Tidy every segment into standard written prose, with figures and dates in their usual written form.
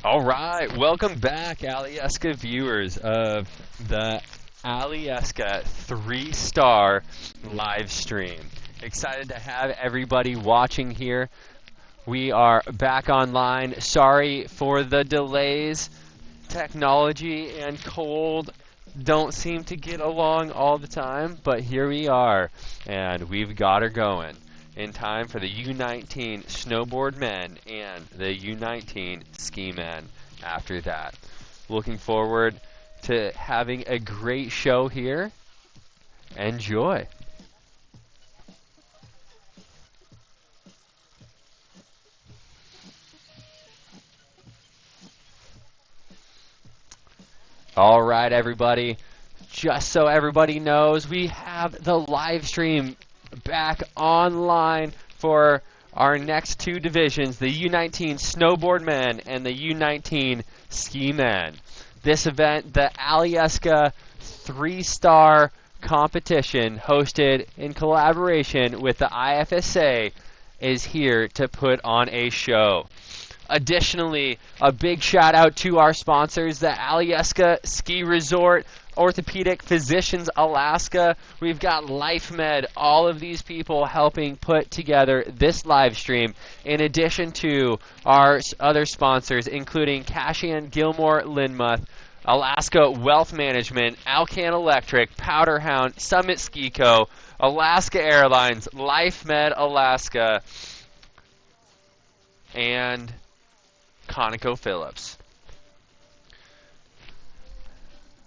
All right, welcome back, Alyeska viewers of the Alyeska 3-star live stream. Excited to have everybody watching here. We are back online. Sorry for the delays. Technology and cold don't seem to get along all the time, but here we are, and we've got her going in time for the U19 snowboard men and the U19 ski men after that. Looking forward to having a great show here. Enjoy. All right, everybody. Just so everybody knows, we have the live stream back online for our next two divisions, the U19 snowboard men and the U19 ski men. This event, the Alyeska 3-star competition, hosted in collaboration with the IFSA, is here to put on a show. Additionally, a big shout out to our sponsors, the Alyeska Ski Resort, Orthopedic Physicians Alaska. We've got LifeMed, all of these people helping put together this live stream, in addition to our other sponsors, including Cashian Gilmore Linmuth, Alaska Wealth Management, Alcan Electric, Powderhound, Summit Ski Co., Alaska Airlines, LifeMed Alaska, and ConocoPhillips.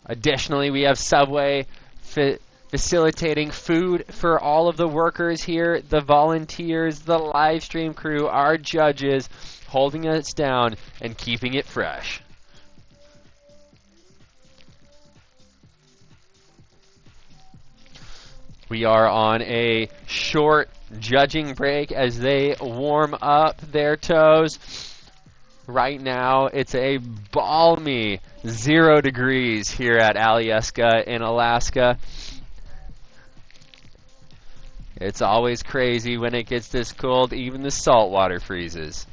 Additionally, we have Subway facilitating food for all of the workers here, the volunteers, the live stream crew, our judges, holding us down and keeping it fresh. We are on a short judging break as they warm up their toes. Right now, it's a balmy 0 degrees here at Alyeska in Alaska. It's always crazy when it gets this cold, even the salt water freezes.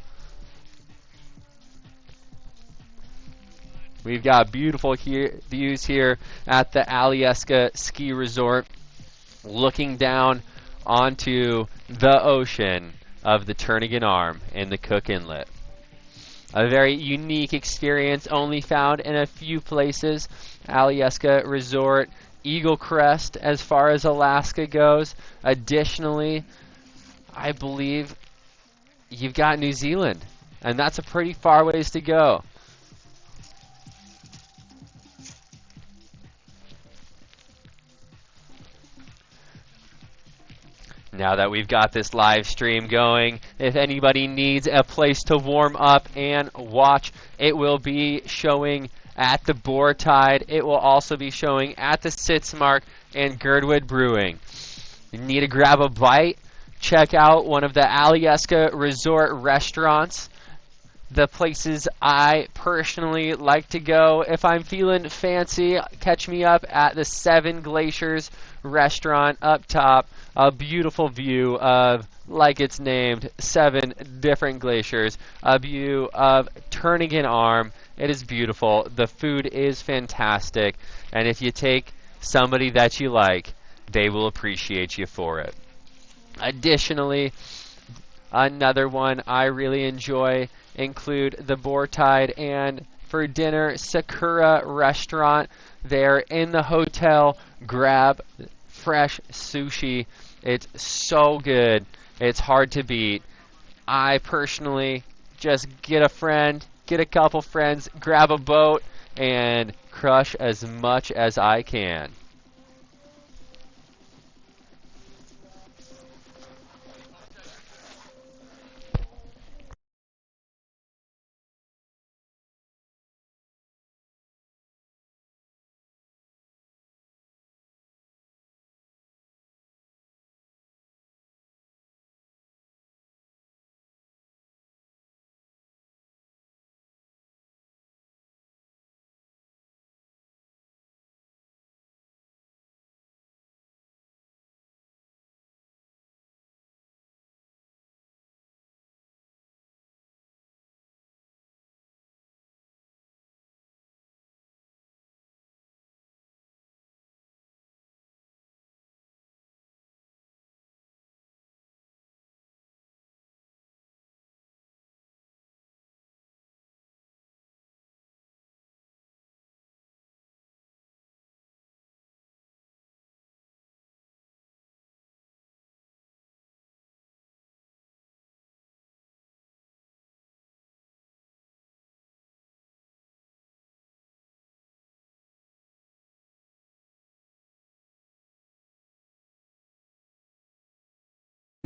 We've got beautiful views here at the Alyeska Ski Resort, looking down onto the ocean of the Turnagain Arm and the Cook Inlet. A very unique experience, only found in a few places. Alyeska Resort, Eagle Crest as far as Alaska goes. Additionally, I believe you've got New Zealand, and that's a pretty far ways to go. Now that we've got this live stream going, if anybody needs a place to warm up and watch, it will be showing at the Boar Tide. It will also be showing at the Sitzmark and Girdwood Brewing. You need to grab a bite? Check out one of the Alyeska Resort restaurants. The places I personally like to go if I'm feeling fancy, catch me up at the Seven Glaciers restaurant up top. A beautiful view of, like it's named, 7 different glaciers. A view of Turnagain Arm. It is beautiful. The food is fantastic. And if you take somebody that you like, they will appreciate you for it. Additionally, another one I really enjoy include the Boar Tide and for dinner Sakura restaurant. There in the hotel, grab fresh sushi. It's so good. It's hard to beat. I personally just get a friend, get a couple friends, grab a boat, and crush as much as I can.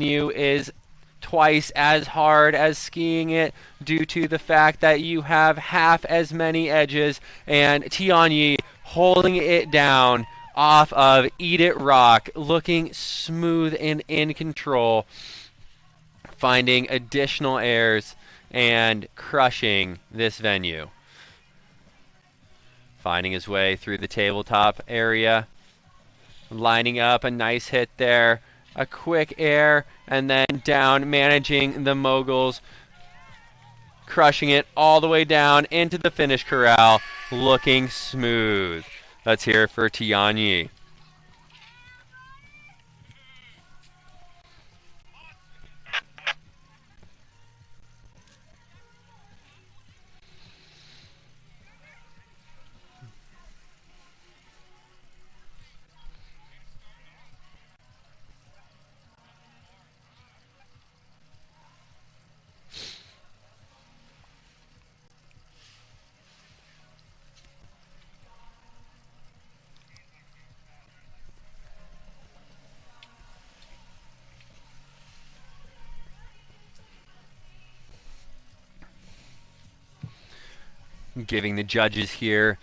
venue is twice as hard as skiing it due to the fact that you have half as many edges, and Tiany holding it down off of Eat It Rock, looking smooth and in control, finding additional airs and crushing this venue. Finding his way through the tabletop area, lining up a nice hit there, a quick air, and then down, managing the moguls, crushing it all the way down into the finish corral, looking smooth. Let's hear it for Tiany. Giving the judges here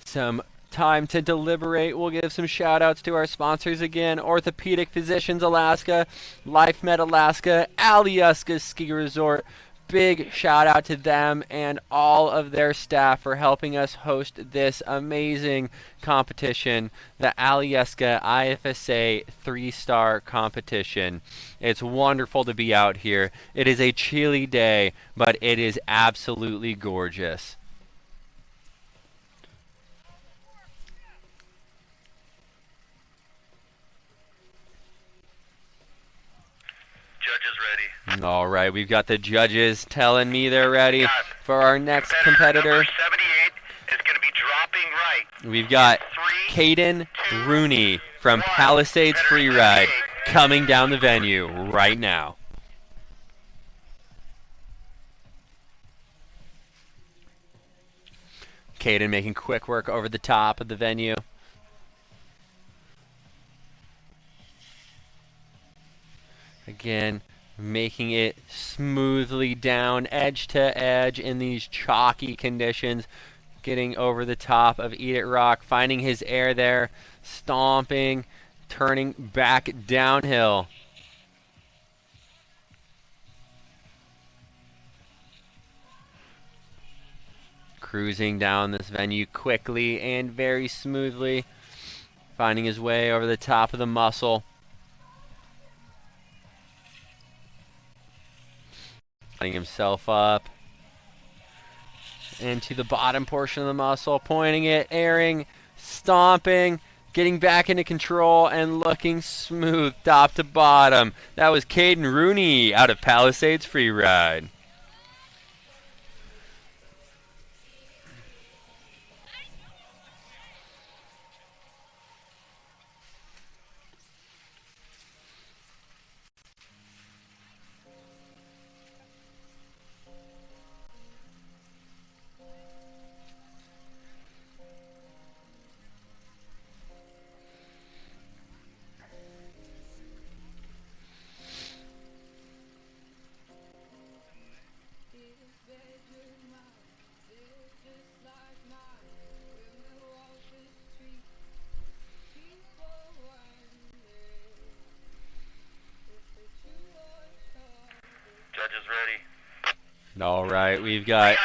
some time to deliberate. We'll give some shout outs to our sponsors again: Orthopedic Physicians Alaska, LifeMed Alaska, Alyeska Ski Resort. Big shout out to them and all of their staff for helping us host this amazing competition, the Alyeska IFSA 3-star competition. It's wonderful to be out here. It is a chilly day, but it is absolutely gorgeous. Judges ready. All right, we've got the judges telling me they're ready for our next competitor. Number 78 is going to be dropping right. We've got Caden Rooney from Palisades Freeride coming down the venue right now. Caden making quick work over the top of the venue. Again, making it smoothly down edge to edge in these chalky conditions. Getting over the top of Eat It Rock, finding his air there, stomping, turning back downhill. Cruising down this venue quickly and very smoothly, finding his way over the top of the muscle. Setting himself up into the bottom portion of the muscle, pointing it, airing, stomping, getting back into control, and looking smooth top to bottom. That was Caden Rooney out of Palisades Freeride. Judges ready. All right, we've got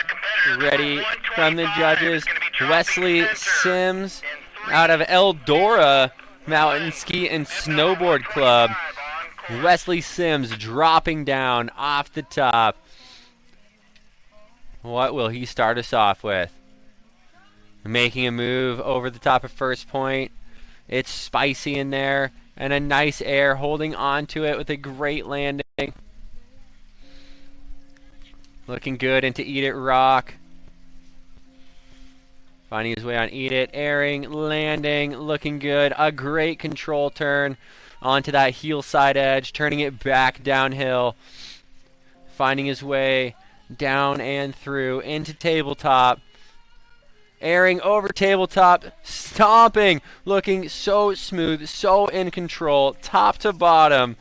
ready from the judges, Wesley Sims out of Eldora Mountain Ski and Snowboard Club. Wesley Sims dropping down off the top. What will he start us off with? Making a move over the top of first point. It's spicy in there, and a nice air, holding on to it with a great landing. Looking good into Eat It Rock. Finding his way on Eat It, airing, landing, looking good. A great control turn onto that heel side edge, turning it back downhill. Finding his way down and through into tabletop. Airing over tabletop, stomping, looking so smooth, so in control, top to bottom.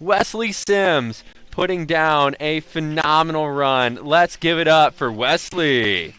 Wesley Sims putting down a phenomenal run. Let's give it up for Wesley.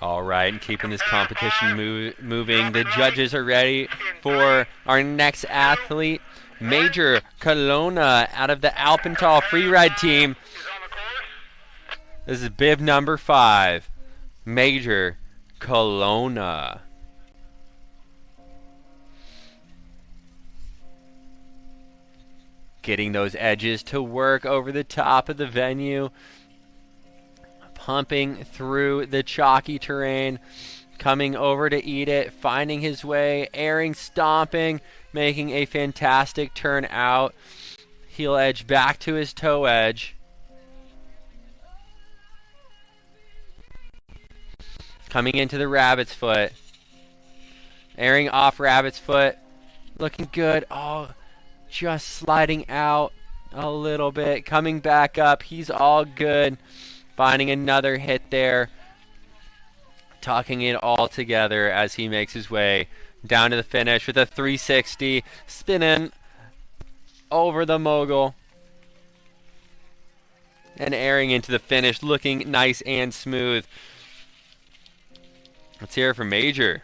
All right, and keeping this competition moving. The judges are ready for our next athlete, Major Colonna out of the Alpental freeride team. This is bib number 5, Major Colonna. Getting those edges to work over the top of the venue. Pumping through the chalky terrain, coming over to eat it, finding his way, airing, stomping, making a fantastic turn out. Heel edge back to his toe edge. Coming into the rabbit's foot. Airing off rabbit's foot. Looking good. Oh, just sliding out a little bit. Coming back up. He's all good. Finding another hit there. Tucking it all together as he makes his way down to the finish with a 360. Spinning over the mogul. And airing into the finish. Looking nice and smooth. Let's hear it from Major.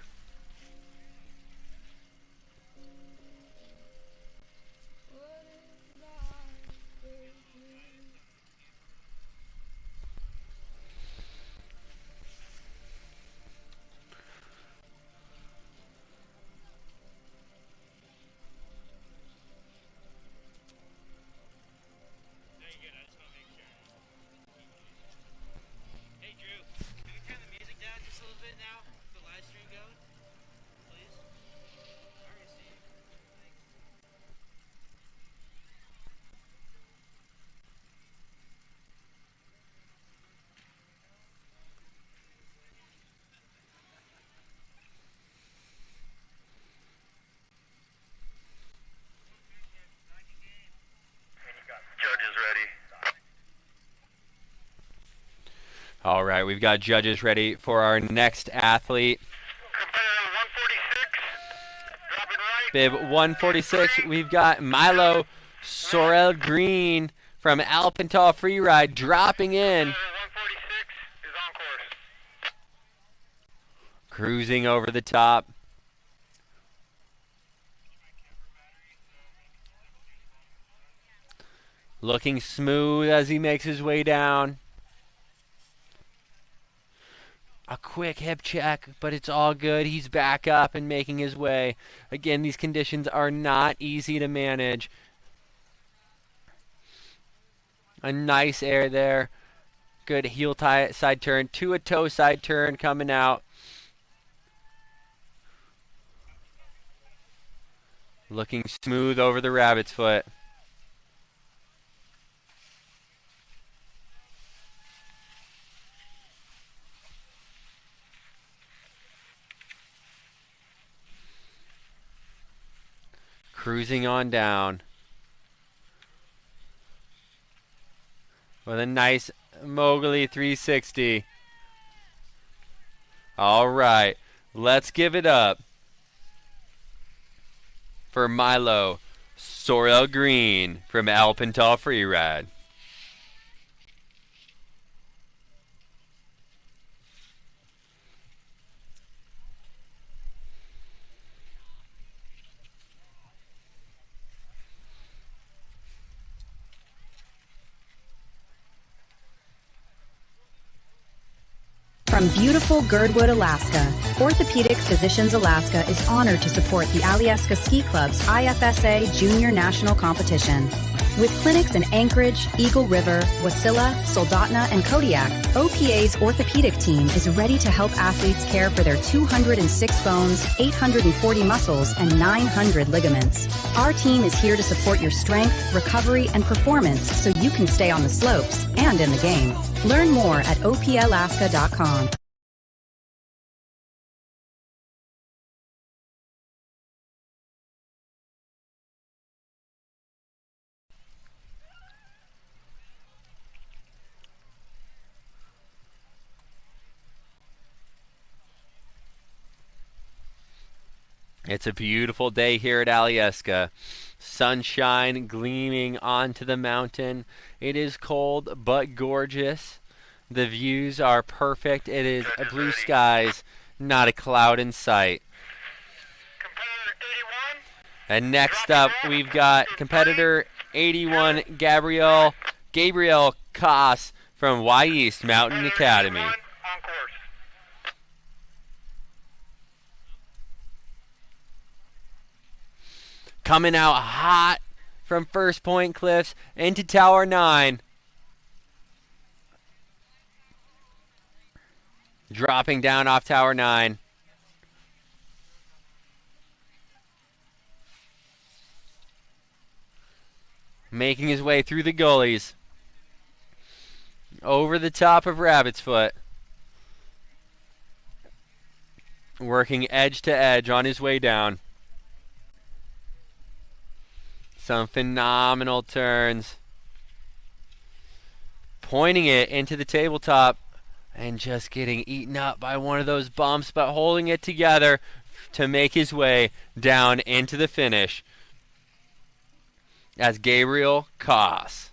All right, we've got judges ready for our next athlete. Bib 146, we've got Milo Sorel Green from Alpental Freeride dropping in. 146 is on course. Cruising over the top. Looking smooth as he makes his way down. A quick hip check, but it's all good. He's back up and making his way. Again, these conditions are not easy to manage. A nice air there. Good heel tie side turn to a toe side turn coming out. Looking smooth over the rabbit's foot. Cruising on down with a nice Mowgli 360. All right, let's give it up for Milo Sorel Green from Alpental Freeride. From beautiful Girdwood, Alaska, Orthopedic Physicians Alaska is honored to support the Alyeska Ski Club's IFSA Junior National Competition. With clinics in Anchorage, Eagle River, Wasilla, Soldotna, and Kodiak, OPA's orthopedic team is ready to help athletes care for their 206 bones, 840 muscles, and 900 ligaments. Our team is here to support your strength, recovery, and performance so you can stay on the slopes and in the game. Learn more at opalaska.com. It's a beautiful day here at Alyeska. Sunshine gleaming onto the mountain. It is cold but gorgeous. The views are perfect. It is blue skies, not a cloud in sight. And next up, we've got competitor 81, Gabriel Koss from Wyatt Mountain Academy. Coming out hot from First Point Cliffs into Tower 9. Dropping down off Tower 9. Making his way through the gullies. Over the top of Rabbit's Foot. Working edge to edge on his way down. Some phenomenal turns. Pointing it into the tabletop and just getting eaten up by one of those bumps, but holding it together to make his way down into the finish as Gabriel Koss.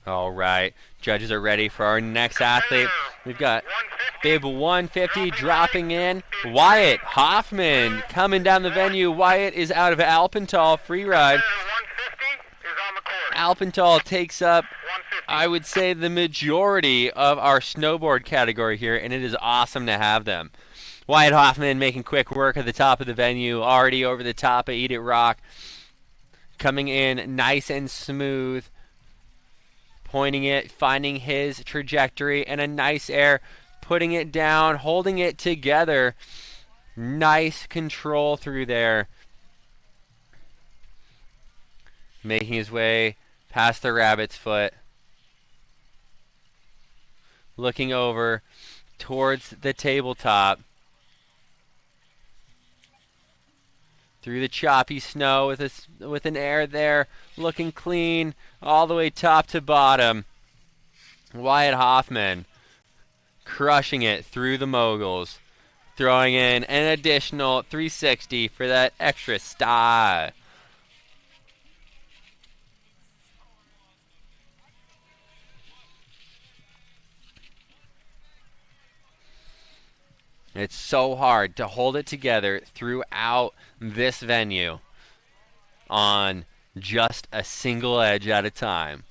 All right, judges are ready for our next athlete. We've got bib 150 dropping in. Wyatt Hoffman coming down the venue. Wyatt is out of Alpental free ride. Alpental takes up, I would say, the majority of our snowboard category here, and it is awesome to have them. Wyatt Hoffman making quick work at the top of the venue, already over the top of Eat It Rock. Coming in nice and smooth. Pointing it, finding his trajectory, and a nice air, putting it down, holding it together. Nice control through there. Making his way past the Rabbit's Foot. Looking over towards the tabletop. Through the choppy snow with an air there, looking clean all the way top to bottom. Wyatt Hoffman crushing it through the moguls, throwing in an additional 360 for that extra style. It's so hard to hold it together throughout this venue on just a single edge at a time.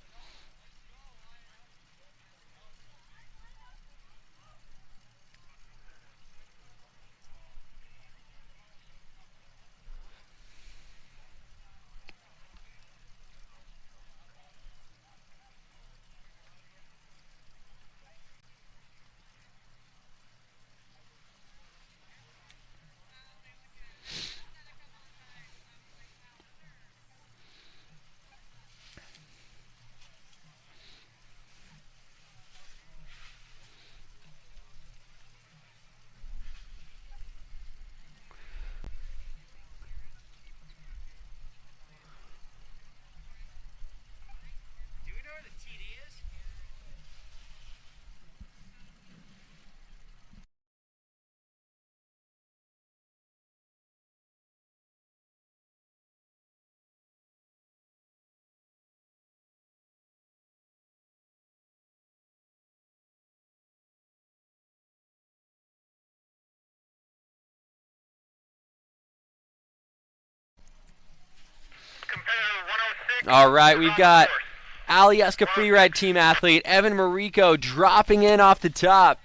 All right, we've got Alyeska freeride team athlete Evan Mariko dropping in off the top.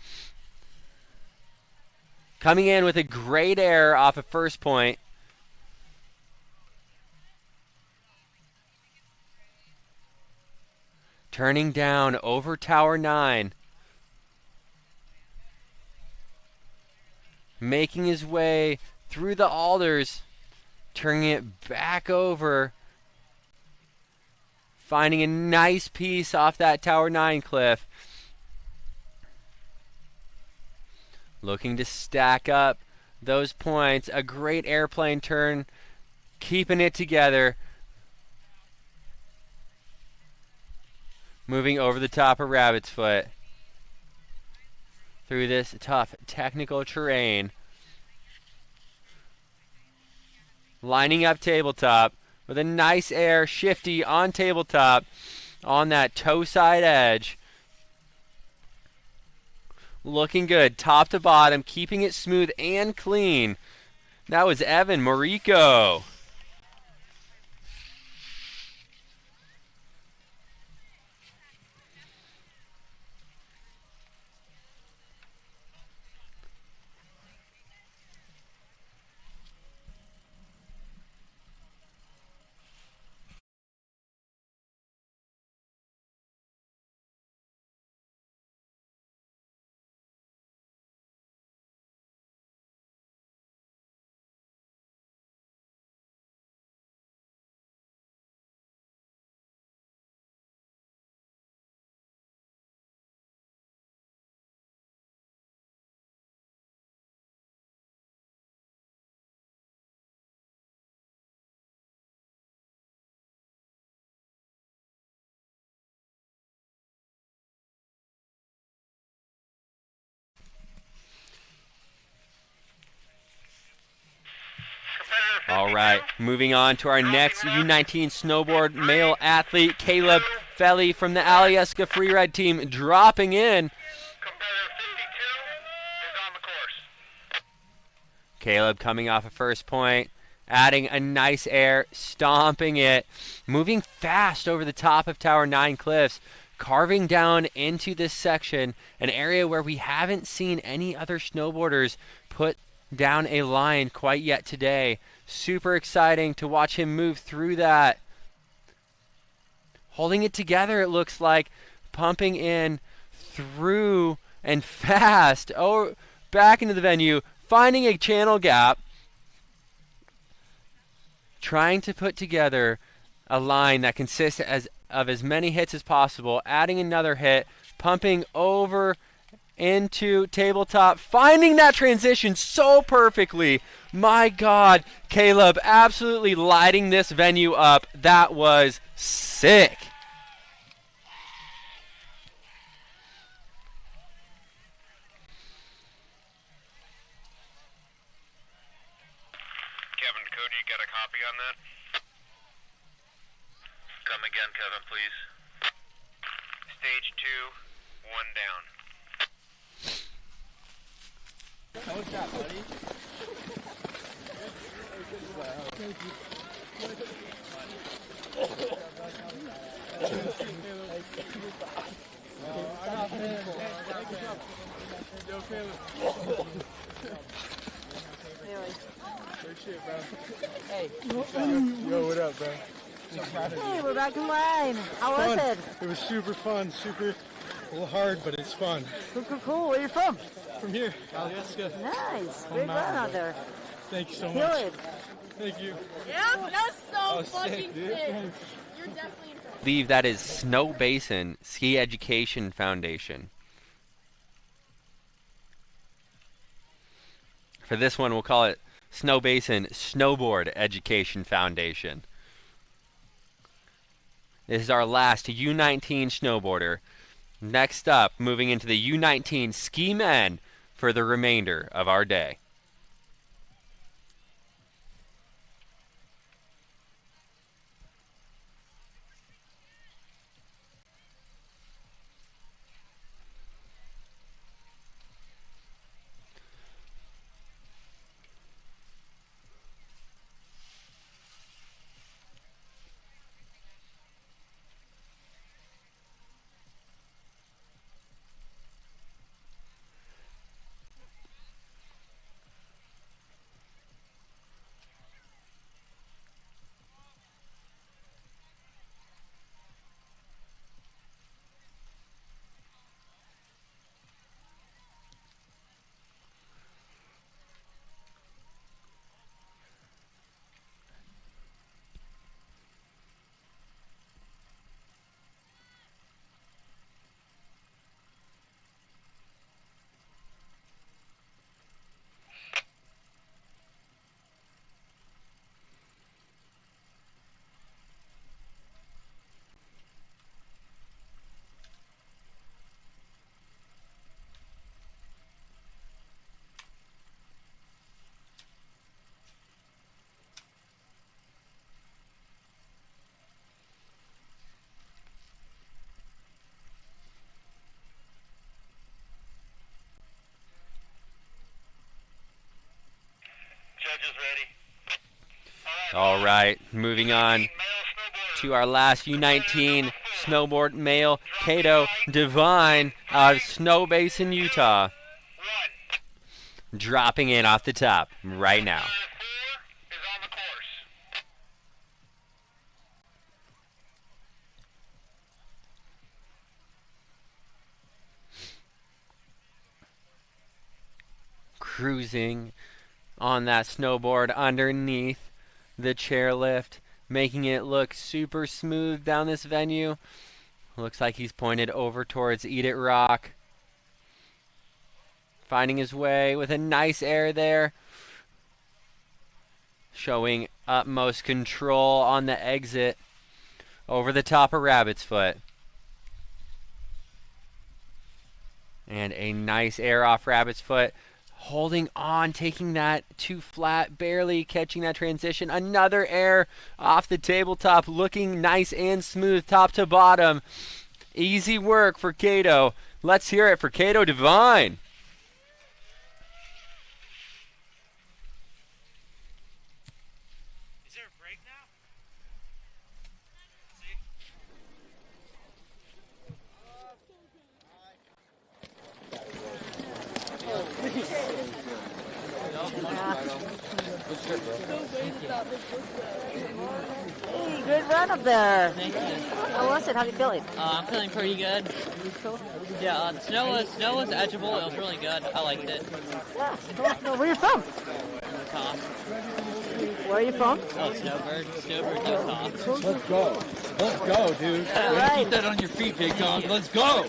Coming in with a great air off of first point. Turning down over Tower 9. Making his way through the alders. Turning it back over. Finding a nice piece off that Tower 9 cliff. Looking to stack up those points. A great airplane turn. Keeping it together. Moving over the top of Rabbit's Foot. Through this tough technical terrain. Lining up tabletop with a nice air shifty on tabletop on that toe side edge. Looking good, top to bottom, keeping it smooth and clean. That was Evan Mariko. All right, moving on to our next U19 snowboard male athlete, Caleb Felly from the Alyeska freeride team, dropping in. Competitor 52 is on the course. Caleb coming off a first point, adding a nice air, stomping it, moving fast over the top of Tower 9 cliffs, carving down into this section, an area where we haven't seen any other snowboarders put down a line quite yet today. Super exciting to watch him move through that. Holding it together, it looks like, pumping in through and fast. Oh, back into the venue, finding a channel gap. Trying to put together a line that consists of as many hits as possible. Adding another hit, pumping over into tabletop, finding that transition so perfectly. My God, Caleb absolutely lighting this venue up. That was sick. Kevin, Cody, you got a copy on that? Come again, Kevin, please. Stage 2, 1 down. How was that, buddy? Hey. Yo, what up, bro? Hey, we're back in line. How was it? It was super fun, super a little hard, but it's fun. Cool. Where are you from? From here, Alyeska. Nice. Great run out there. Thank you so Kill much. it. Thank you. Yeah, that's so fucking sick, dude. sick. You're definitely impressed. I believe that is Snow Basin Ski Education Foundation. For this one, we'll call it Snow Basin Snowboard Education Foundation. This is our last U19 snowboarder. Next up, moving into the U19 ski men for the remainder of our day. All right, moving on to our last U19 snowboard male, Cato Devine out of Snow Basin, Utah. Dropping in off the top right now. Cruising on that snowboard underneath the chairlift, making it look super smooth down this venue. Looks like he's pointed over towards Eat It Rock. Finding his way with a nice air there. Showing utmost control on the exit over the top of Rabbit's Foot. And a nice air off Rabbit's Foot. Holding on, taking that too flat, barely catching that transition. Another air off the tabletop, looking nice and smooth top to bottom. Easy work for Cato. Let's hear it for Cato Devine. Is there a break now? Hey, good run up there. Thank you. How was it? How you feeling? I'm feeling pretty good. Yeah, the snow was edgeable. It was really good. I liked it. Yeah. Cool. Where are you from? Top. Where are you from? Oh, snowbird, Utah. Let's go. Let's go, dude. All right. Keep that on your feet, big dog. Let's go.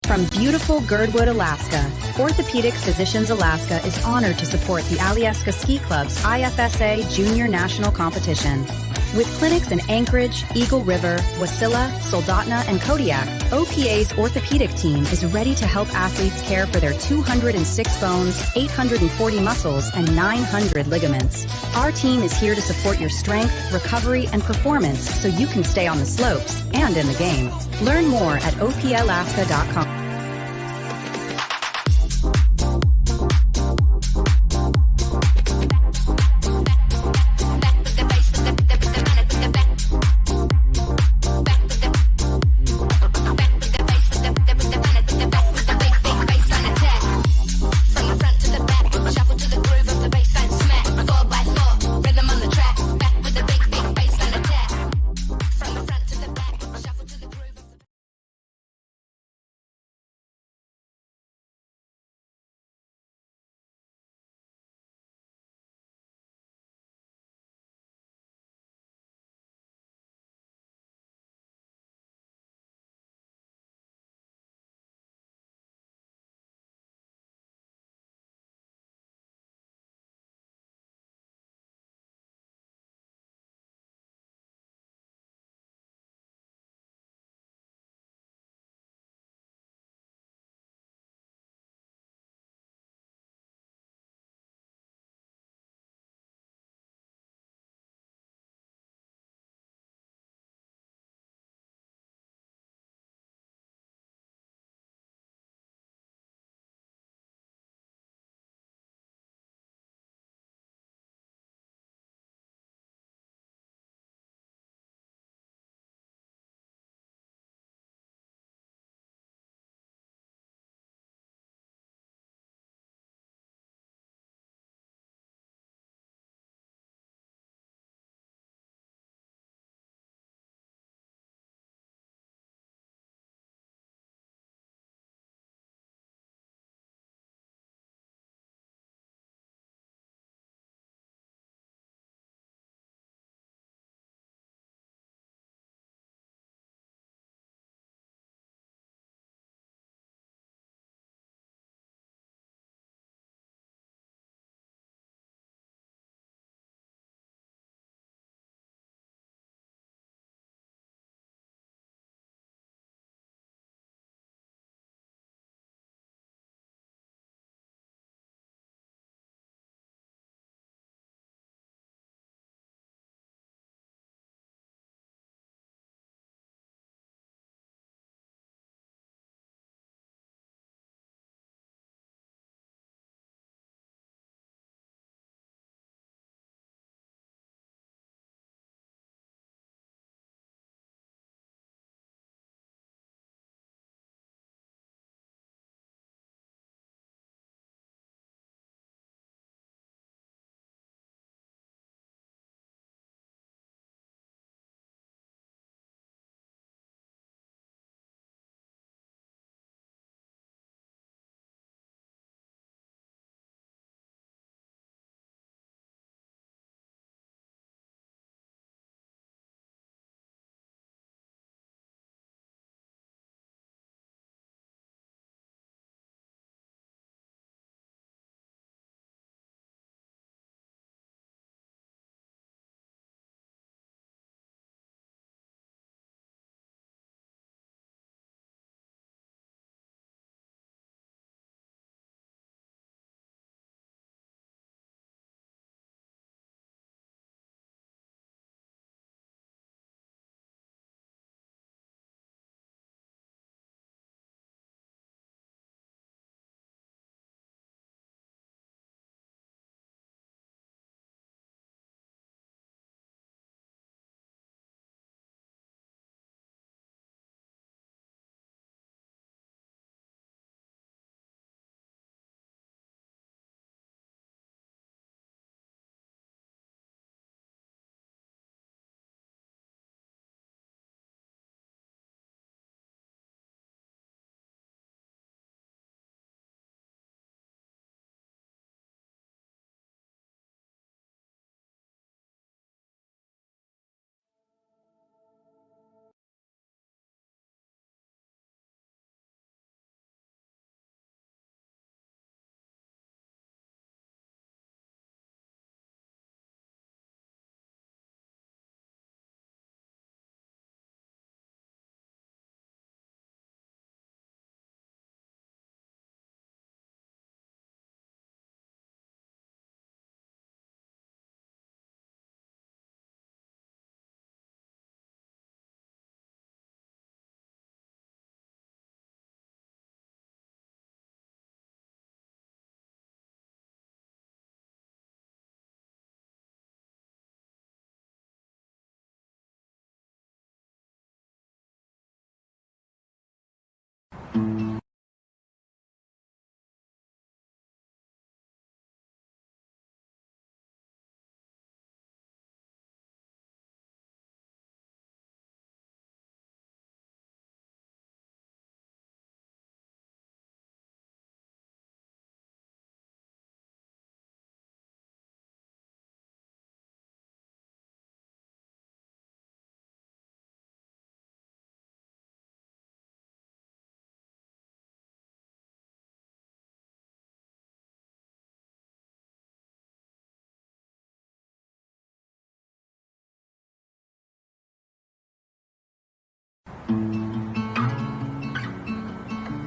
From beautiful Girdwood, Alaska, Orthopedic Physicians Alaska is honored to support the Alyeska Ski Club's IFSA Junior National Competition. With clinics in Anchorage, Eagle River, Wasilla, Soldotna, and Kodiak, OPA's orthopedic team is ready to help athletes care for their 206 bones, 840 muscles, and 900 ligaments. Our team is here to support your strength, recovery, and performance so you can stay on the slopes and in the game. Learn more at opalaska.com.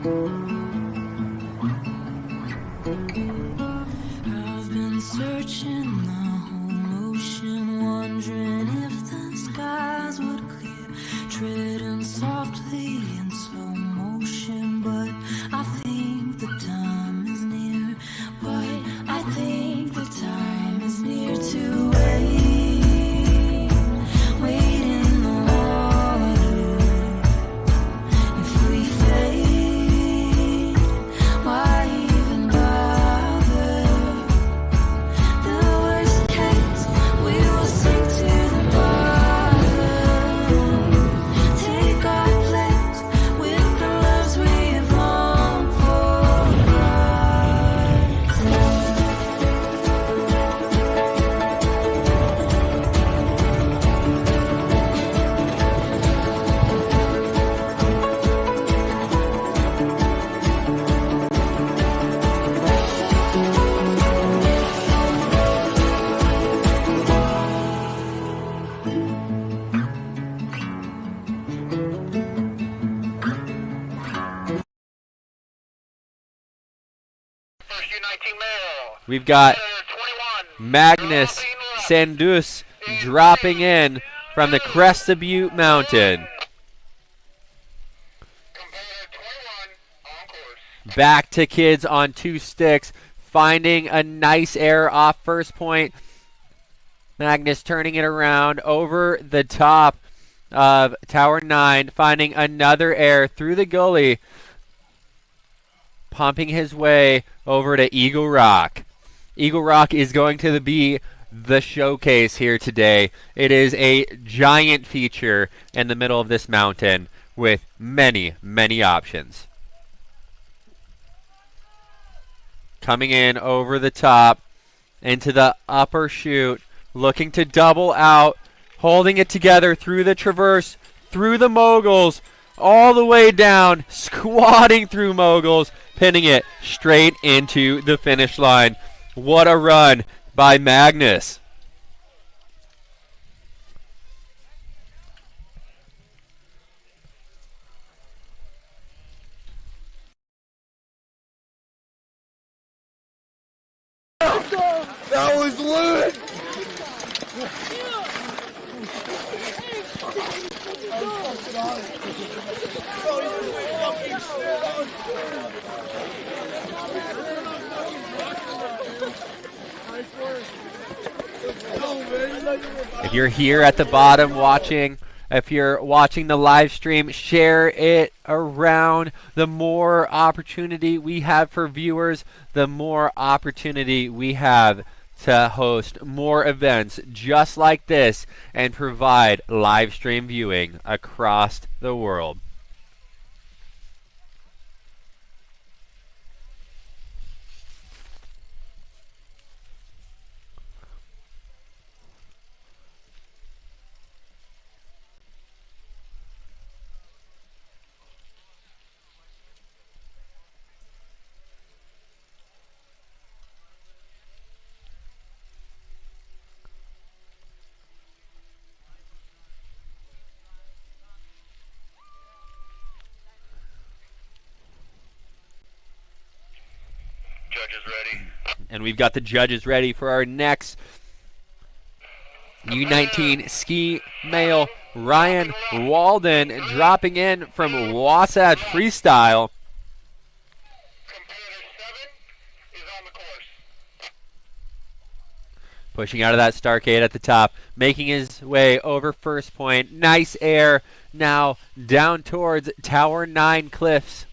I've been searching the whole ocean, wondering if the skies would clear, treading softly in slow motion, but I think the time is near, but I think the time is near to wait in the water. If we fade, why even bother? The worst case, we will sink to the bottom. Take our place with the loves we have longed First U19 male. We've got Competitor 21. Magnus Dropping left. Sandus dropping in from the crest of Butte Mountain. Competitor 21 on course. Back to kids on 2 sticks, finding a nice air off first point. Magnus turning it around over the top of Tower 9, finding another air through the gully, pumping his way over to Eagle Rock. Eagle Rock is going to be the showcase here today. It is a giant feature in the middle of this mountain with many, many options. Coming in over the top into the upper chute, looking to double out, holding it together through the traverse, through the moguls, all the way down, squatting through moguls, pinning it straight into the finish line. What a run by Magnus. That was lit! If you're here at the bottom watching, if you're watching the live stream, share it around. The more opportunity we have for viewers, the more opportunity we have to host more events just like this and provide live stream viewing across the world. Judges ready. And we've got the judges ready for our next U19 ski male. Ryan Walden dropping in from Wasatch Freestyle. Competitor 7 is on the course. Pushing out of that Starcade at the top, making his way over first point. Nice air now down towards Tower 9 cliffs.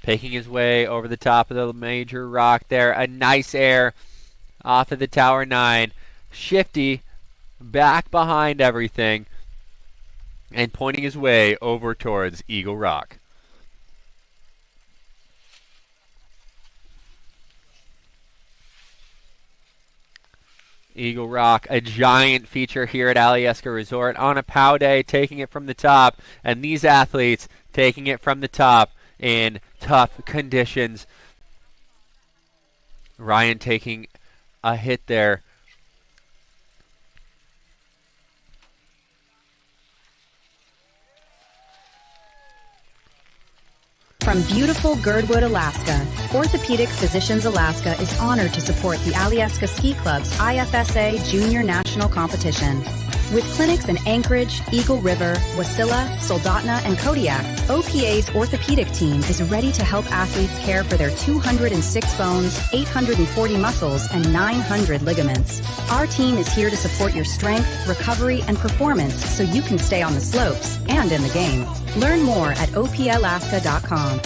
Picking his way over the top of the major rock there. A nice air off of the Tower 9. Shifty back behind everything and pointing his way over towards Eagle Rock. Eagle Rock, a giant feature here at Alyeska Resort on a POW day, taking it from the top, and these athletes taking it from the top in tough conditions. Ryan taking a hit there. From beautiful Girdwood, Alaska, Orthopedic Physicians Alaska is honored to support the Alyeska Ski Club's IFSA Junior National Competition. With clinics in Anchorage, Eagle River, Wasilla, Soldotna, and Kodiak, OPA's orthopedic team is ready to help athletes care for their 206 bones, 840 muscles, and 900 ligaments. Our team is here to support your strength, recovery, and performance so you can stay on the slopes and in the game. Learn more at opalaska.com.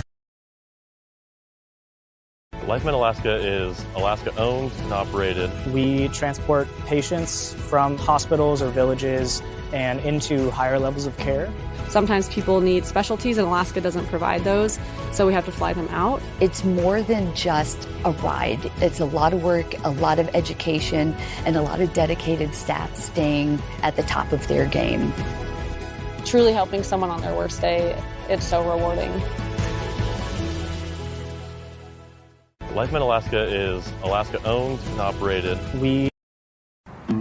LifeMed Alaska is Alaska-owned and operated. We transport patients from hospitals or villages and into higher levels of care. Sometimes people need specialties and Alaska doesn't provide those, so we have to fly them out. It's more than just a ride. It's a lot of work, a lot of education, and a lot of dedicated staff staying at the top of their game. Truly helping someone on their worst day, it's so rewarding. LifeMed Alaska is Alaska-owned and operated. We I've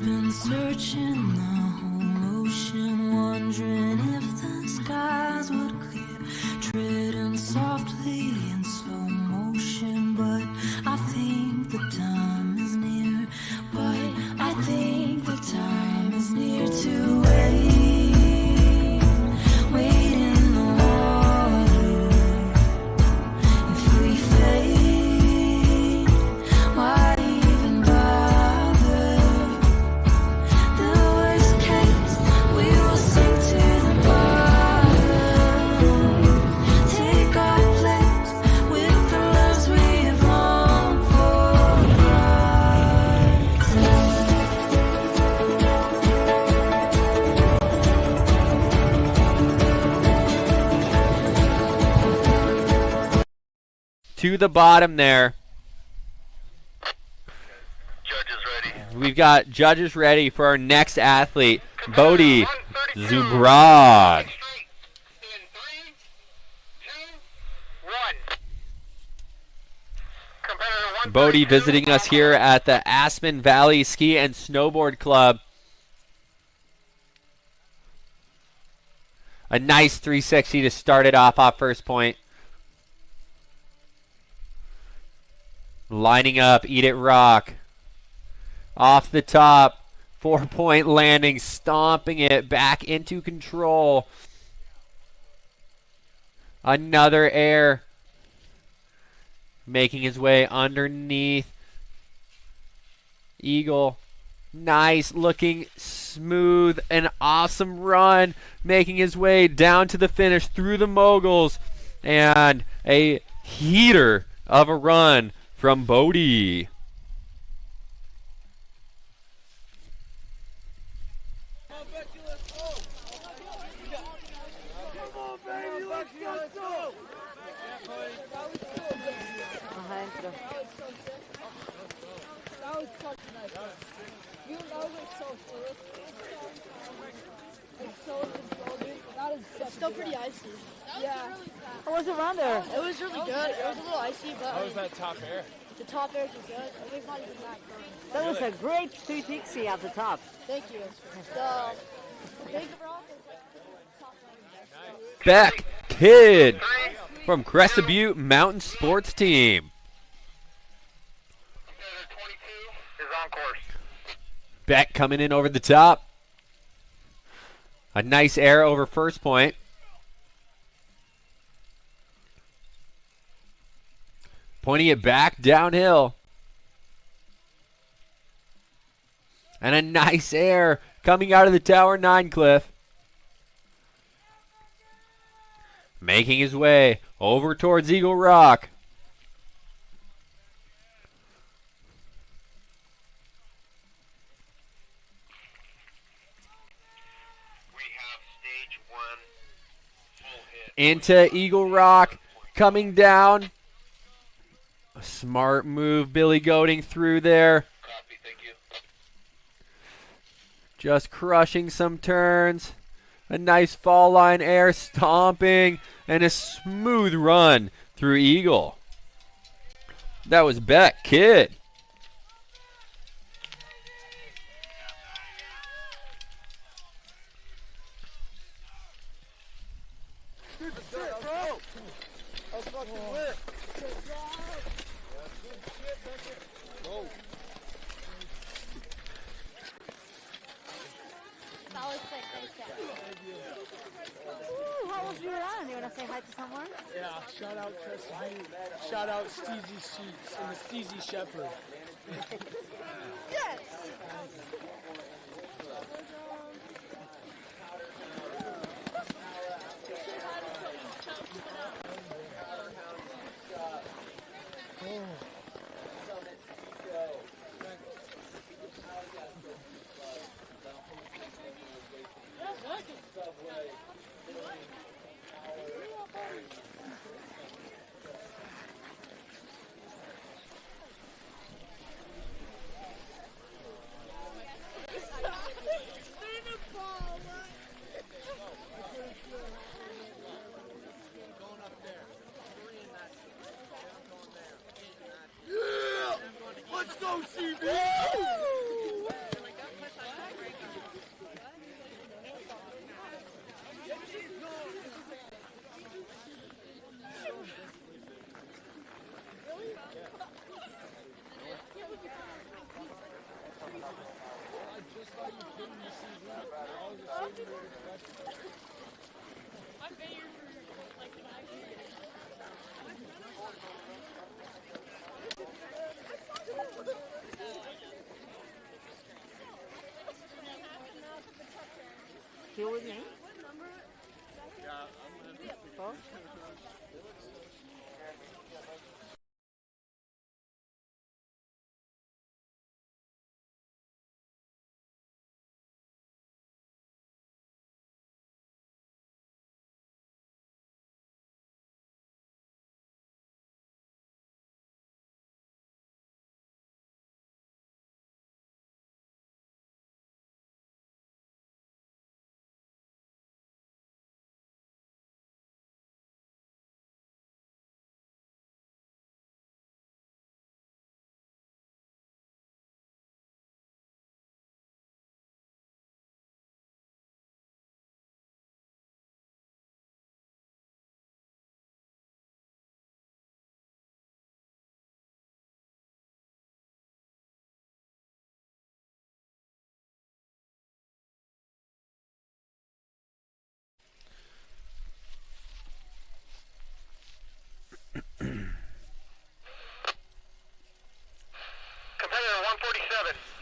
been searching the whole ocean, wondering if the skies would clear, treading softly in slow motion, but I think the time is near, but I think the time is near to wait. To the bottom there. Judges ready. We've got judges ready for our next athlete, Bodhi Zubrod. Bodhi visiting us here at the Aspen Valley Ski and Snowboard Club. A nice 360 to start it off first point. Lining up, Eat It Rock. Off the top, 4-point landing, stomping it back into control. Another air. Making his way underneath. Eagle. Nice looking, smooth, and awesome run. Making his way down to the finish through the moguls. And a heater of a run from Bodhi. It's still pretty icy. Yeah. How was it around there? It was really good. It was a little icy, but how was that top air? The top air was good. It was not even that good. That was a great 360 at the top. Thank you. The big rock is top end. Beck Kid from Crested Butte Mountain Sports Team. 22 is on course. Beck coming in over the top. A nice air over first point. Pointing it back downhill. And a nice air coming out of the Tower 9 cliff. Making his way over towards Eagle Rock. Into Eagle Rock, coming down. A smart move, Billy Goading through there. Copy, thank you. Just crushing some turns. A nice fall line air stomping, and a smooth run through Eagle. That was Beck Kid. That's fucking lit. Whoa. That was sick. Thanks, guys. Ooh, how was your run? You want to say hi to someone? Yeah, shout out Cristiano. Shout out Steezy Sheets and the Steezy Shepherd. Yes! Let's go, CB! You with me?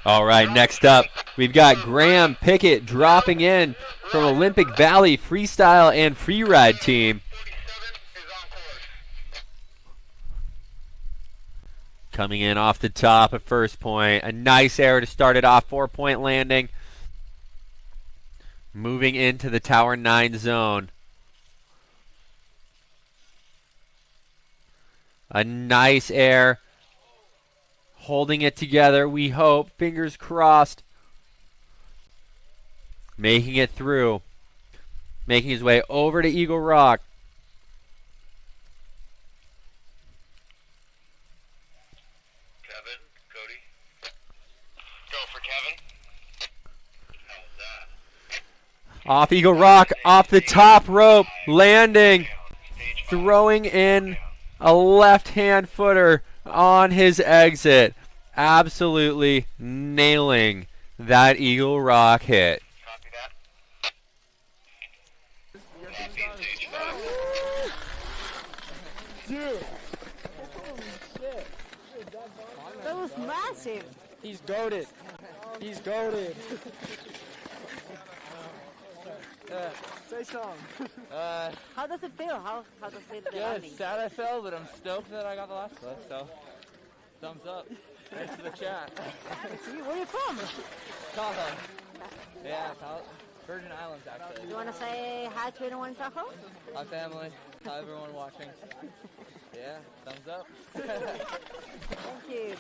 All right, next up, we've got Graham Pickett dropping in from Olympic Valley Freestyle and Freeride team. Coming in off the top at first point. A nice air to start it off, 4-point landing. Moving into the Tower 9 zone. A nice air. Holding it together, we hope. Fingers crossed. Making it through. Making his way over to Eagle Rock. Kevin, Cody. Go for Kevin. How's that? Off Eagle Rock, off the top rope, landing. Throwing in a left-hand footer on his exit. Absolutely nailing that Eagle Rock hit. Copy that. Dude. That was massive. He's goated. He's goated. Say something. How does it feel? How does it feel? Good. Sad I fell, but I'm stoked that I got the last place. So, thumbs up. Thanks for the chat. Where are you from? Tahoe. Yeah, Virgin Islands actually. You want to say hi to anyone in Tahoe? My family. Hi everyone watching. Yeah, thumbs up. Thank you.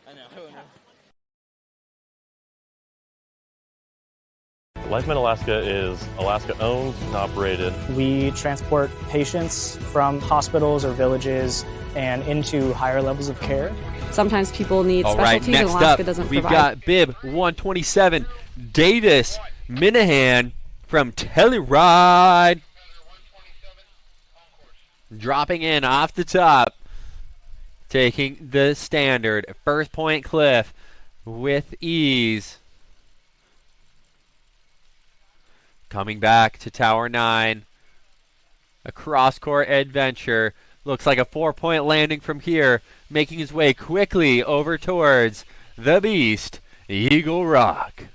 I know. LifeMed Alaska is Alaska owned and operated. We transport patients from hospitals or villages and into higher levels of care. Sometimes people need All right, specialties and next Alaska up, doesn't we've provide. got bib 127, Davis Minahan from Telluride. Dropping in off the top, taking the standard first point cliff with ease. Coming back to Tower 9. A cross-court adventure. Looks like a 4-point landing from here. Making his way quickly over towards the beast, Eagle Rock.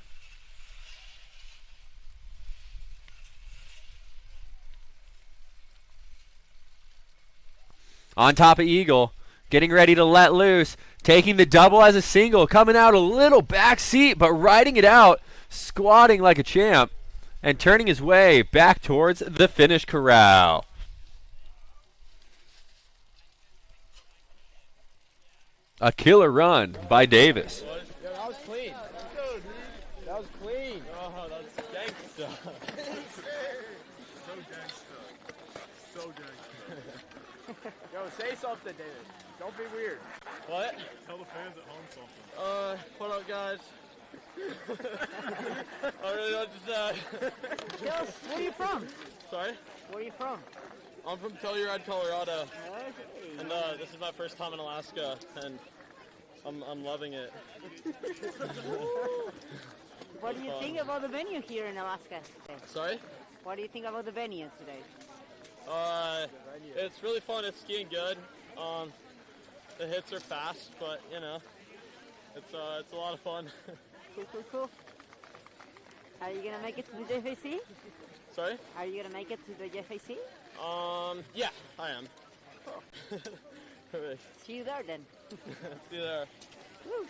On top of Eagle. Getting ready to let loose. Taking the double as a single. Coming out a little back seat, but riding it out. Squatting like a champ. And turning his way back towards the finish corral. A killer run by Davis. Yeah, that was clean. That was clean. Oh, that's gangsta. So gangsta. So gangsta. Yo, say something, David. Don't be weird. What? Tell the fans at home something. What up, guys? I really don't just, Tell us, where are you from? Sorry? Where are you from? I'm from Telluride, Colorado. And this is my first time in Alaska, and I'm loving it. What do you think about the venue here in Alaska today? Sorry? What do you think about the venue today? It's really fun. It's skiing good. The hits are fast, but you know, it's a lot of fun. Cool. Are you gonna make it to the JFAC? Sorry? Are you gonna make it to the JFAC? Yeah, I am. Cool. Perfect. See you there then. See you there. Woo.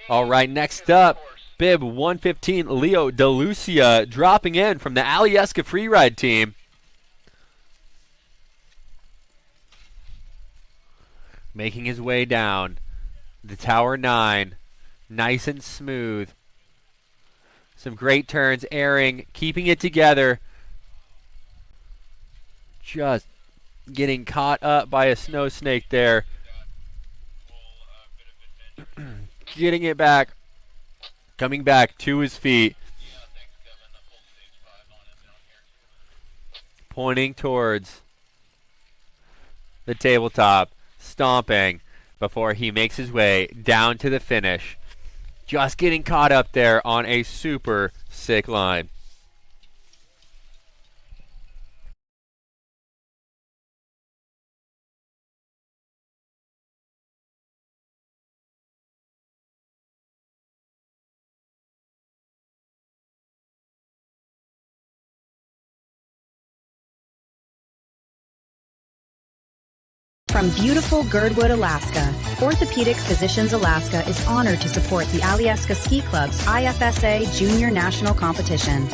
All right, next up, bib 115, Leo DeLucia dropping in from the Alyeska freeride team. Making his way down the Tower 9, nice and smooth. Some great turns, airing, keeping it together. Just getting caught up by a snow snake there. Getting it back, coming back to his feet, pointing towards the tabletop, stomping before he makes his way down to the finish. Just getting caught up there on a super sick line. From beautiful Girdwood, Alaska, Orthopedic Physicians Alaska is honored to support the Alyeska Ski Club's IFSA Junior National Competition.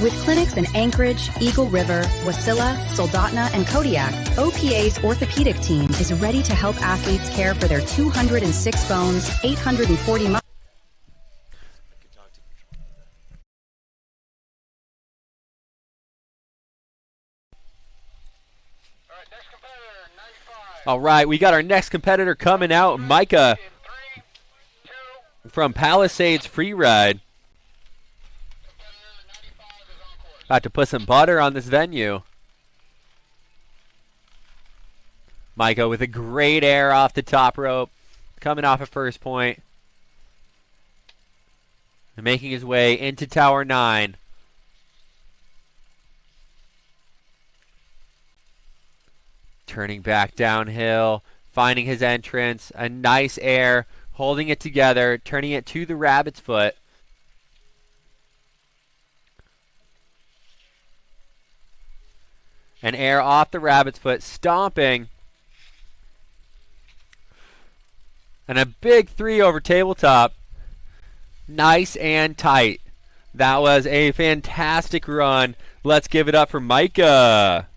With clinics in Anchorage, Eagle River, Wasilla, Soldotna, and Kodiak, OPA's orthopedic team is ready to help athletes care for their 206 bones, 840 muscles. All right, we got our next competitor coming out, Micah from Palisades Freeride. About to put some butter on this venue. Micah with a great air off the top rope, coming off at first point. And making his way into Tower 9. Turning back downhill, finding his entrance, a nice air, holding it together, turning it to the rabbit's foot. An air off the rabbit's foot, stomping. And a big 3 over tabletop. Nice and tight. That was a fantastic run. Let's give it up for Micah.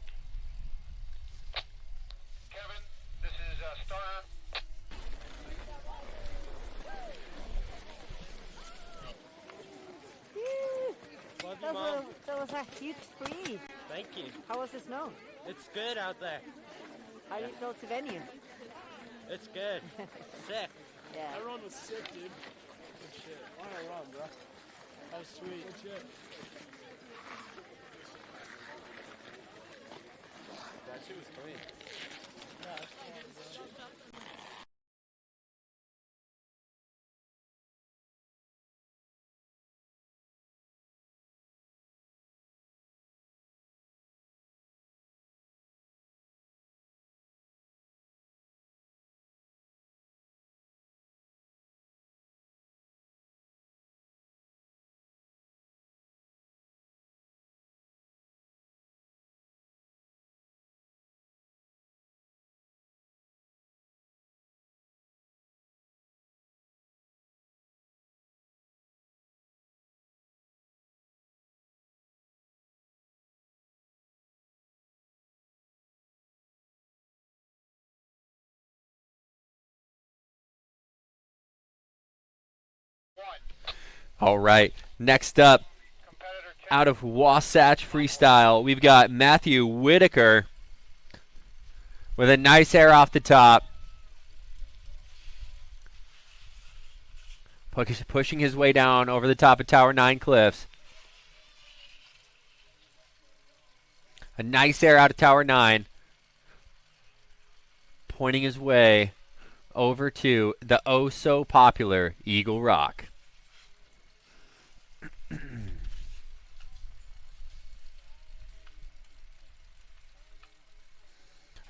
That was a huge spree. Thank you. How was the snow? It's good out there. How do you feel the venue? It's good. Sick. Yeah. Everyone was sick, dude. Good shit. On a run, bro. That was sweet. Good shit. That shit was clean. Yeah, that's cool, bro. All right, next up, out of Wasatch Freestyle, we've got Matthew Whitaker with a nice air off the top. Pushing his way down over the top of Tower 9 cliffs. A nice air out of Tower 9. Pointing his way over to the oh-so-popular Eagle Rock.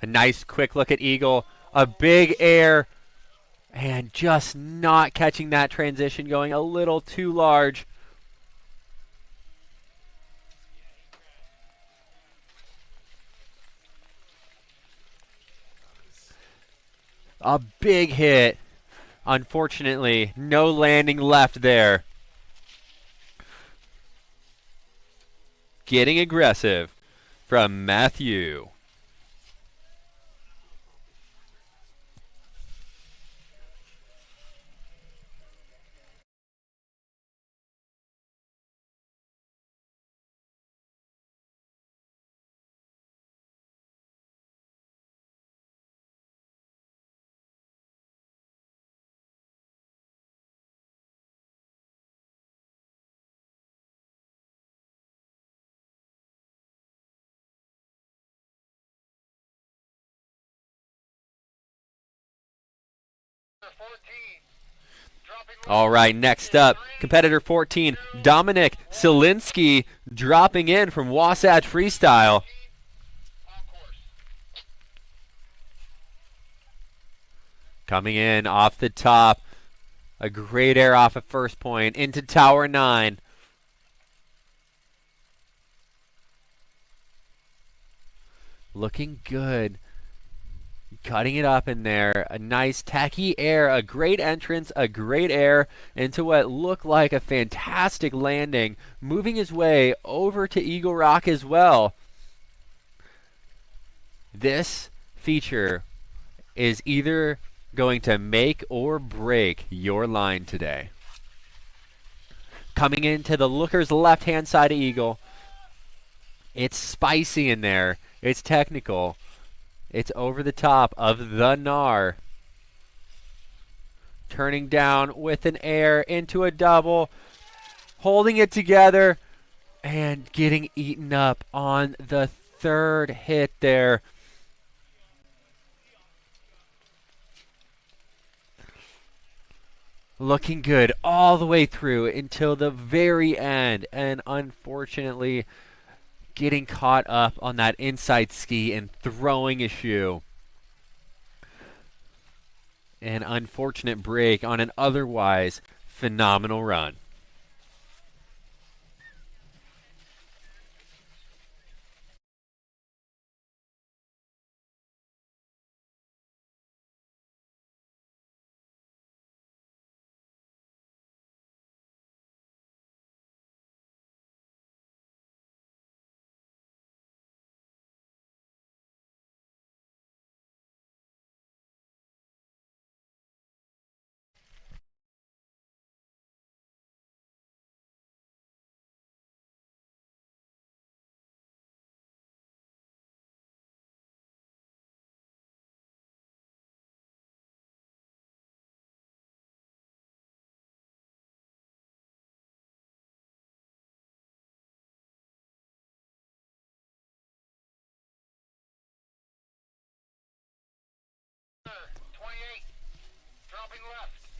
A nice quick look at Eagle. A big air. And just not catching that transition, going a little too large. A big hit. Unfortunately, no landing left there. Getting aggressive from Matthew. All right, next up, competitor 14, Dominik Selinski, dropping in from Wasatch Freestyle. Coming in off the top, a great air off at first point into Tower 9. Looking good. cutting it up in there. A nice tacky air, a great entrance, a great air into what looked like a fantastic landing, moving his way over to Eagle Rock as well. This feature is either going to make or break your line today. Coming into the looker's left-hand side of Eagle. It's spicy in there. It's technical. It's over the top of the Gnar. Turning down with an air into a double. Holding it together and getting eaten up on the third hit there. Looking good all the way through until the very end. And unfortunately, getting caught up on that inside ski and throwing a shoe. An unfortunate break on an otherwise phenomenal run.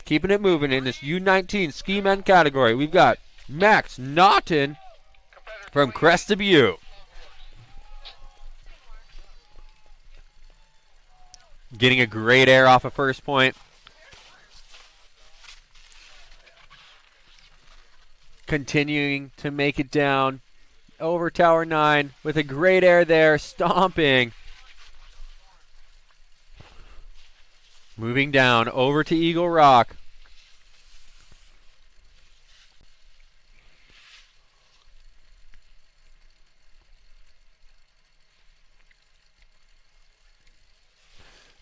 Keeping it moving in this U19 ski men category. We've got Max Naughton from Crest Butte. Getting a great air off of first point. Continuing to make it down over Tower 9 with a great air there, stomping. Moving down over to Eagle Rock.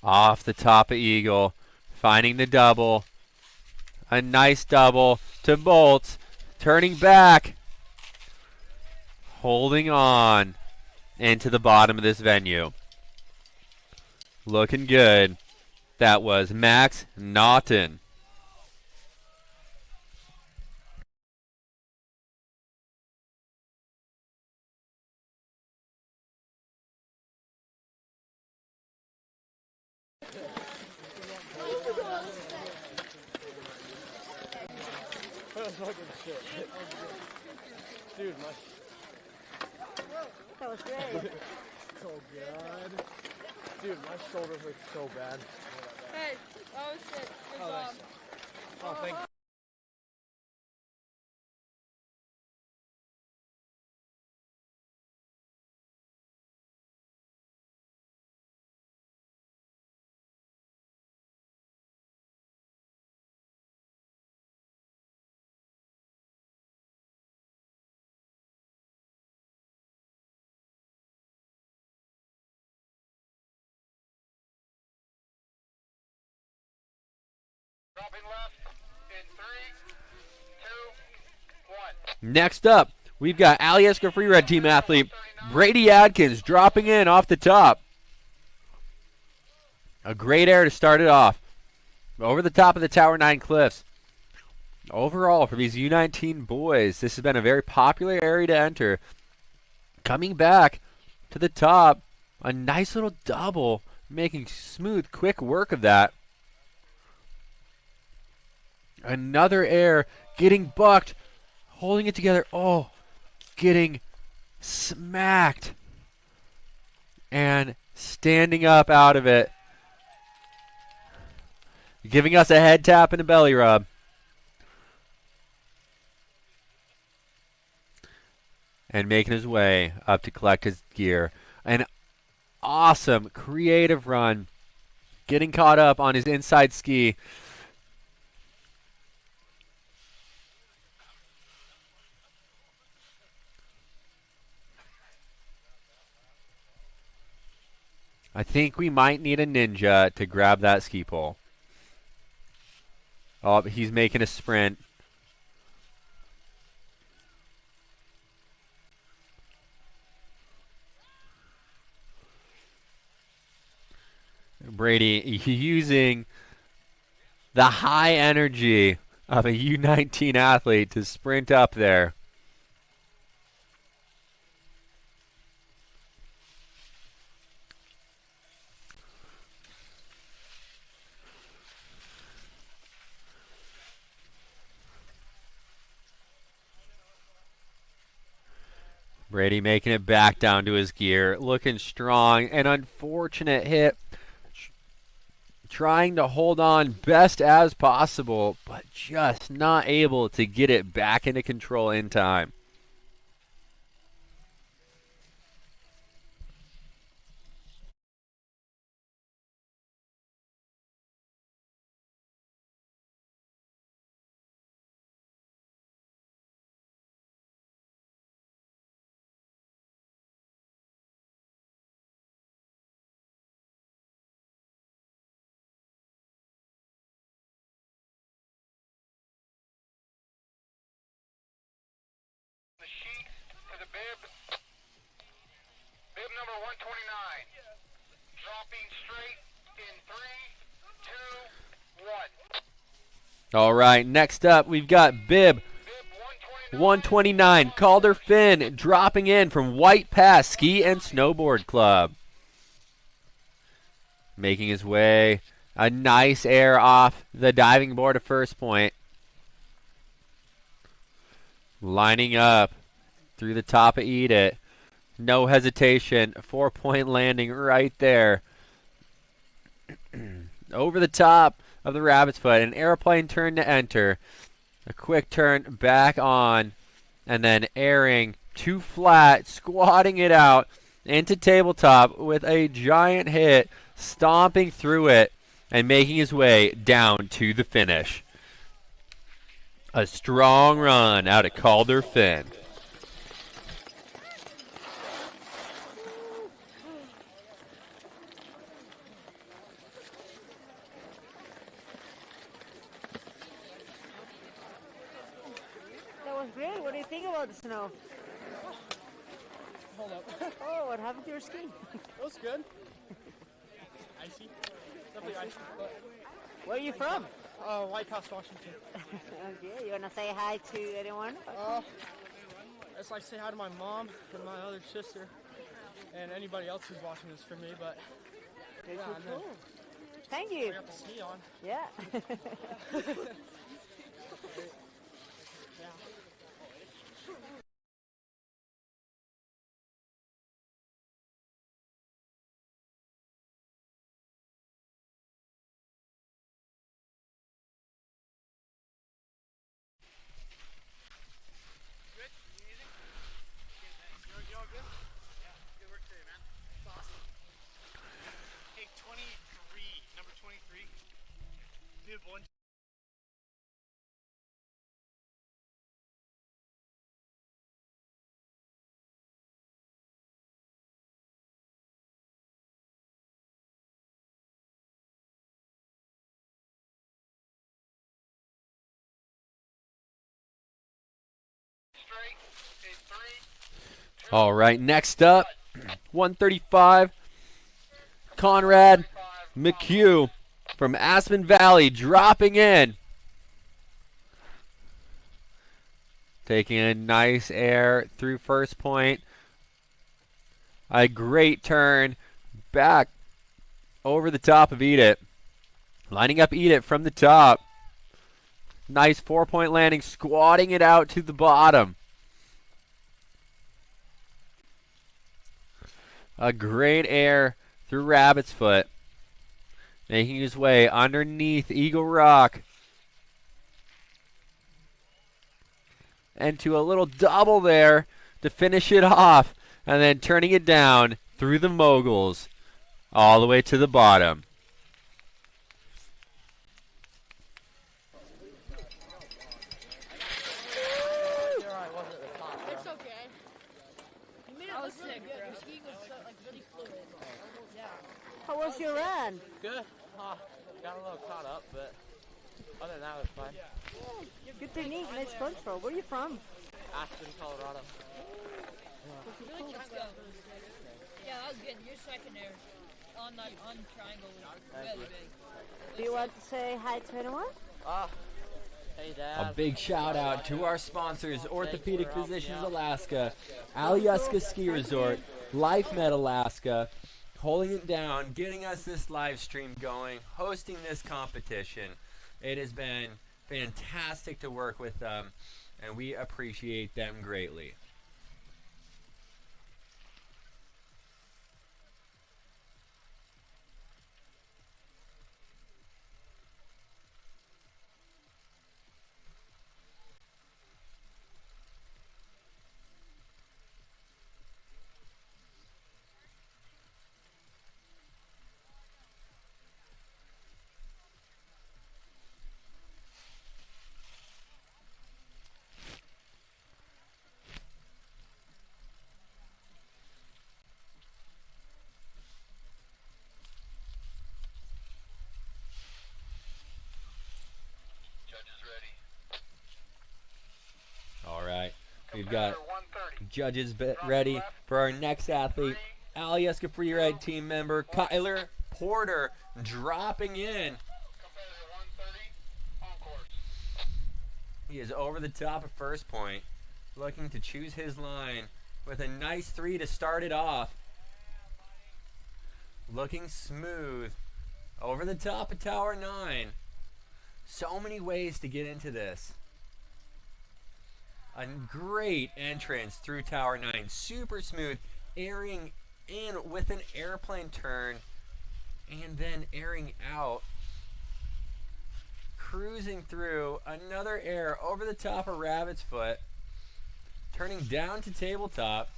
Off the top of Eagle, finding the double. A nice double to Bolts, turning back. Holding on into the bottom of this venue. Looking good. That was Max Naughton. Dude, that was great. So good. Dude, my shoulder hurts so bad. Hey, oh shit. Good job. Oh, thank you. Next up, we've got Alyeska Free Red Team athlete Brady Adkins dropping in off the top. A great air to start it off. Over the top of the Tower 9 cliffs. Overall, for these U19 boys, this has been a very popular area to enter. Coming back to the top, a nice little double, making smooth, quick work of that. Another air, getting bucked, holding it together. Oh, getting smacked. And standing up out of it. Giving us a head tap and a belly rub. And making his way up to collect his gear. An awesome, creative run getting caught up on his inside ski. I think we might need a ninja to grab that ski pole. Oh, he's making a sprint. Brady using the high energy of a U19 athlete to sprint up there. Brady making it back down to his gear, looking strong. An unfortunate hit. Trying to hold on best as possible, but just not able to get it back into control in time. The sheet to the bib. Bib number 129. Dropping straight in 3, 2, 1. All right, next up we've got bib 129, Calder Finn, dropping in from White Pass Ski and Snowboard Club. Making his way, a nice air off the diving board at first point. Lining up through the top of Eat It. No hesitation, 4-point landing right there. Over the top of the rabbit's foot, an airplane turn to enter. A quick turn back on, and then airing to flat, squatting it out into tabletop with a giant hit, stomping through it, and making his way down to the finish. A strong run out of Calder Finn. That was great. What do you think about the snow? Hold up. Oh, what happened to your ski? It was good. Icy. Definitely icy. But Where are you from? White House, Washington. Okay, you wanna say hi to anyone? It's like say hi to my mom and my other sister and anybody else who's watching this for me, but Very yeah, cool. and then Thank you. I got the ski on. Yeah. All right, next up, 135, Conrad McHugh from Aspen Valley dropping in. Taking a nice air through first point. A great turn back over the top of Eat It. Lining up Eat It from the top. Nice 4-point landing, squatting it out to the bottom. A great air through Rabbit's Foot. Making his way underneath Eagle Rock. And to a little double there to finish it off. And then turning it down through the moguls all the way to the bottom. was sick, bro. Skiing was so, like really fluid. Yeah. How was your run? Good. Got a little caught up, but other than that, it was fine. Yeah, good technique, nice control. Where are you from? Aspen, Colorado. Really just go. Yeah, that was good. Your second there on triangle was really big. Do you want to say hi to anyone? Hey, Dad. A big shout out to our sponsors, Orthopedic Physicians Alaska, Alyeska Ski Resort, LifeMed Alaska, holding it down, getting us this live stream going, hosting this competition. It has been fantastic to work with them, and we appreciate them greatly. We've got judges ready for our next athlete, Alyeska Free Ride team member, Kyler Porter, dropping in. He is over the top of first point, looking to choose his line with a nice 3 to start it off. Looking smooth, over the top of Tower 9. So many ways to get into this. A great entrance through Tower 9. Super smooth, airing in with an airplane turn, and then airing out. Cruising through, another air over the top of Rabbit's Foot. Turning down to tabletop.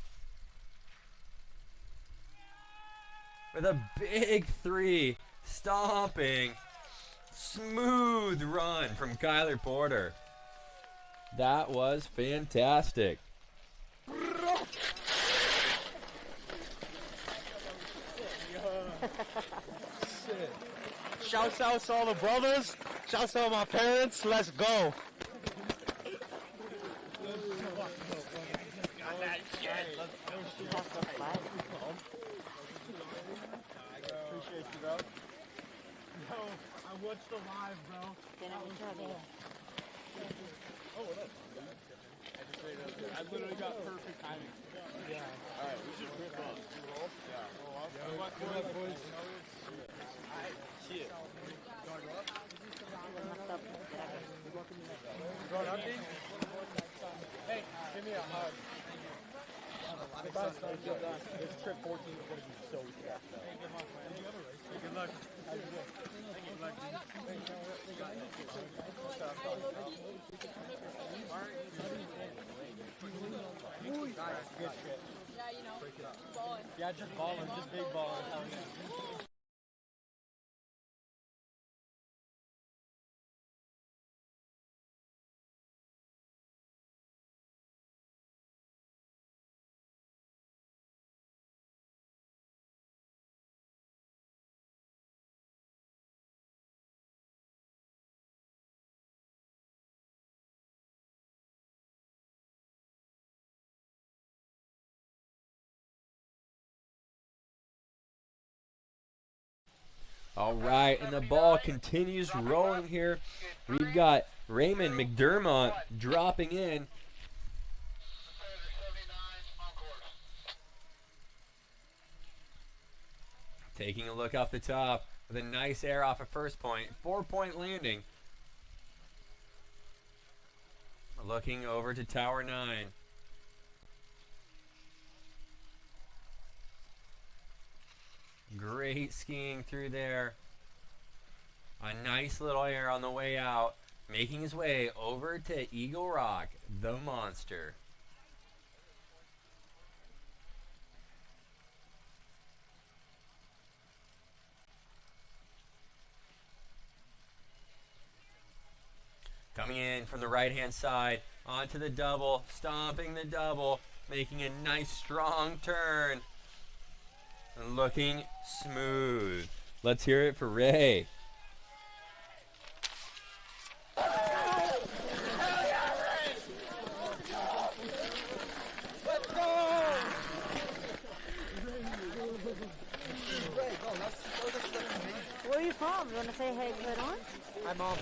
With a big 3, stomping. Smooth run from Kyler Porter. That was fantastic. Shouts out to all the brothers. Shouts out to my parents. Let's go. Appreciate you, bro. Yo, I watched the live, bro. Oh, what up? I literally got perfect timing. Yeah. All right, we should rip up. Yeah. Good luck, boys. Alright, shit. Going up, dude? Hey, give me a hug. This trip 14 is going to be so stressed. Hey, good luck, man. Hey, good luck. Good luck, dude. Good shit. Yeah, you know, balling. Yeah, just balling, just big balling. Hell yeah. All right, and the ball continues rolling here. We've got Raymond McDermott dropping in. Taking a look off the top with a nice air off of first point. 4-point landing. Looking over to Tower 9. Great skiing through there. A nice little air on the way out. Making his way over to Eagle Rock, the monster. Coming in from the right-hand side onto the double, stomping the double. making a nice strong turn. And looking smooth. Let's hear it for Ray. Where are you from? You want to say hey to it on? Hi, Mom.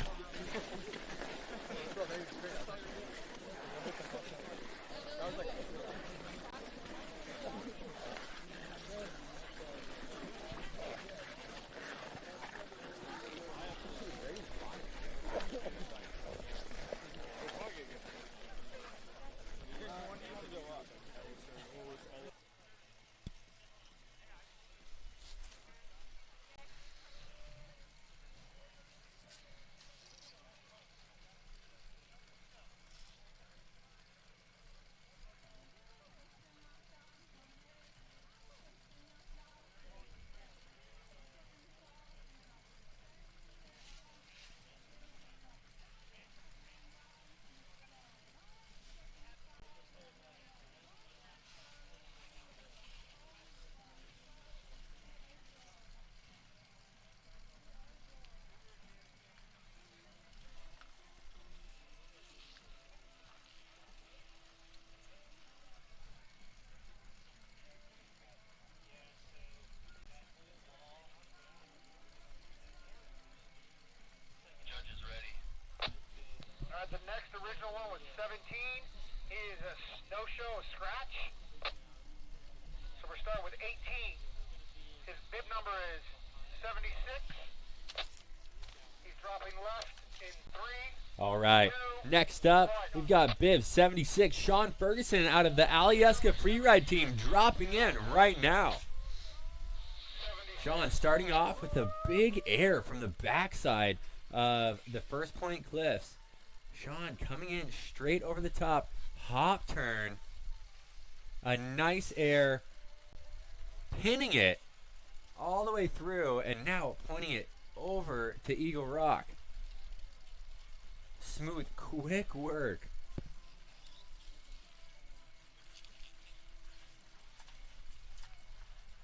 The next original one was 17. Is a no-show, a scratch. So we're starting with 18. His bib number is 76. He's dropping left in 3. All right. Next up, we've got Biv 76, Sean Ferguson out of the Alyeska freeride team dropping in right now. Sean starting off with a big air from the backside of the first point cliffs. Sean coming in straight over the top, hop turn, a nice air, pinning it all the way through, and now pointing it over to Eagle Rock. Smooth, quick work.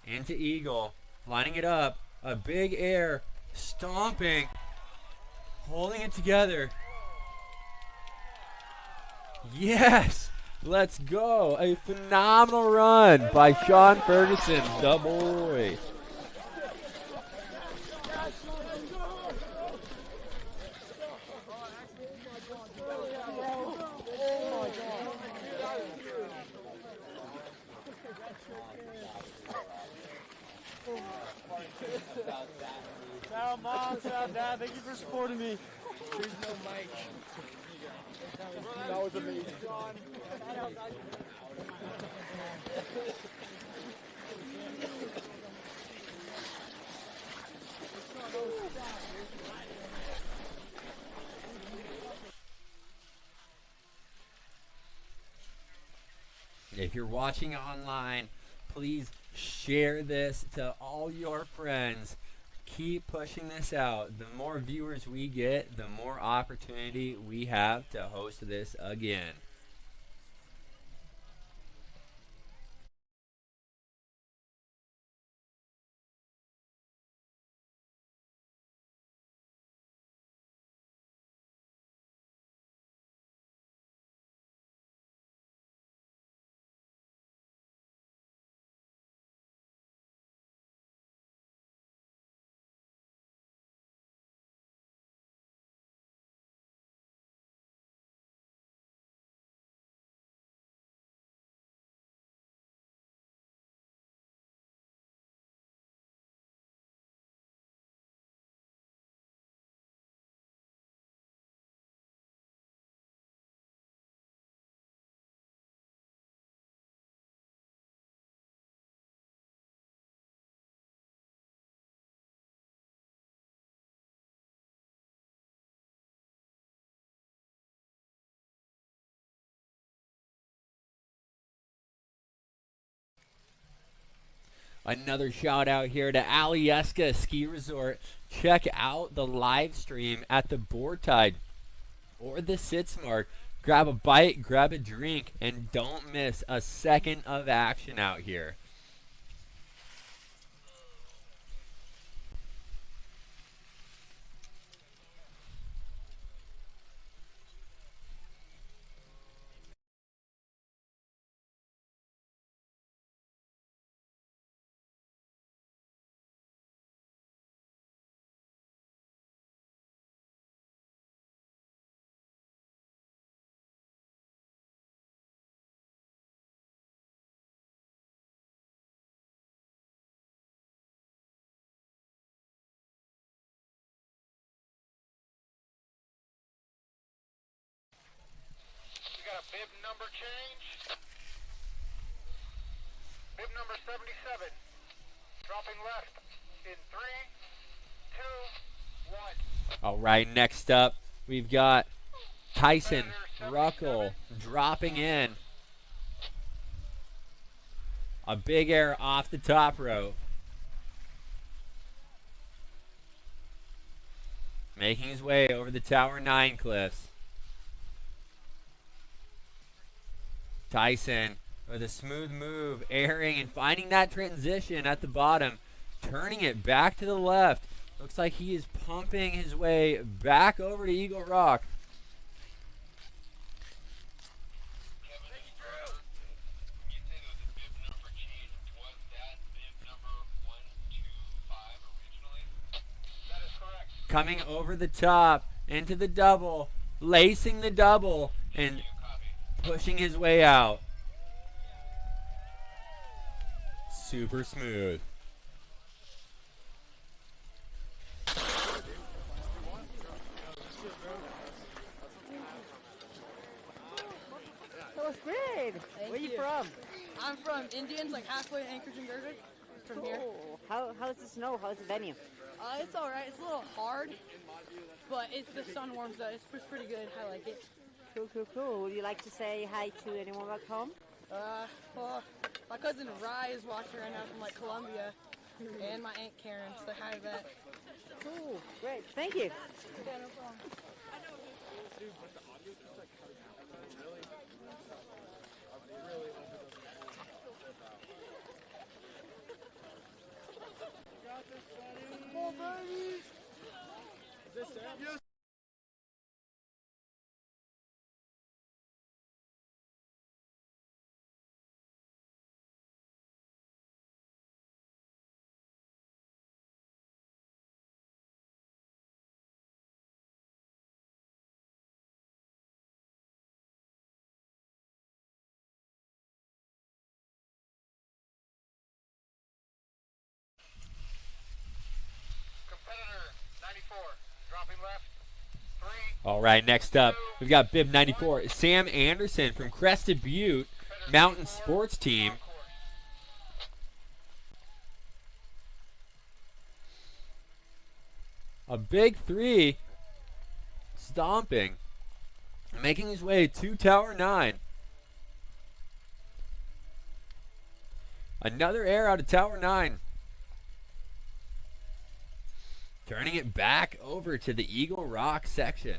Into Eagle, lining it up, a big air, stomping, holding it together. Yes, let's go. A phenomenal run by Sean Ferguson, the boy. Shout out Mom, shout out Dad, thank you for supporting me. There's no mic. That was amazing. If you're watching online, please share this to all your friends. Keep pushing this out. The more viewers we get, the more opportunity we have to host this again. Another shout out here to Alyeska Ski Resort. Check out the live stream at the Board Tide or the Sitsmark. grab a bite, grab a drink, and don't miss a second of action out here. We got a bib number change. Bib number 77. Dropping left in 3, 2, 1. All right, next up, we've got Tyson Ruckle dropping in. A big air off the top rope. Making his way over the Tower 9 cliffs. Tyson with a smooth move, airing and finding that transition at the bottom, turning it back to the left. Looks like he is pumping his way back over to Eagle Rock. Coming over the top into the double, lacing the double, and pushing his way out. Super smooth. That was great. Where you from? I'm from Indians, like halfway Anchorage and Gervais. From here. How's the snow? How's the venue? It's all right. It's a little hard, but the sun warms up. It's pretty good. I like it. Cool. Would you like to say hi to anyone back home? Well, my cousin Rye is watching right now from like Columbia, and my aunt Karen. So hi to that. Cool. Great. Thank you. Yeah, no problem. Is this Sam? Yes. Competitor 94. Dropping left. 3. All right, next up, we've got bib 94, Sam Anderson from Crested Butte Mountain Sports Team. A big 3, stomping, making his way to Tower 9. Another air out of Tower 9. Turning it back over to the Eagle Rock section.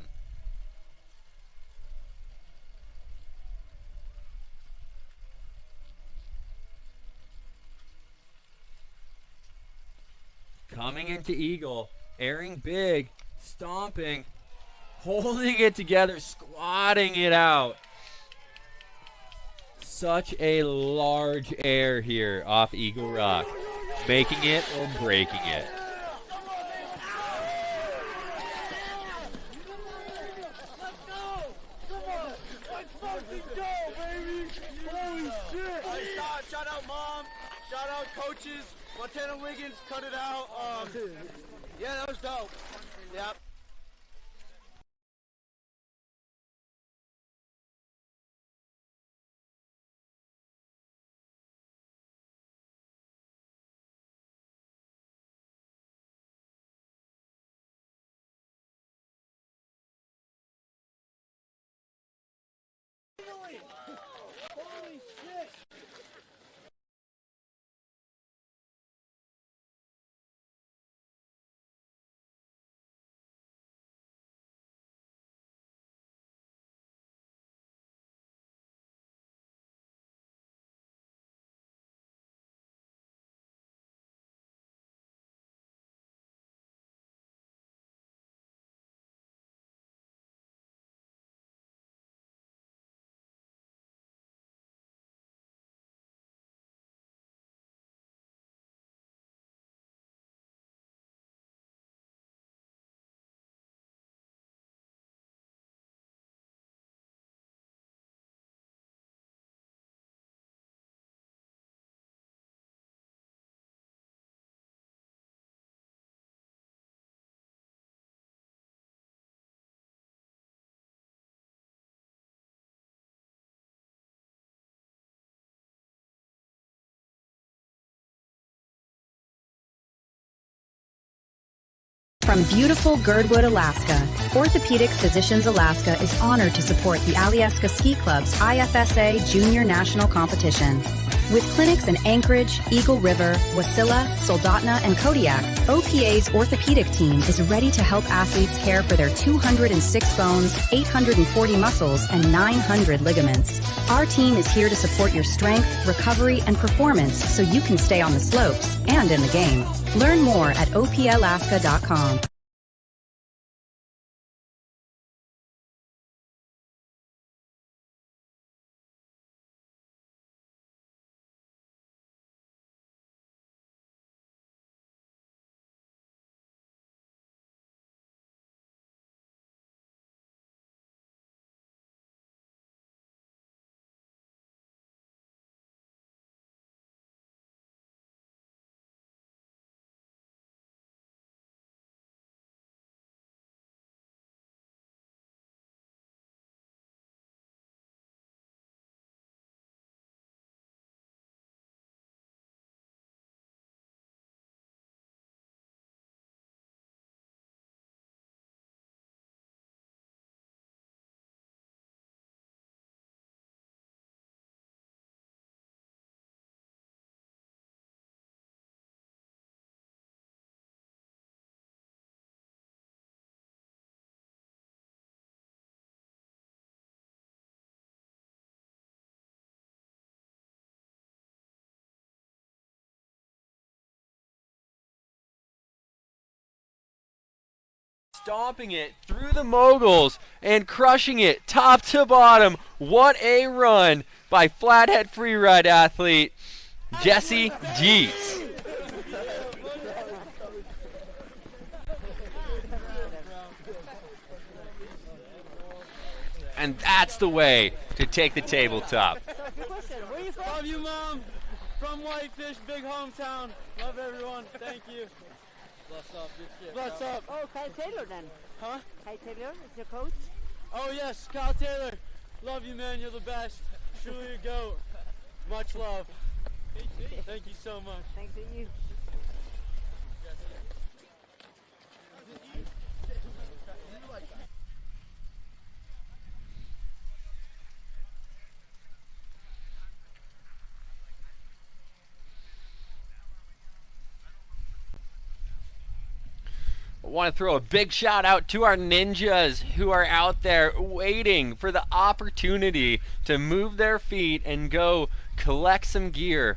Coming into Eagle, airing big, stomping, holding it together, squatting it out. Such a large air here off Eagle Rock, making it or breaking it. Shout out mom, shout out coaches, Montana Wiggins, cut it out. Yeah, that was dope. Yep. Holy shit! From beautiful Girdwood, Alaska, Orthopedic Physicians Alaska is honored to support the Alyeska Ski Club's IFSA Junior National Competition. With clinics in Anchorage, Eagle River, Wasilla, Soldotna, and Kodiak, OPA's orthopedic team is ready to help athletes care for their 206 bones, 840 muscles, and 900 ligaments. Our team is here to support your strength, recovery, and performance so you can stay on the slopes and in the game. Learn more at opalaska.com. Stomping it through the moguls and crushing it top to bottom. What a run by flathead freeride athlete Jesse Dietz. And that's the way to take the tabletop. Love you, Mom. From Whitefish, big hometown. Love everyone. Thank you. Bless up. Good shit. Bless up. Oh, Kyle Taylor then. Huh? Kyle Taylor is your coach? Oh, yes. Kyle Taylor. Love you, man. You're the best. Truly a goat. Much love. Thank you so much. Thanks to you. I want to throw a big shout out to our ninjas who are out there waiting for the opportunity to move their feet and go collect some gear.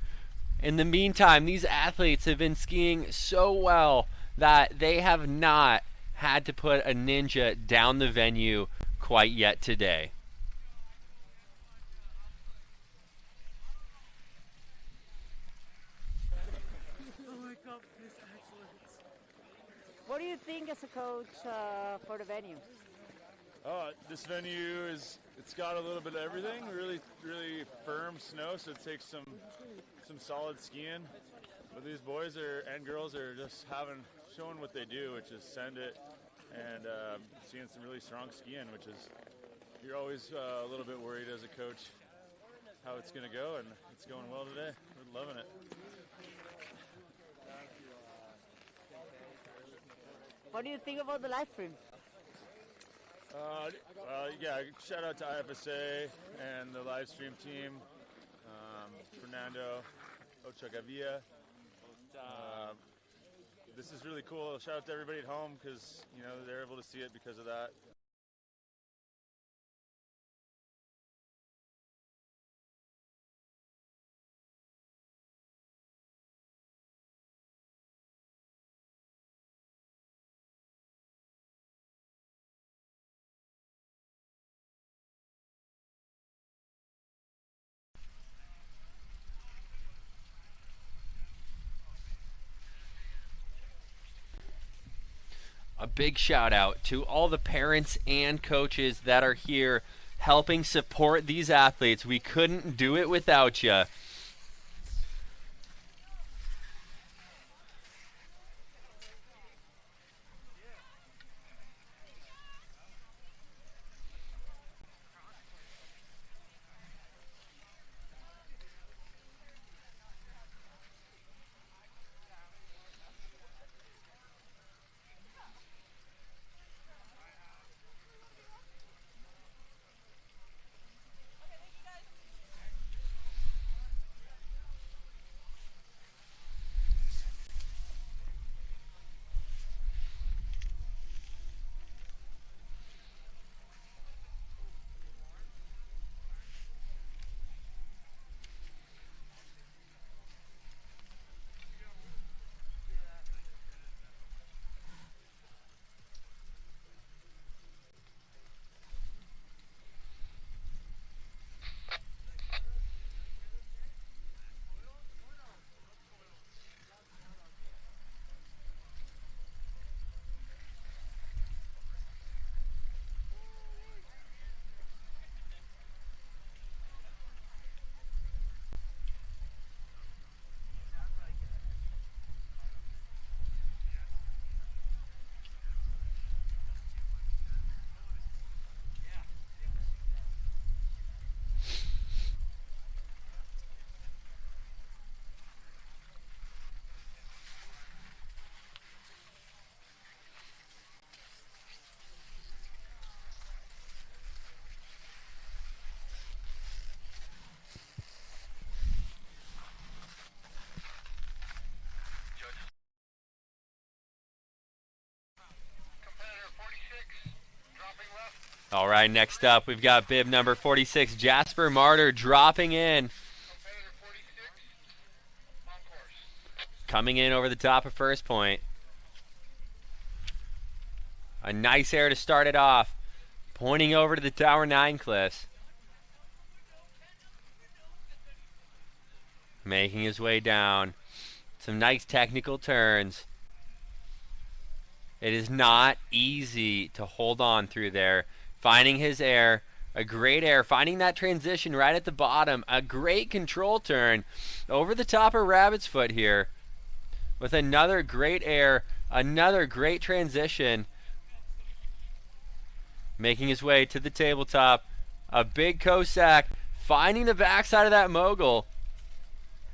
In the meantime, these athletes have been skiing so well that they have not had to put a ninja down the venue quite yet today. What do you think as a coach for the venue? This venue it's got a little bit of everything. Really firm snow, so it takes some solid skiing. But these boys and girls are just showing what they do, which is send it and seeing some really strong skiing, which is you're always a little bit worried as a coach how it's going to go, and it's going well today. We're loving it. What do you think about the live stream? Yeah, shout out to IFSA and the live stream team, Fernando, Ochagavia. This is really cool. Shout out to everybody at home because they're able to see it because of that. A big shout out to all the parents and coaches that are here helping support these athletes. We couldn't do it without you. All right, next up, we've got bib number 46, Jasper Martyr, dropping in. Coming in over the top of first point. A nice air to start it off. Pointing over to the Tower 9 cliffs. Making his way down. Some nice technical turns. It is not easy to hold on through there. Finding his air. A great air. Finding that transition right at the bottom. A great control turn over the top of Rabbit's Foot here. With another great air. Another great transition. Making his way to the tabletop. A big Cossack. Finding the backside of that mogul.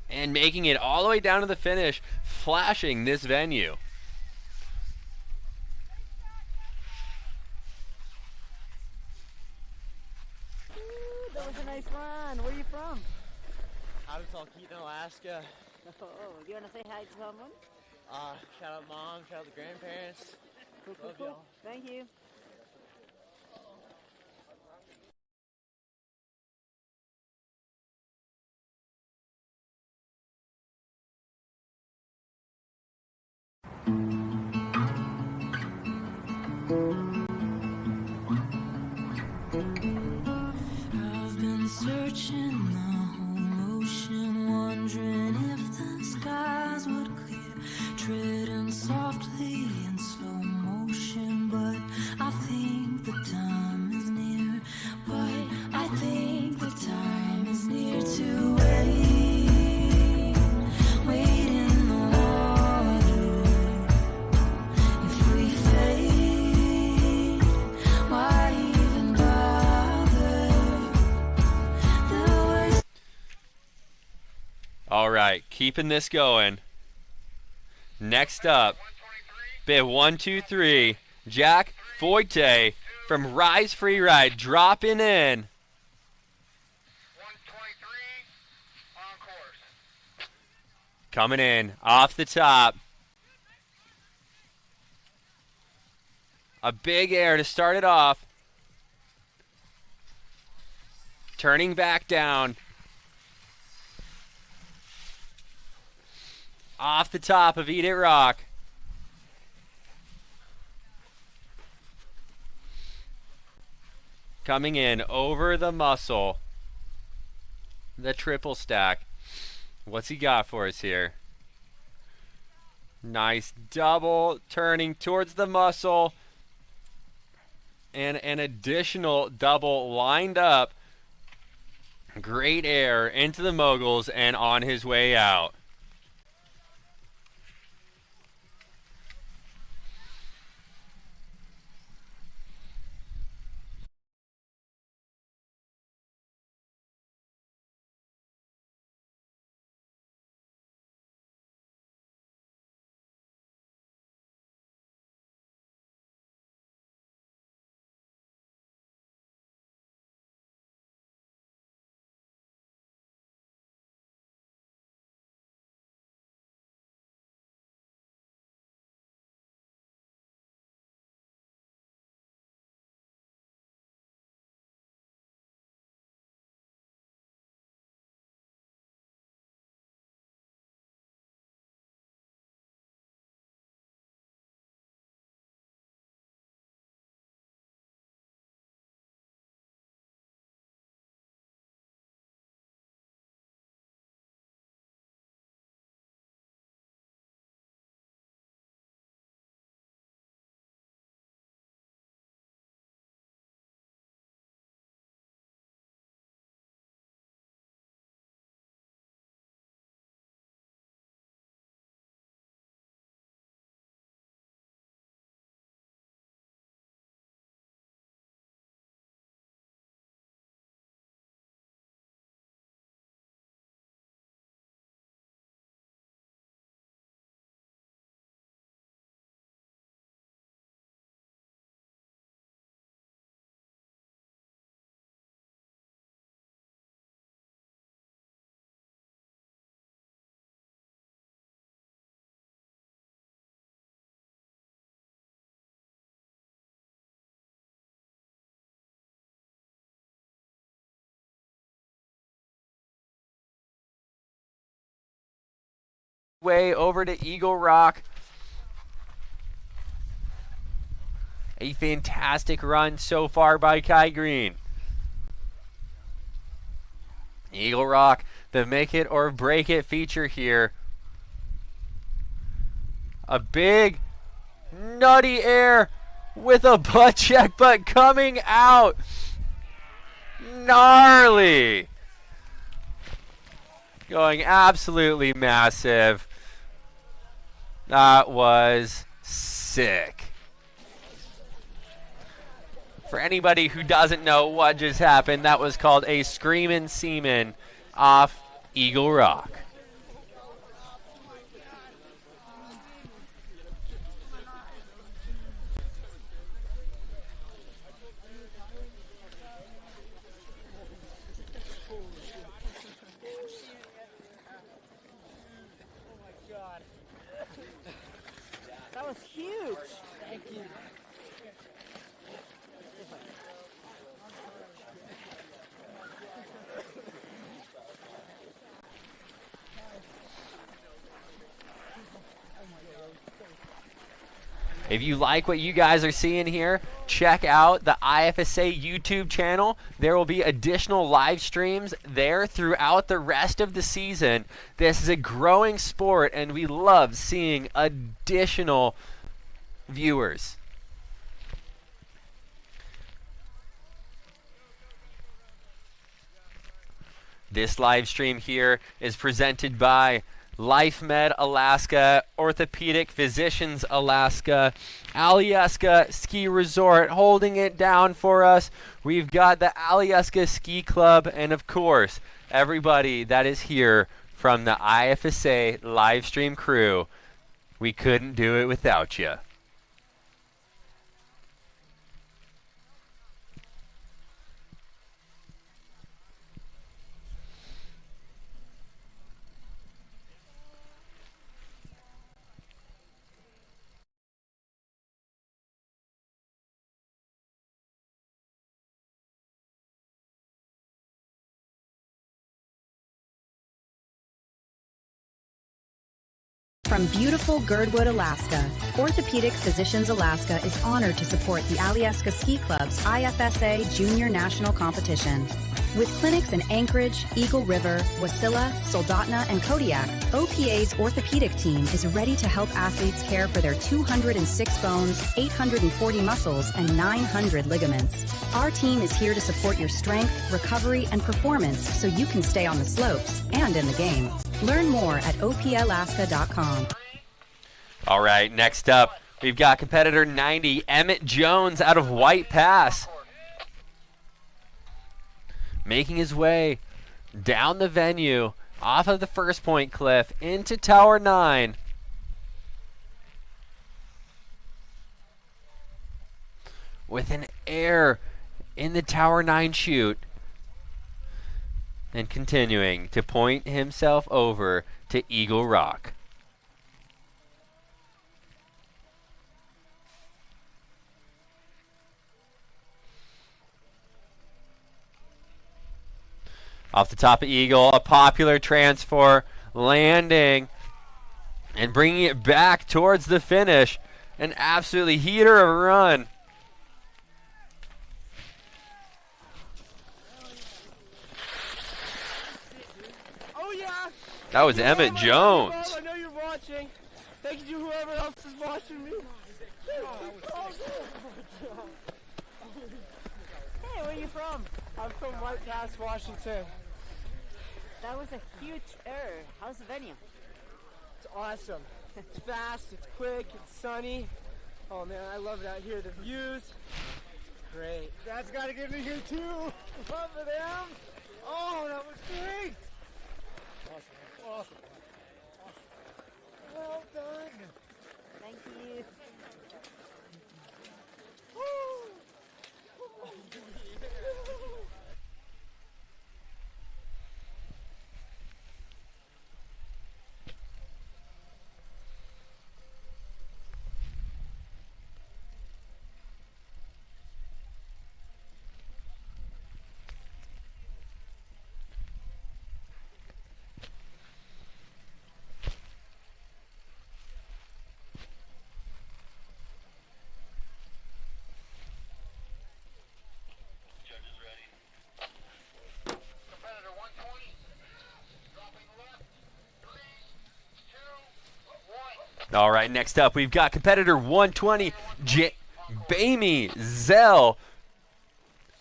And making it all the way down to the finish. Flashing this venue. That was a nice run. Where are you from? Out of Talkeetna, Alaska. Oh, you want to say hi to someone? Shout out mom, shout out the grandparents. Cool, Love cool. y'all. Thank you. I've been searching the whole ocean, wondering if the skies would clear, treading softly in slow motion, but I think the time is near, but I think the time is near to wait in the water. If we fade, why even bother? The worst. All right, keeping this going. Next up, bib 123, Jack Foyte from Rise Freeride, dropping in. Coming in off the top. A big air to start it off. Turning back down. Off the top of Eat It Rock. Coming in over the muscle. The triple stack. What's he got for us here? Nice double turning towards the muscle. And an additional double lined up. Great air into the moguls and on his way out. way over to Eagle Rock. A fantastic run so far by Kai Green. Eagle Rock, the make it or break it feature here. A big nutty air with a butt check, but coming out gnarly. Going absolutely massive. That was sick. For anybody who doesn't know what just happened, that was called a Screamin' Seaman off Eagle Rock. That was huge. Thank you. If you like what you guys are seeing here, check out the IFSA YouTube channel. There will be additional live streams there throughout the rest of the season. This is a growing sport, and we love seeing additional viewers. This live stream here is presented by LifeMed Alaska, Orthopedic Physicians Alaska, Alyeska Ski Resort holding it down for us. We've got the Alyeska Ski Club, and of course, everybody that is here from the IFSA live stream crew. We couldn't do it without you. From beautiful Girdwood, Alaska, Orthopedic Physicians Alaska is honored to support the Alyeska Ski Club's IFSA Junior National Competition. With clinics in Anchorage, Eagle River, Wasilla, Soldotna, and Kodiak, OPA's orthopedic team is ready to help athletes care for their 206 bones, 840 muscles, and 900 ligaments. Our team is here to support your strength, recovery, and performance so you can stay on the slopes and in the game. Learn more at opalaska.com. All right, next up, we've got competitor 90, Emmett Jones out of White Pass. Making his way down the venue, off of the first point cliff, into Tower 9. With an air in the Tower 9 chute. And continuing to point himself over to Eagle Rock. Off the top of Eagle, a popular transfer, landing and bringing it back towards the finish. An absolutely heater of a run. Oh yeah! That was Emmett Jones. I know you're watching. Thank you to whoever else is watching me. Hey, where are you from? I'm from White Pass, Washington. That was a huge error. How's the venue? It's awesome. It's fast, it's quick, it's sunny. Oh man, I love it out here. The views, it's great. Dad's got to get me here too. Love for them. Oh, that was great. Awesome, awesome. Well done. Thank you. All right, next up, we've got competitor 120, Bamey Zell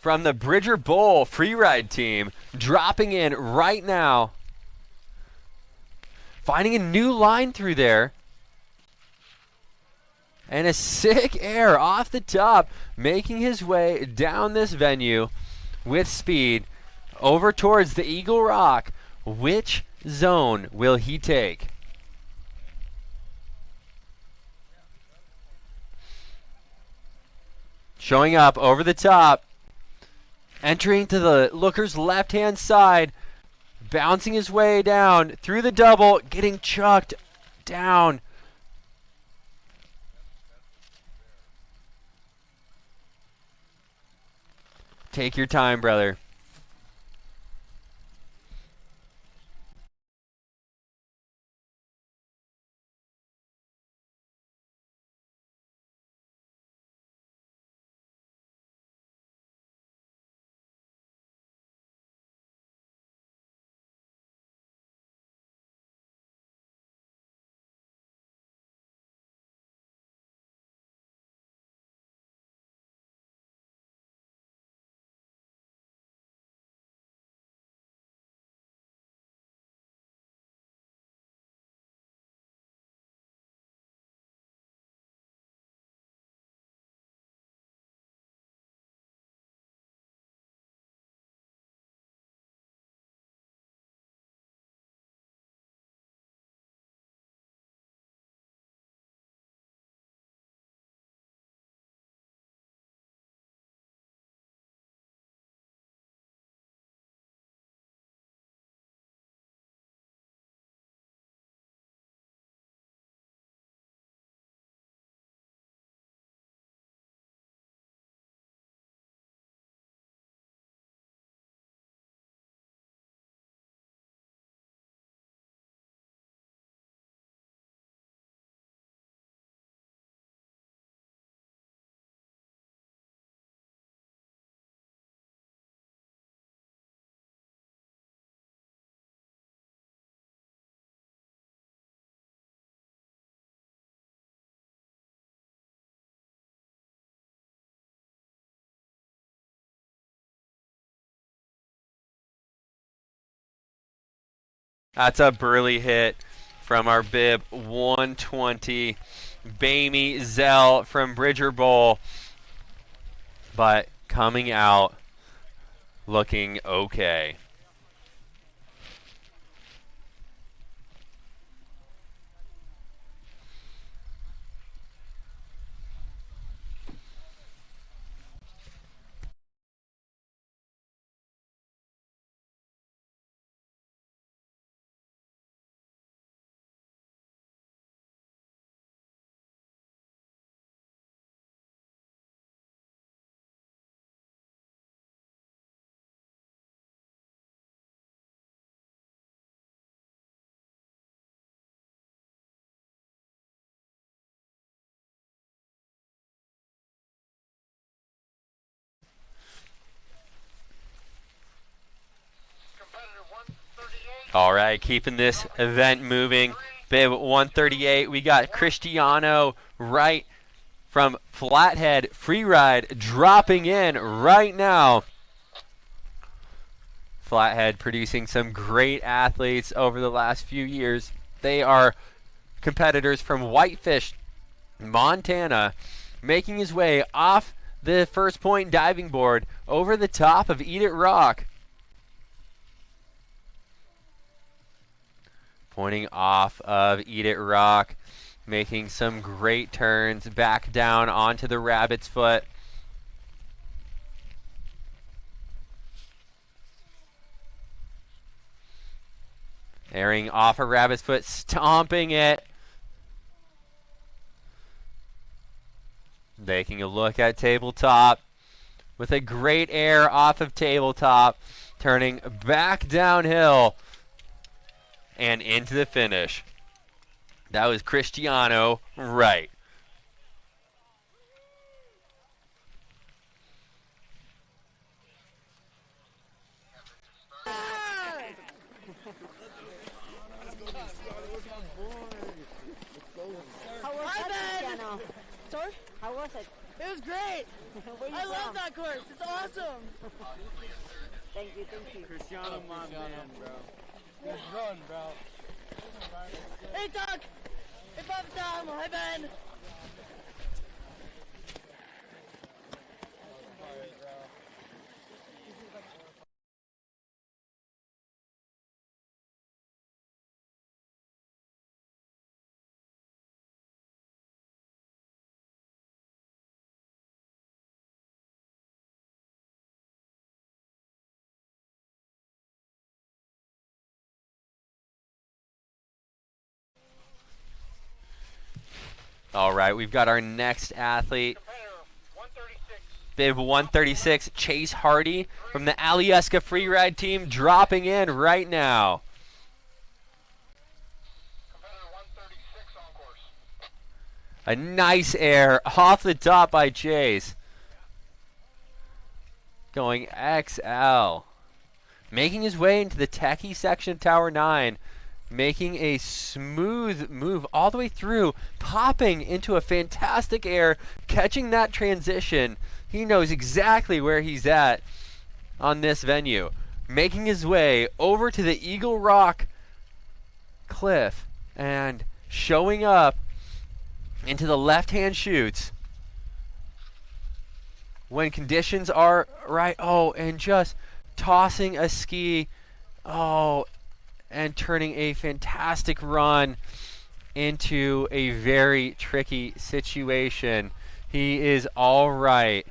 from the Bridger Bowl freeride team, dropping in right now. Finding a new line through there. And a sick air off the top, making his way down this venue with speed over towards the Eagle Rock. Which zone will he take? Showing up over the top, entering to the looker's left-hand side, bouncing his way down through the double, getting chucked down. Take your time, brother. That's a burly hit from our bib 120, Bamey Zell from Bridger Bowl, but coming out looking okay. All right, keeping this event moving. Bib 138, we got Cristiano right from Flathead Freeride dropping in right now. Flathead producing some great athletes over the last few years. They are competitors from Whitefish, Montana, making his way off the first point diving board over the top of Eat It Rock. Pointing off of Eat It Rock, making some great turns back down onto the Rabbit's Foot. Airing off a Rabbit's Foot, stomping it. Taking a look at tabletop with a great air off of tabletop, turning back downhill and into the finish. That was Cristiano right. How was it? It was great. I love that course. It's awesome. Thank you. Cristiano, my man, bro. Good run, bro. Hey, Doc. Hey, Papa Tom. Hi, Ben. All right, we've got our next athlete. Bib 136, Chase Hardy from the Alyeska freeride team, dropping in right now. A nice air off the top by Chase. Going XL. Making his way into the techie section of Tower 9. Making a smooth move all the way through, popping into a fantastic air, catching that transition. He knows exactly where he's at on this venue. Making his way over to the Eagle Rock cliff and showing up into the left-hand chutes when conditions are right. Oh, and just tossing a ski. Oh, and turning a fantastic run into a very tricky situation. He is all right.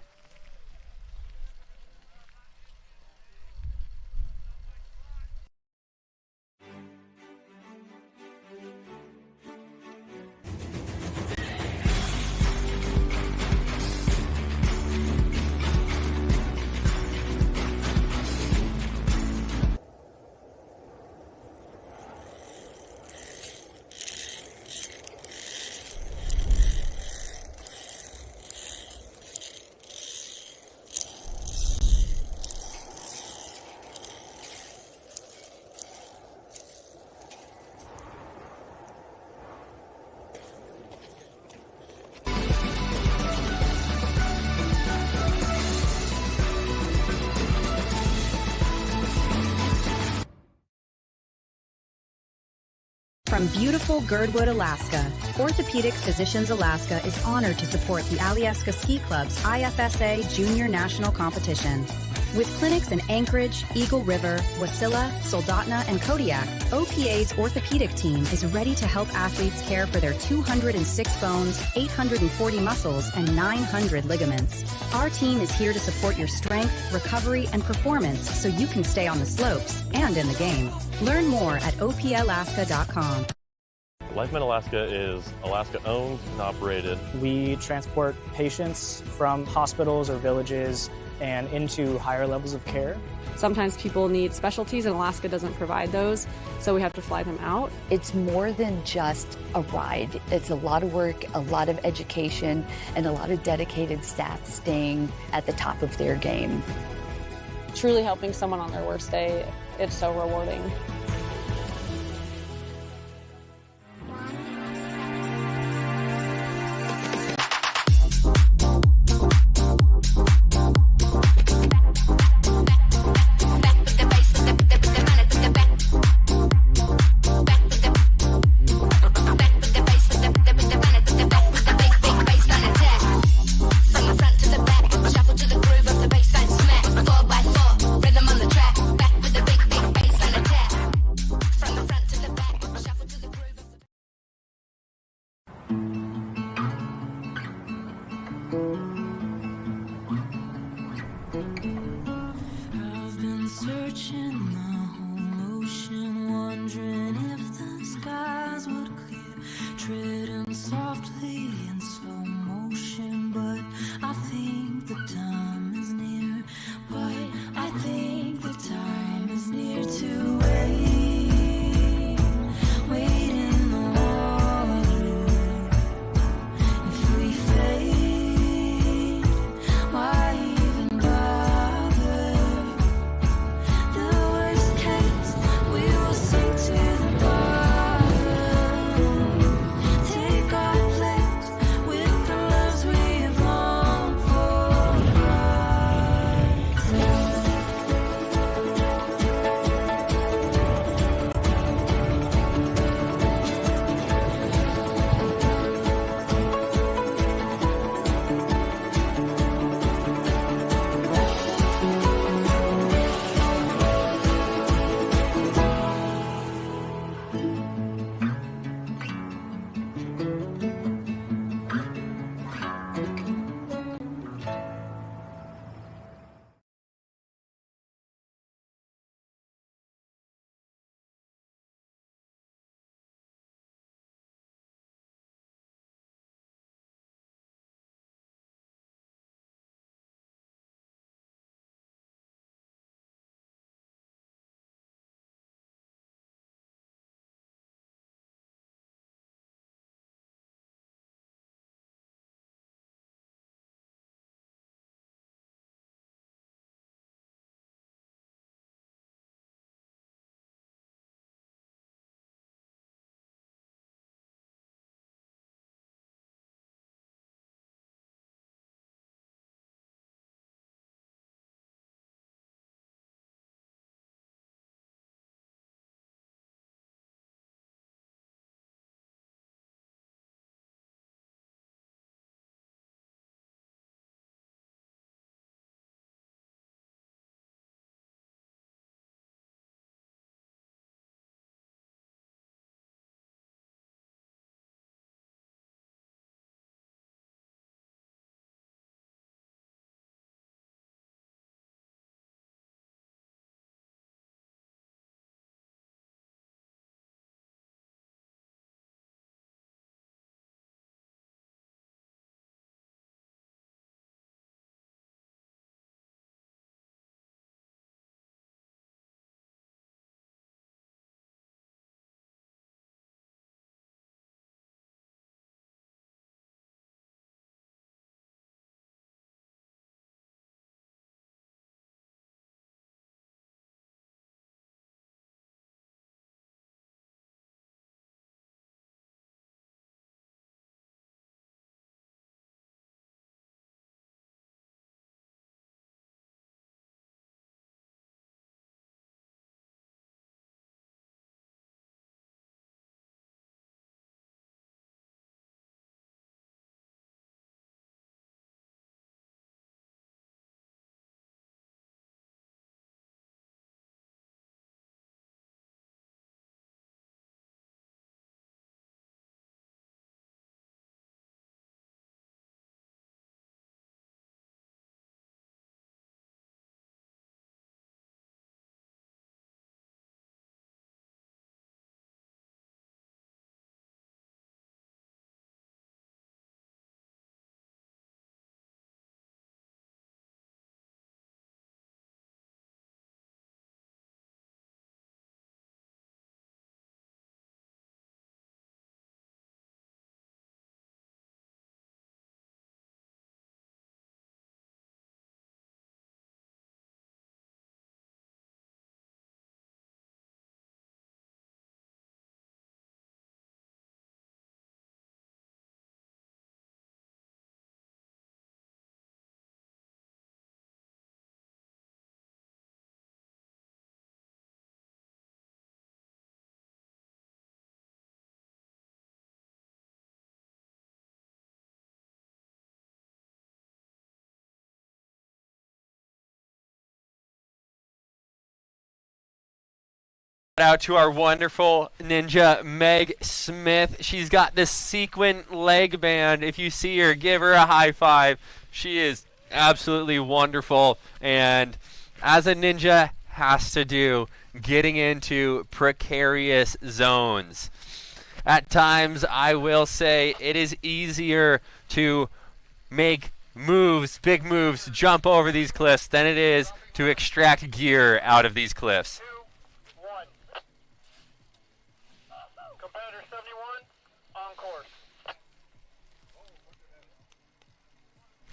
From beautiful Girdwood, Alaska, Orthopedic Physicians Alaska is honored to support the Alyeska Ski Club's IFSA Junior National Competition. With clinics in Anchorage, Eagle River, Wasilla, Soldotna, and Kodiak, OPA's orthopedic team is ready to help athletes care for their 206 bones, 840 muscles, and 900 ligaments. Our team is here to support your strength, recovery, and performance so you can stay on the slopes and in the game. Learn more at opalaska.com. LifeMed Alaska is Alaska-owned and operated. We transport patients from hospitals or villages and into higher levels of care. Sometimes people need specialties and Alaska doesn't provide those, so we have to fly them out. It's more than just a ride. It's a lot of work, a lot of education, and a lot of dedicated staff staying at the top of their game. Truly helping someone on their worst day, it's so rewarding. out to our wonderful ninja Meg Smith. She's got this sequin leg band. If you see her, give her a high five. She is absolutely wonderful, and as a ninja has to do, getting into precarious zones. At times, I will say it is easier to make moves, big moves, jump over these cliffs than it is to extract gear out of these cliffs. Competitor 71 on course.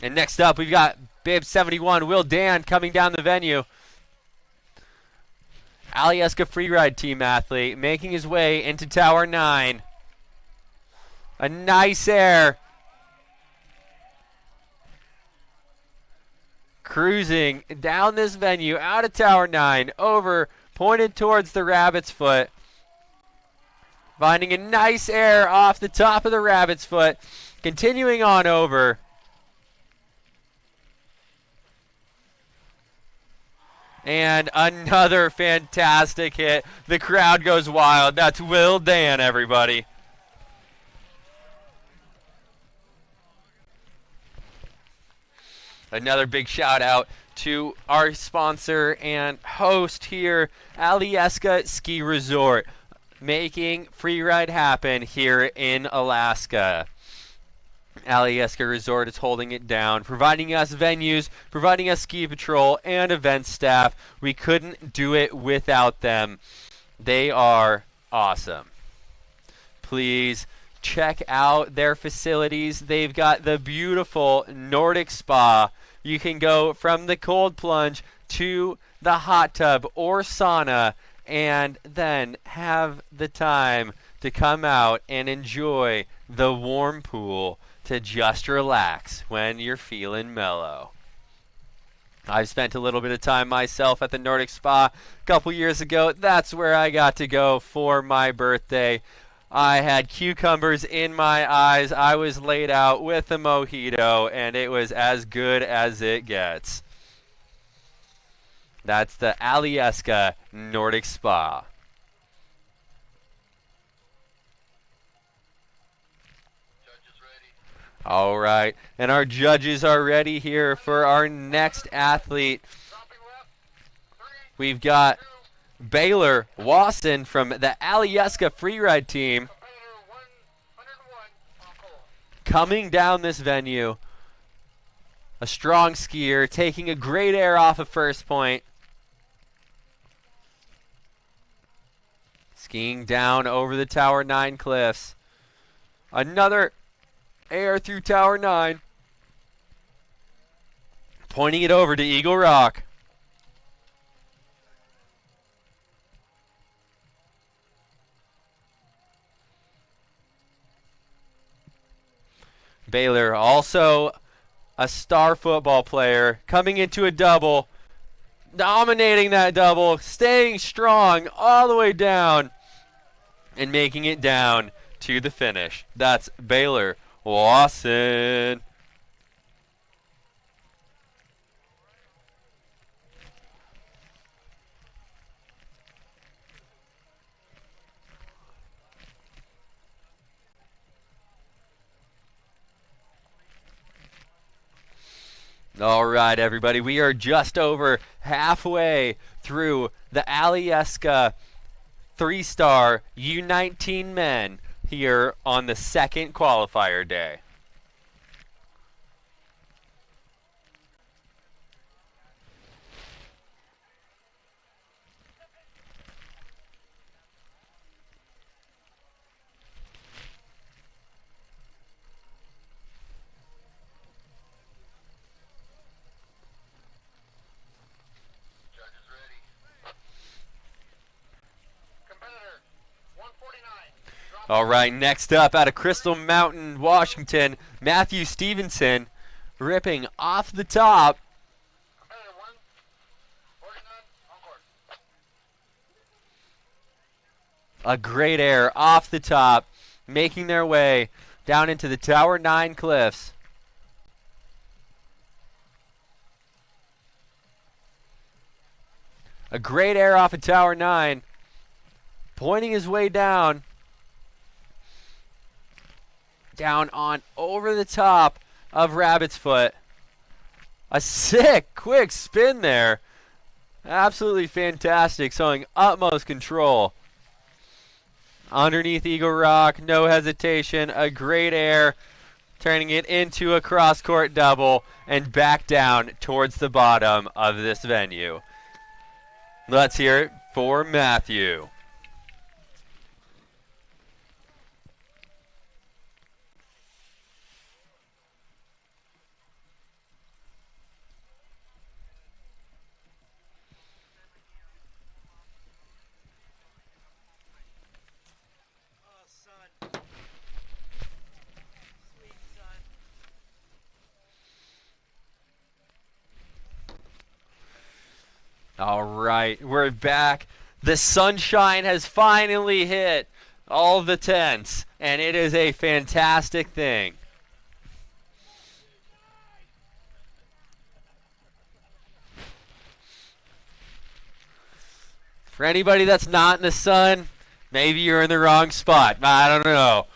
And next up, we've got Bib 71, Will Dan, coming down the venue. Alyeska freeride team athlete making his way into Tower 9. A nice air. Cruising down this venue, out of Tower 9, over, pointed towards the Rabbit's Foot. Finding a nice air off the top of the Rabbit's Foot. Continuing on over. And another fantastic hit. The crowd goes wild. That's Will Dan, everybody. Another big shout out to our sponsor and host here, Alyeska Ski Resort, making freeride happen here in Alaska. Alyeska Resort is holding it down, providing us venues, providing us ski patrol and event staff. We couldn't do it without them. They are awesome. Please check out their facilities. They've got the beautiful Nordic spa. You can go from the cold plunge to the hot tub or sauna and then have the time to come out and enjoy the warm pool to just relax when you're feeling mellow. I've spent a little bit of time myself at the Nordic Spa a couple years ago. That's where I got to go for my birthday. I had cucumbers in my eyes. I was laid out with a mojito, and it was as good as it gets. That's the Alyeska Nordic Spa. All right, and our judges are ready here for our next athlete. We've got Baylor Wasson from the Alyeska freeride team coming down this venue. A strong skier, taking a great air off of first point. Skiing down over the Tower 9 cliffs. Another air through Tower 9. Pointing it over to Eagle Rock. Baylor, also a star football player, coming into a double, dominating that double, staying strong all the way down, and making it down to the finish. That's Baylor Wasson. All right, everybody, we are just over halfway through the Alyeska 3-star U19 men here on the second qualifier day. All right, next up out of Crystal Mountain, Washington, Matthew Stevenson ripping off the top. A great air off the top, making their way down into the Tower 9 cliffs. A great air off of Tower 9. pointing his way down. Down on over the top of Rabbit's Foot. A sick, quick spin there. Absolutely fantastic, showing utmost control. Underneath Eagle Rock, no hesitation, a great air, turning it into a cross-court double and back down towards the bottom of this venue. Let's hear it for Matthew. All right, we're back. The sunshine has finally hit all the tents, and it is a fantastic thing. For anybody that's not in the sun, maybe you're in the wrong spot. I don't know.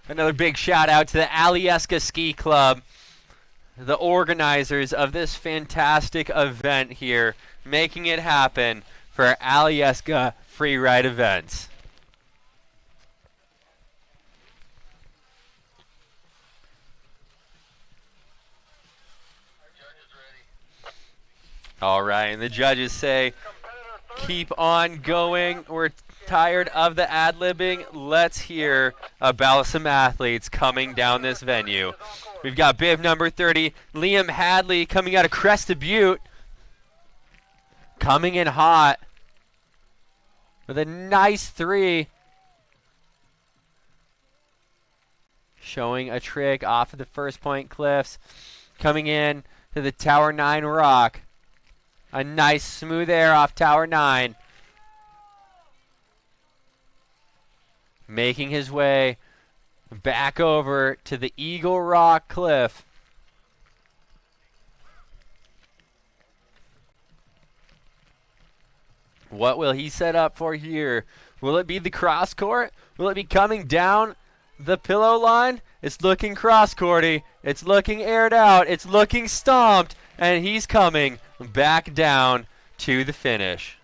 Another big shout out to the Alyeska Ski Club, the organizers of this fantastic event here, making it happen for Alyeska free ride events. All right, and the judges say, keep on going. We're tired of the ad-libbing. Let's hear about some athletes coming down this venue. We've got bib number 30, Liam Hadley, coming out of Crested Butte. Coming in hot with a nice 3. Showing a trick off of the first point cliffs. Coming in to the Tower 9 rock. A nice smooth air off Tower 9. Making his way back over to the Eagle Rock cliff. What will he set up for here? Will it be the cross court? Will it be coming down the pillow line? It's looking cross-courty. It's looking aired out. It's looking stomped. And he's coming back down to the finish.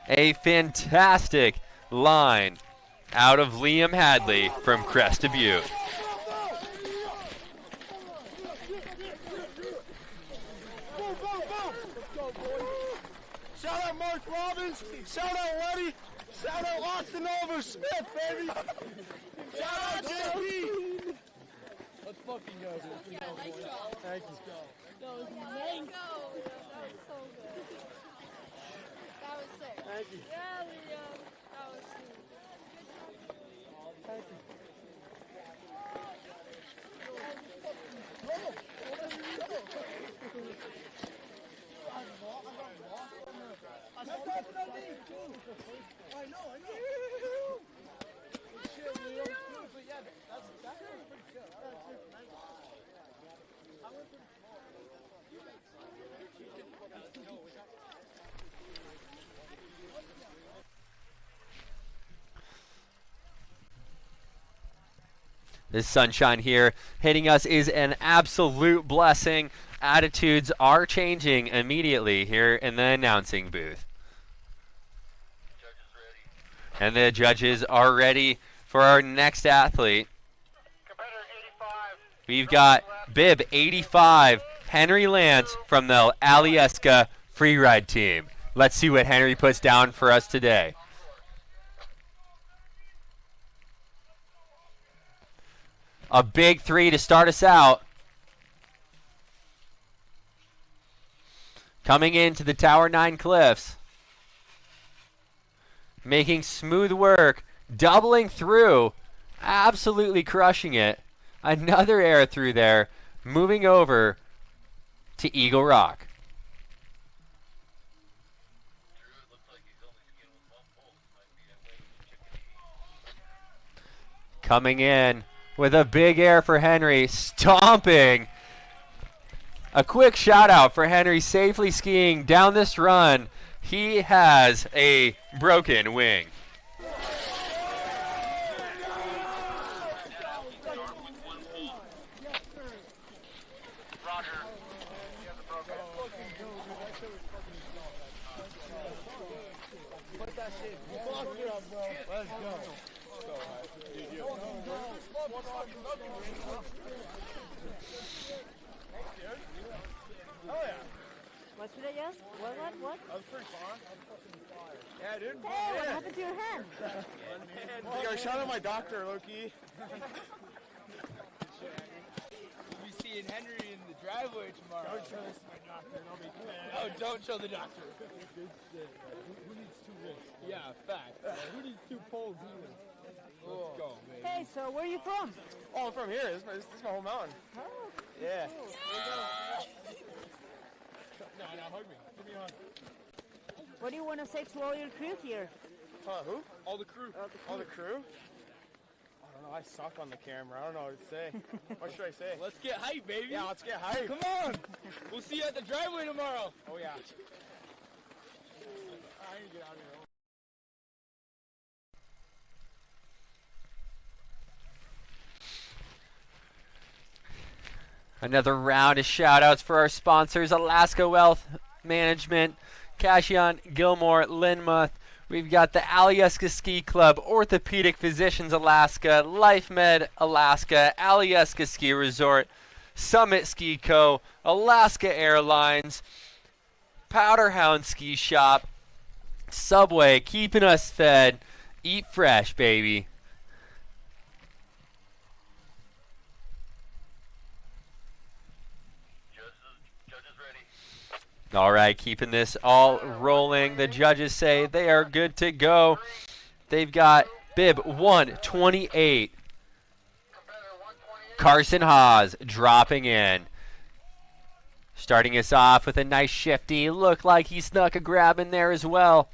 A fantastic line out of Liam Hadley from Crested Butte. Shout out Mark Robbins. Shout out Letty. Shout out Austin Oliver Smith, baby. Shout out JP. Let's fucking go. Yeah, nice job. Thank you. That was amazing. That was so good. That was sick. Thank you. Yeah, Leo. That was sick. Thank you. I know. Shit, Leo. But yeah, that's pretty chill. I went pretty small. This sunshine here hitting us is an absolute blessing. Attitudes are changing immediately here in the announcing booth. And the judges are ready for our next athlete. We've got bib 85, Henry Lance from the Alyeska freeride team. Let's see what Henry puts down for us today. A big 3 to start us out. Coming into the Tower 9 cliffs. Making smooth work. Doubling through. Absolutely crushing it. Another air through there. Moving over to Eagle Rock. Coming in with a big air for Henry, stomping. A quick shout out for Henry safely skiing down this run. He has a broken wing. What should I guess? What? That was pretty fun. Yeah, dude. Hey, what happened to your hand? Yo, shout out my doctor, Loki. You seeing Henry in the driveway tomorrow. Don't show this to my doctor. I'll be mad. Oh, don't show the doctor. Who needs two wrists? Yeah, fact. Who needs two poles either? Let's go, baby. Hey, so where are you from? Oh, I'm from here. This is my home mountain. Oh, yeah. Cool. No, hug me. Give me a hug. What do you want to say to all your crew here? Who? All the crew. All the crew? I don't know. I suck on the camera. I don't know what to say. What should I say? Let's get hype, baby. Yeah, let's get hype. Come on. We'll see you at the driveway tomorrow. Oh, yeah. I need to get out of here. Another round of shout-outs for our sponsors, Alaska Wealth Management, Cashion, Gilmore, Linmuth. We've got the Alyeska Ski Club, Orthopedic Physicians Alaska, LifeMed Alaska, Alyeska Ski Resort, Summit Ski Co., Alaska Airlines, Powderhound Ski Shop, Subway, keeping us fed. Eat fresh, baby. All right, keeping this all rolling. The judges say they are good to go. They've got bib 128. Carson Haas dropping in. Starting us off with a nice shifty. Looked like he snuck a grab in there as well.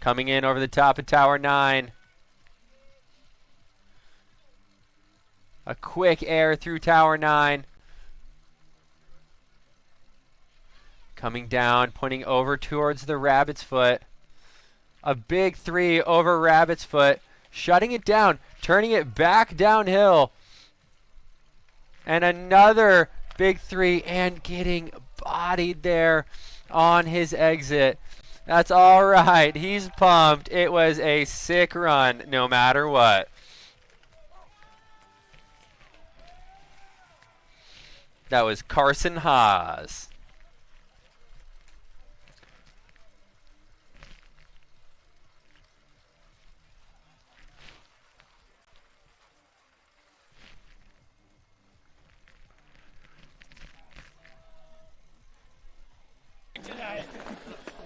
Coming in over the top of Tower 9. A quick air through Tower 9. Coming down, pointing over towards the Rabbit's Foot. A big 3 over Rabbit's Foot. Shutting it down, turning it back downhill. And another big 3 and getting bodied there on his exit. That's all right. He's pumped. It was a sick run no matter what. That was Carson Haas.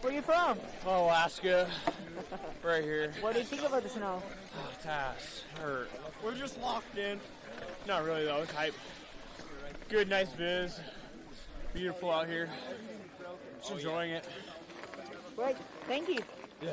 Where are you from? Oh, Alaska. Right here. What do you think about the snow? Oh, Tass. Hurt. We're just locked in. Not really, though. It's hype. Good, nice viz. Beautiful out here. Just enjoying it. Great. Thank you. Yeah.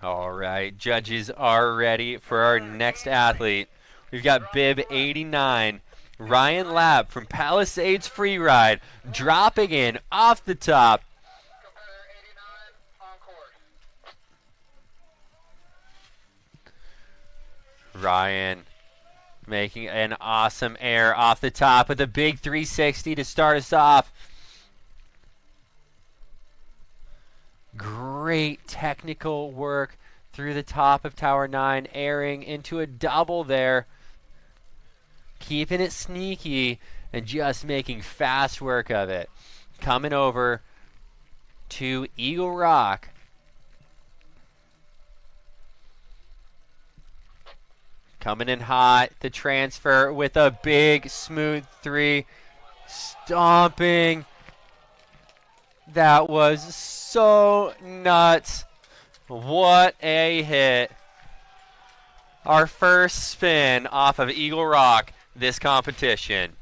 All right, judges are ready for our next athlete. We've got bib 89, Ryan Lapp from Palisades Freeride, dropping in off the top. Ryan making an awesome air off the top with a big 360 to start us off. Great technical work through the top of Tower 9, airing into a double there. Keeping it sneaky and just making fast work of it. Coming over to Eagle Rock. Coming in hot, the transfer with a big smooth 3. Stomping That was so nuts. What a hit. Our first spin off of Eagle Rock this competition.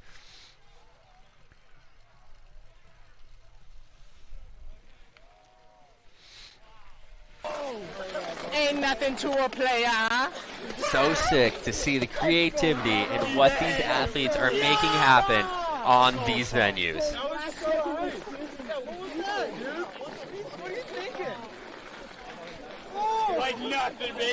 Ain't nothing to a player. So sick to see the creativity and what these athletes are making happen on these venues. What are you thinking? Like nothing, man.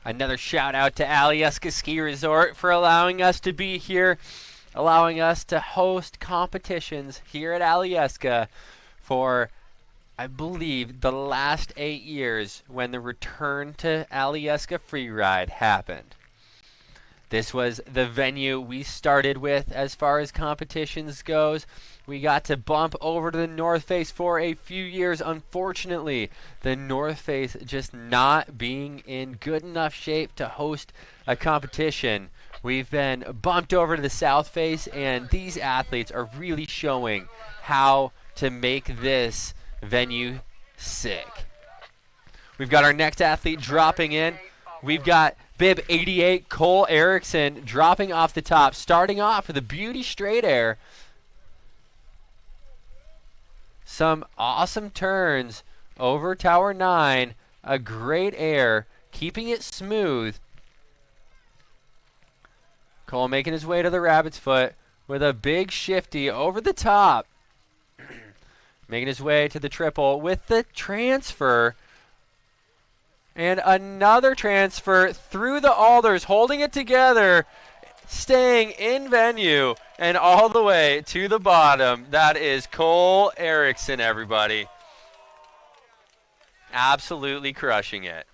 Another shout out to Alyeska Ski Resort for allowing us to be here, allowing us to host competitions here at Alyeska for, I believe, the last 8 years when the return to Alyeska Freeride happened. This was the venue we started with as far as competitions goes. We got to bump over to the North Face for a few years. Unfortunately, the North Face just not being in good enough shape to host a competition. We've been bumped over to the South Face, and these athletes are really showing how to make this venue sick. We've got our next athlete dropping in. We've got bib 88, Cole Erickson, dropping off the top, starting off with a beauty straight air. Some awesome turns over Tower 9, a great air, keeping it smooth. Cole making his way to the rabbit's foot with a big shifty over the top. Making his way to the triple with the transfer. And another transfer through the alders, holding it together, staying in venue, and all the way to the bottom. That is Cole Erickson, everybody. Absolutely crushing it.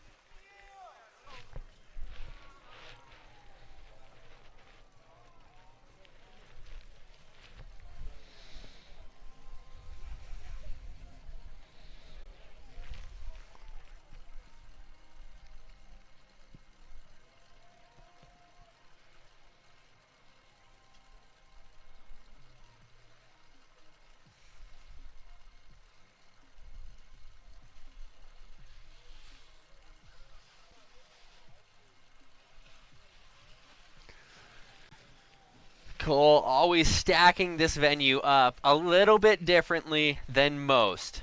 Cole always stacking this venue up a little bit differently than most.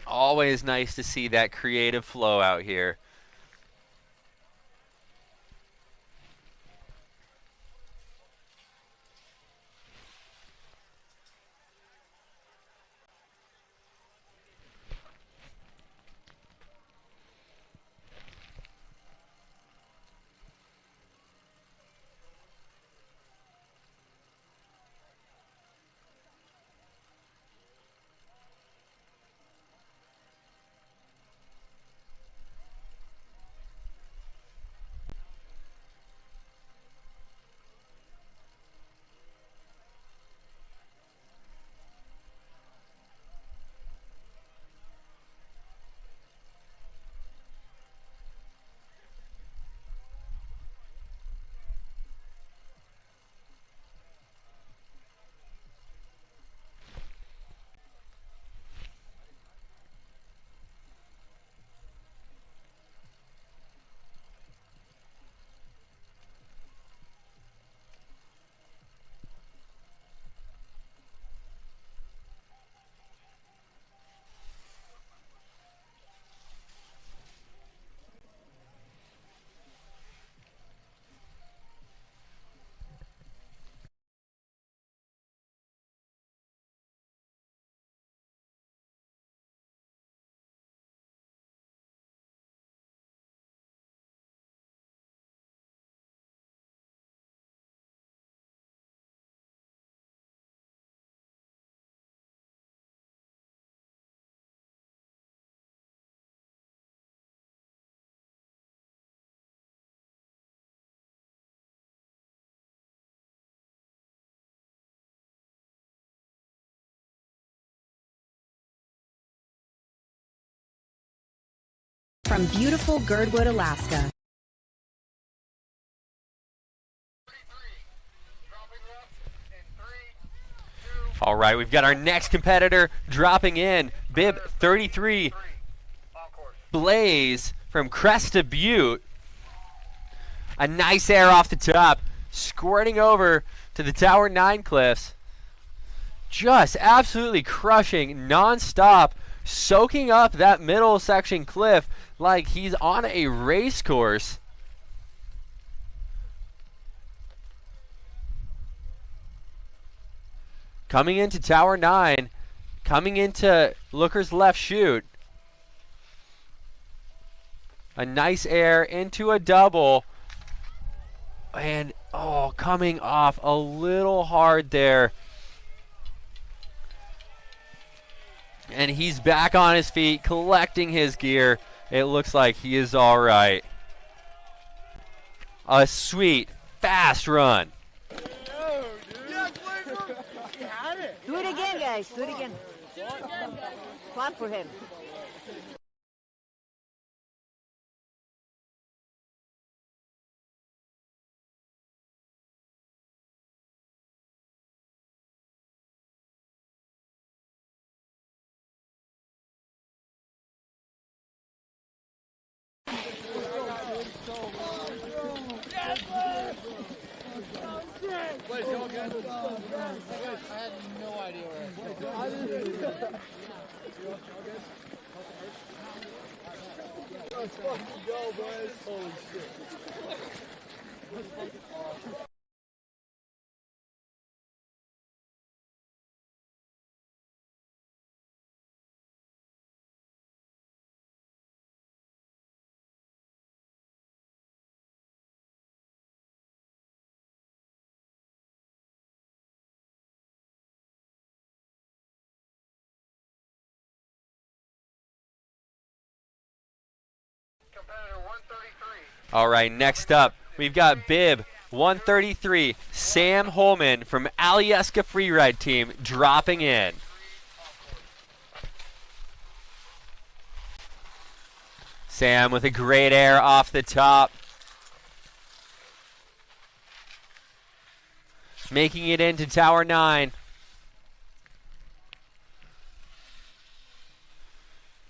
Always nice to see that creative flow out here. from beautiful Girdwood, Alaska. All right, we've got our next competitor dropping in, bib 33, Blaze from Cresta Butte. A nice air off the top, squirting over to the Tower 9 cliffs. Just absolutely crushing, non-stop, soaking up that middle section cliff like he's on a race course. Coming into Tower 9, coming into Looker's left chute. A nice air into a double. And, oh, coming off a little hard there. And he's back on his feet, collecting his gear. It looks like he is all right. A sweet, fast run. Do it again, guys. Do it again. Clap for him. I had no idea where Let's fucking go, boys. Holy shit. That's fucking awesome. All right, next up, we've got bib 133, Sam Holman from Alyeska Freeride Team dropping in. Sam with a great air off the top. Making it into Tower 9.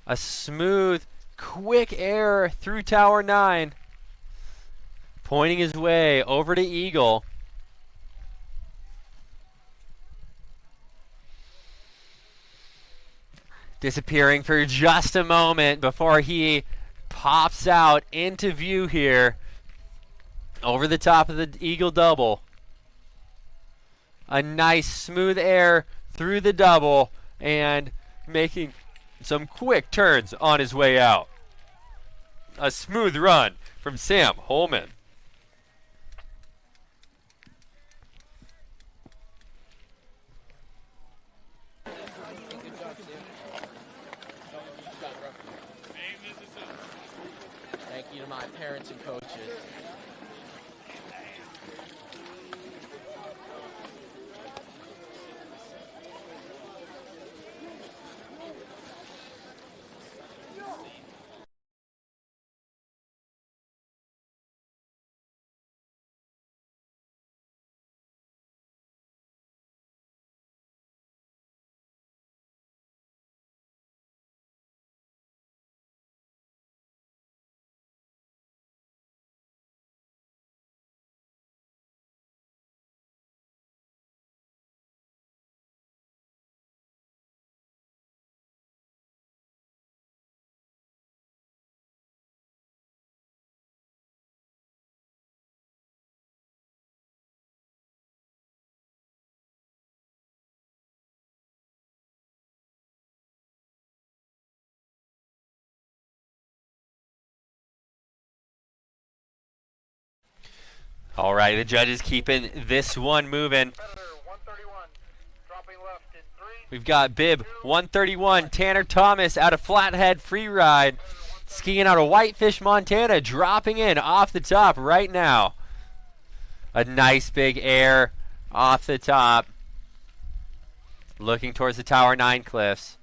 A smooth, quick air through Tower 9. Pointing his way over to Eagle. Disappearing for just a moment before he pops out into view here over the top of the Eagle double. A nice smooth air through the double and making some quick turns on his way out. A smooth run from Sam Holman. Thank you to my parents and coaches. All right, the judges keeping this one moving. We've got bib 131, Tanner Thomas out of Flathead Freeride, skiing out of Whitefish, Montana, dropping in off the top right now. A nice big air off the top. Looking towards the Tower 9 cliffs.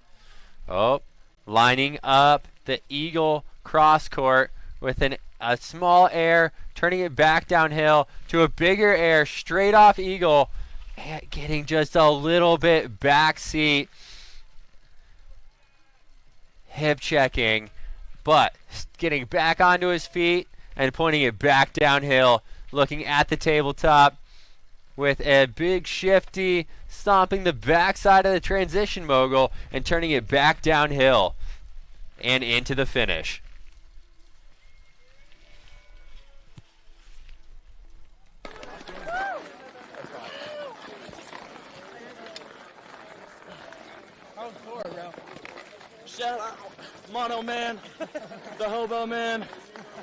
Oh, lining up the Eagle cross court with a small air, turning it back downhill to a bigger air straight off eagle, and getting just a little bit backseat. Hip checking, but getting back onto his feet and pointing it back downhill, looking at the tabletop with a big shifty, stomping the backside of the transition mogul and turning it back downhill and into the finish. Shout out Mono Man, the Hobo Man,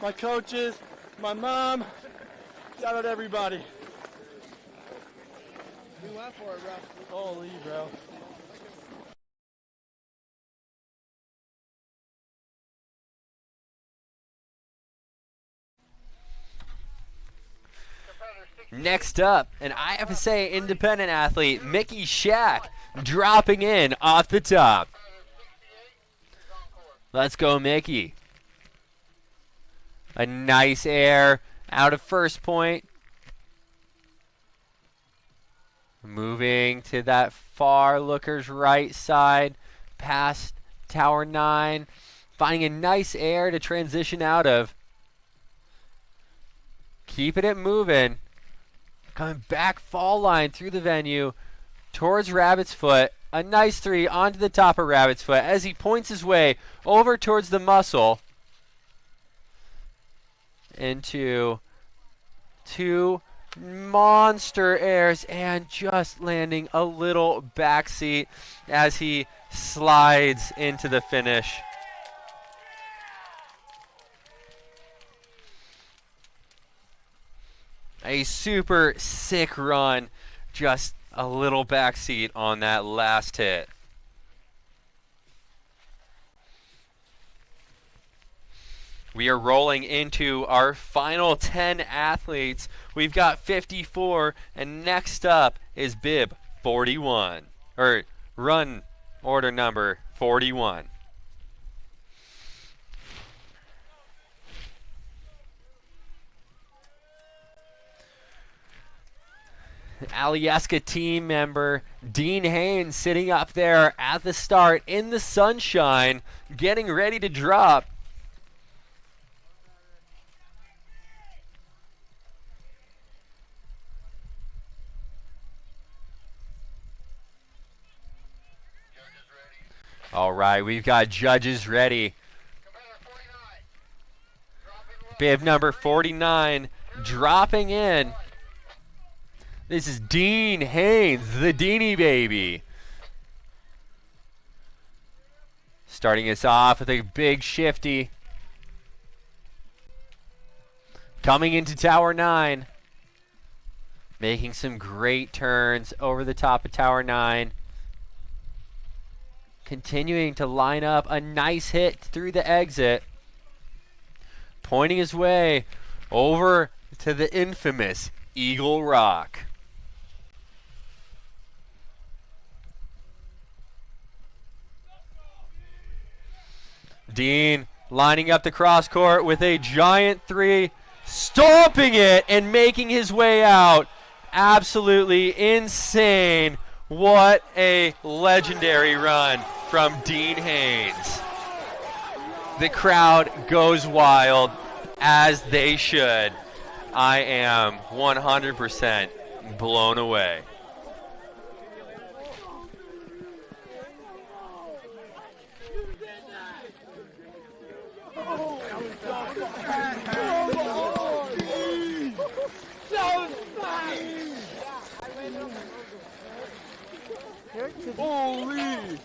my coaches, my mom. Shout out everybody. We went for it, bro. Holy, bro. Next up, an IFSA independent athlete, Mickey Shack, dropping in off the top. Let's go, Mickey. A nice air out of first point. Moving to that far looker's right side, past Tower 9. Finding a nice air to transition out of. Keeping it moving. Coming back fall line through the venue towards Rabbit's Foot. A nice three onto the top of Rabbit's Foot as he points his way over towards the muscle. Into two monster airs and just landing a little backseat as he slides into the finish. A super sick run, just a little backseat on that last hit. We are rolling into our final 10 athletes. We've got 54, and next up is bib 41, or run order number 41. Alyeska team member Dean Haynes sitting up there at the start in the sunshine, getting ready to drop. All right, we've got judges ready. Bib number 49 dropping in. This is Dean Haynes, the Deanie baby. Starting us off with a big shifty. Coming into Tower 9. Making some great turns over the top of Tower 9. Continuing to line up a nice hit through the exit. Pointing his way over to the infamous Eagle Rock. Dean lining up the cross court with a giant three, stomping it and making his way out. Absolutely insane. What a legendary run from Dean Haynes. The crowd goes wild, as they should. I am 100% blown away. Holy!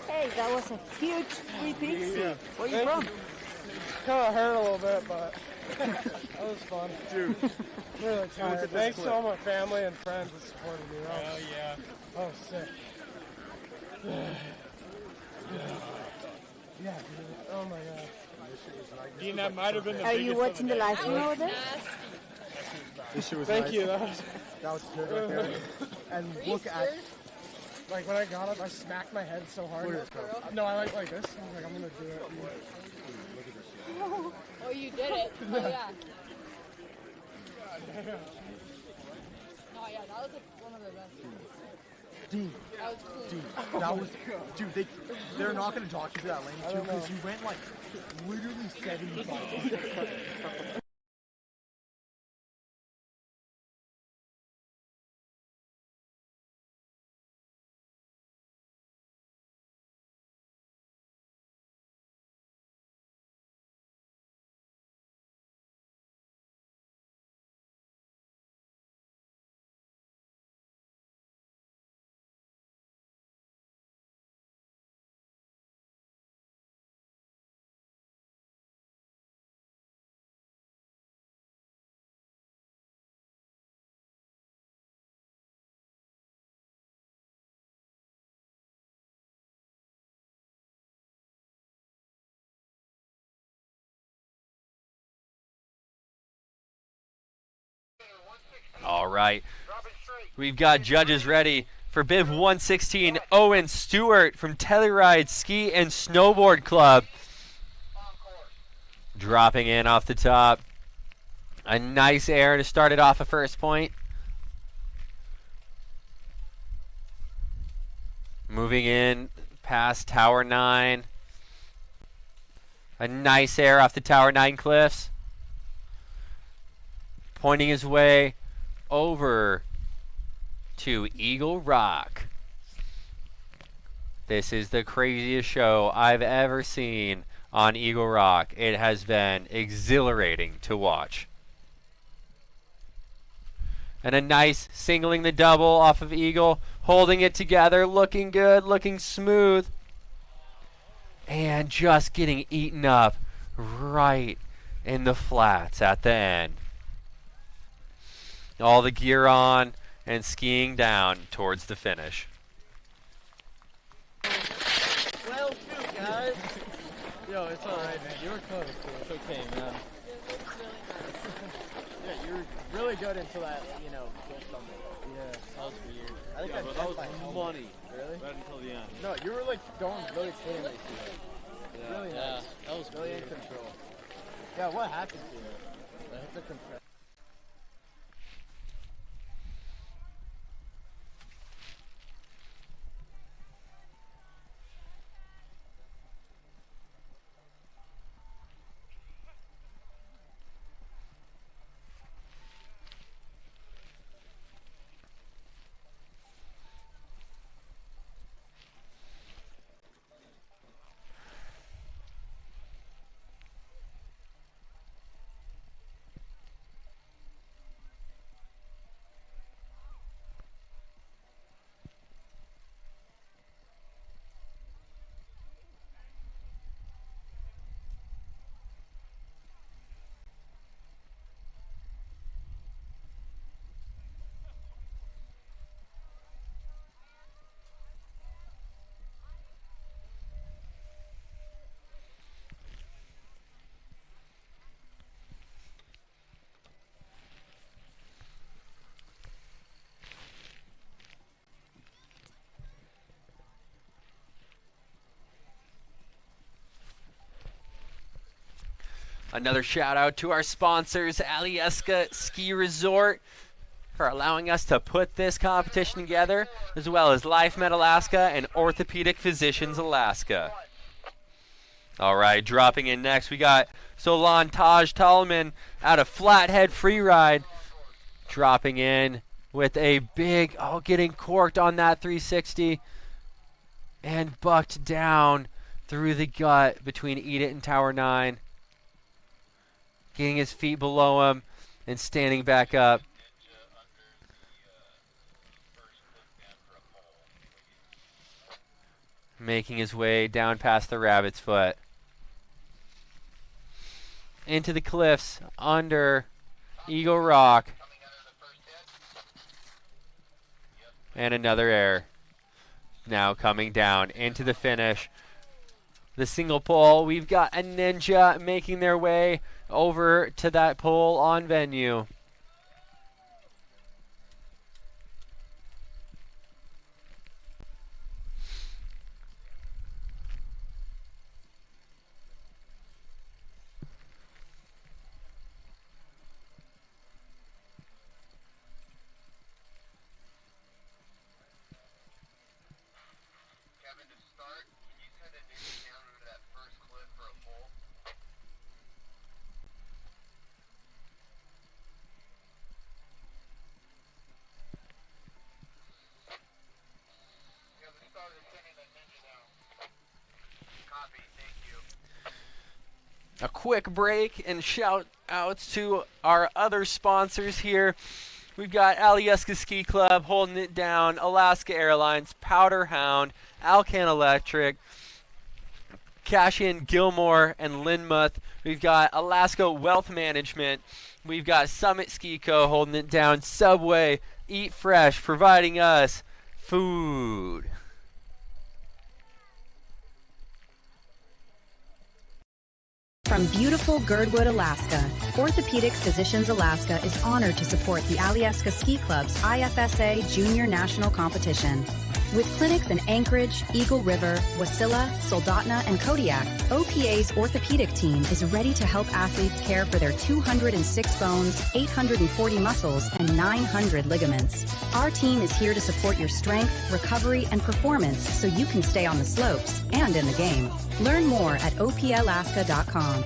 Hey, that was a huge 360. Where are you from? kind of hurt a little bit, but that was fun. Dude, really tired. Thanks to all my family and friends that supported me. Hell yeah. Oh, sick. Yeah, dude. Oh my god. Dean, that might have been the Are you watching the live stream over there? This shit was Thank nice. you. That was good right there. And look at, like when I got up, I smacked my head so hard. No, I like this. I was like, I'm gonna do it. Oh, you did it. Oh, yeah. No, yeah, that was one of the best. Dean, That was cool. dude, they're not going to talk to you for that lane too because you went like literally 75. All right. We've got judges ready for bib 116, Owen Stewart from Telluride Ski and Snowboard Club. Dropping in off the top. A nice air to start it off a first point. Moving in past Tower 9. A nice air off the Tower 9 cliffs. Pointing his way over to Eagle Rock. This is the craziest show I've ever seen on Eagle Rock. It has been exhilarating to watch. And a nice singling the double off of Eagle, holding it together, looking good, looking smooth. And just getting eaten up right in the flats at the end. All the gear on and skiing down towards the finish. Well, shoot, guys. Yo, it's alright, man. You were close. It's okay, man. Yeah, you were really good until that, just something. Yeah, that was weird. I think that was money. Really? Right until the end. No, you were like going really cleanly. Yeah, really nice. That was really in control. Yeah, what happened to you? I hit the compressor. Another shout out to our sponsors, Alyeska Ski Resort, for allowing us to put this competition together, as well as Life Med Alaska and Orthopedic Physicians Alaska. All right, dropping in next, we got Solan Tolman out of Flathead Freeride, dropping in with a big, getting corked on that 360, and bucked down through the gut between Eat It and Tower 9. Getting his feet below him and standing back up. Making his way down past the rabbit's foot. into the cliffs under Eagle Rock. And another air. Now coming down into the finish. The single pole, we've got a Ninja making their way over to that pole on venue. A quick break and shout outs to our other sponsors here. We've got Alyeska Ski Club holding it down, Alaska Airlines, Powder Hound, Alcan Electric, Cash In Gilmore and Linmuth. We've got Alaska Wealth Management. We've got Summit Ski Co. holding it down, Subway, Eat Fresh, providing us food. From beautiful Girdwood, Alaska, Orthopedic Physicians Alaska is honored to support the Alyeska Ski Club's IFSA Junior National Competition. With clinics in Anchorage, Eagle River, Wasilla, Soldotna, and Kodiak, OPA's orthopedic team is ready to help athletes care for their 206 bones, 840 muscles, and 900 ligaments. Our team is here to support your strength, recovery, and performance so you can stay on the slopes and in the game. Learn more at opalaska.com.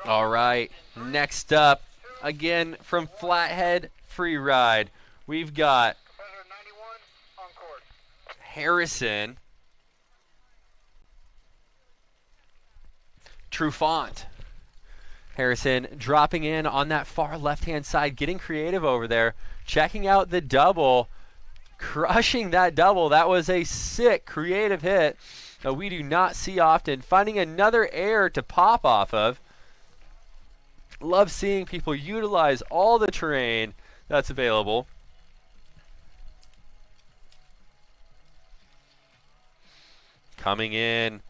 All right, next up, again from Flathead Freeride, we've got Harrison Trufant. Harrison dropping in on that far left-hand side, getting creative over there, checking out the double, crushing that double. That was a sick, creative hit that we do not see often. Finding another air to pop off of. Love seeing people utilize all the terrain that's available. Coming in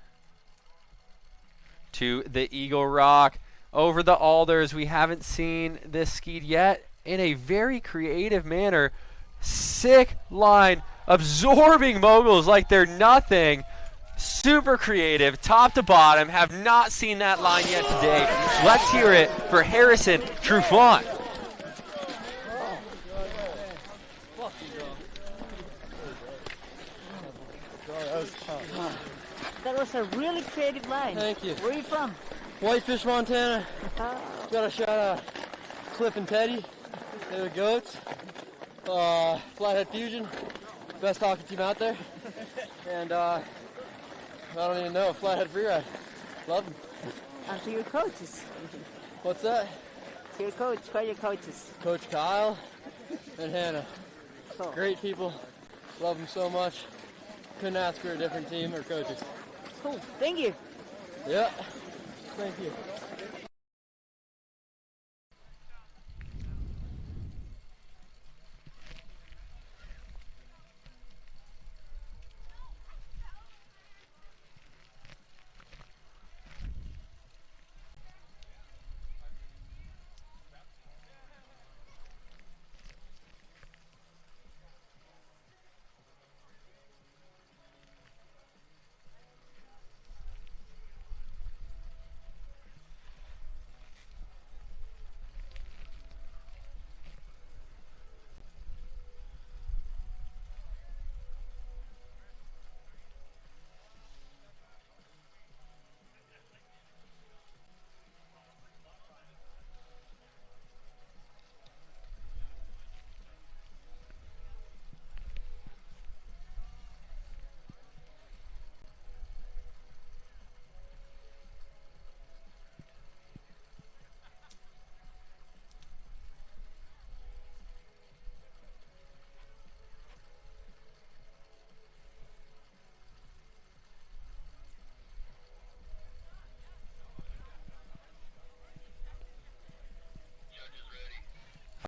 to the Eagle Rock over the alders. We haven't seen this skied yet in a very creative manner. Sick line, absorbing moguls like they're nothing. Super creative, top to bottom. Have not seen that line yet today. Let's hear it for Harrison Trufant. That was a really creative line. Thank you. Where are you from? Whitefish, Montana. Got a shout out Cliff and Teddy. They're the goats. Flathead Fusion, best hockey team out there. And I don't even know, Flathead Freeride. Love them. And to your coaches. What's that? To your coach, who are your coaches? Coach Kyle and Hannah. Cool. Great people. Love them so much. Couldn't ask for a different team or coaches. Cool. Thank you. Yeah. Thank you.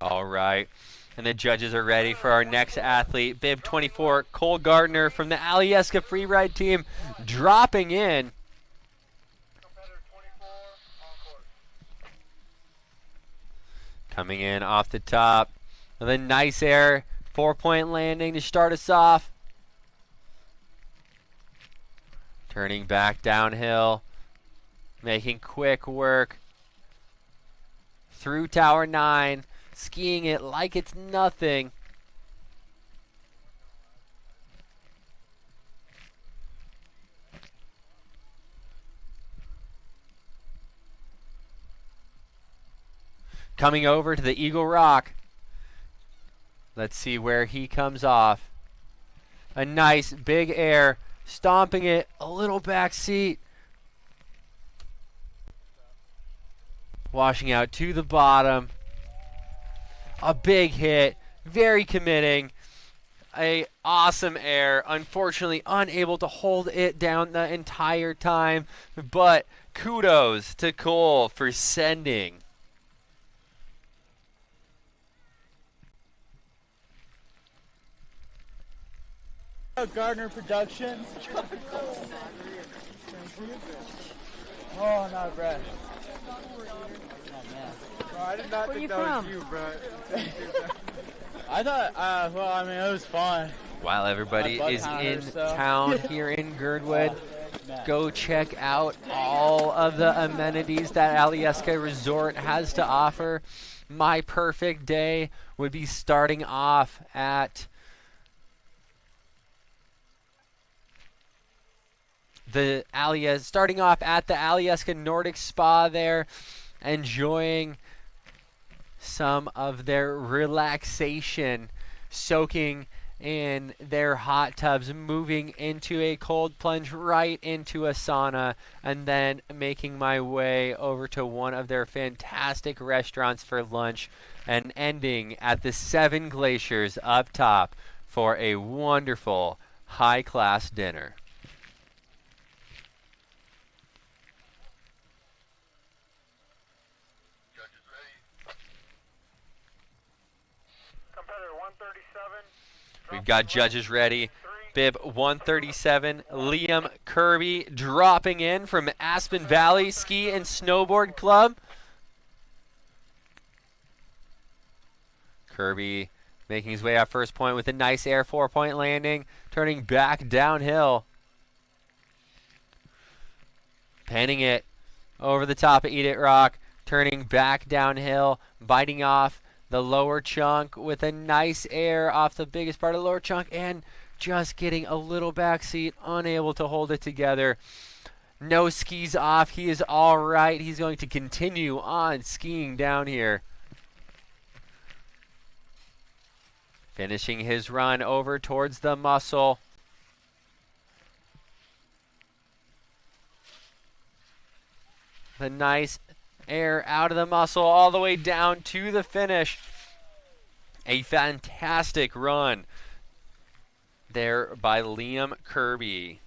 All right. And the judges are ready for our next athlete. Bib 24, Cole Gardner from the Alyeska freeride team, dropping in. Coming in off the top with a nice air, 4-point landing to start us off. Turning back downhill, making quick work through Tower 9, skiing it like it's nothing. Coming over to the Eagle Rock. Let's see where he comes off. A nice big air, stomping it, a little back seat. Washing out to the bottom. A big hit, very committing. A awesome air. Unfortunately, unable to hold it down the entire time. But kudos to Cole for sending. Gardner Productions. Oh, not bad. Oh, I did not think that was you, bro. I thought, well, I mean, it was fun. While everybody is in town here in Girdwood, go check out all of the amenities that Alyeska Resort has to offer. My perfect day would be starting off at the Alyeska Nordic Spa there, enjoying some of their relaxation, soaking in their hot tubs, moving into a cold plunge right into a sauna, and then making my way over to one of their fantastic restaurants for lunch, and ending at the Seven Glaciers up top for a wonderful high-class dinner. We've got judges ready. Bib 137, Liam Kirby dropping in from Aspen Valley Ski and Snowboard Club. Kirby making his way out first point with a nice air 4-point landing, turning back downhill. Panning it over the top of Eat It Rock, turning back downhill, biting off the lower chunk with a nice air off the biggest part of the lower chunk, and just getting a little backseat, unable to hold it together. No skis off. He is all right. He's going to continue on skiing down here. Finishing his run over towards the muscle. The nice air out of the muscle all the way down to the finish. A fantastic run there by Liam Kirby.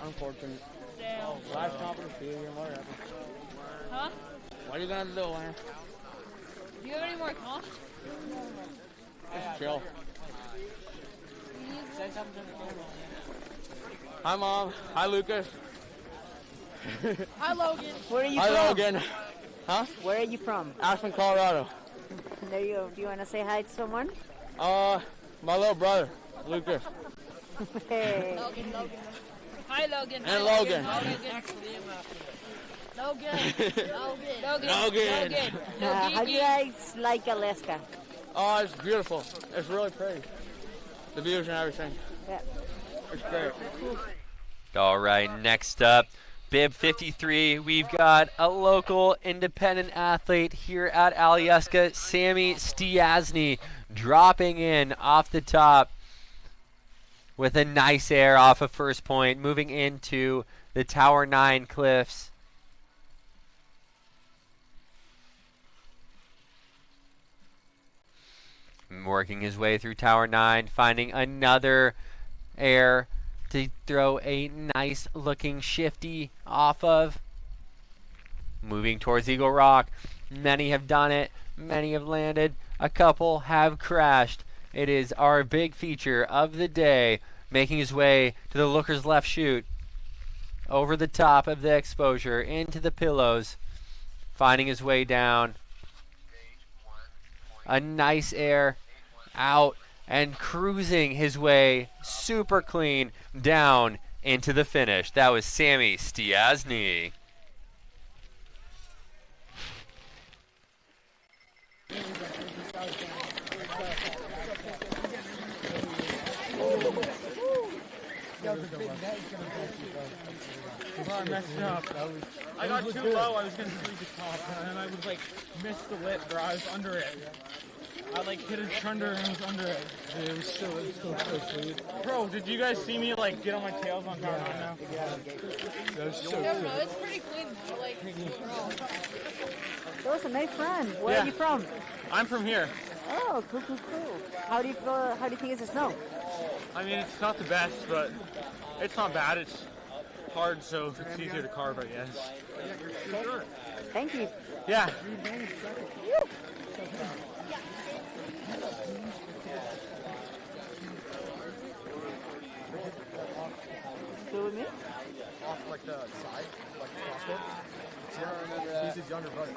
Unfortunate. Damn. Last competition, whatever. Huh? What are you gonna do, man? Do you have any more comps? Just chill. Say something to the camera. Hi, Mom. Hi, Lucas. Hi, Logan. Where are you Hi, from? Logan. Huh? Where are you from? Aspen, Colorado. There you go. Do you want to say hi to someone? My little brother, Lucas. Hey. Logan. Hi, Logan. And Hi, Logan. Logan. How do you guys like Alyeska? Oh, it's beautiful. It's really pretty. The views and everything. Yeah. It's great. All right, next up, Bib 53. We've got a local independent athlete here at Alyeska, Sammy Stiasny, dropping in off the top with a nice air off of first point, moving into the Tower 9 cliffs. Working his way through Tower 9, finding another air to throw a nice looking shifty off of. Moving towards Eagle Rock. Many have done it. Many have landed. A couple have crashed. It is our big feature of the day, making his way to the looker's left chute. Over the top of the exposure, into the pillows. Finding his way down. A nice air out and cruising his way super clean down into the finish. That was Sammy Stiasny. I messed up. I got too low. I was gonna squeeze the top, and then I would like miss the lip, bro. I was under it. I like hit a chunder and was under it. It was still so sweet. Bro, did you guys see me like get on my tails on Tower 9 now? Yeah. That was so No, it's pretty clean. Like, That was a nice run. Where are you from? I'm from here. Oh, cool. How do you feel? How do you think it's the snow? I mean, it's not the best, but it's not bad. It's hard, so it's easier to carve, I guess. Thank you. Yeah. Still with me? Off like the side, like the crossbow. See, I remember that. He's his younger brother.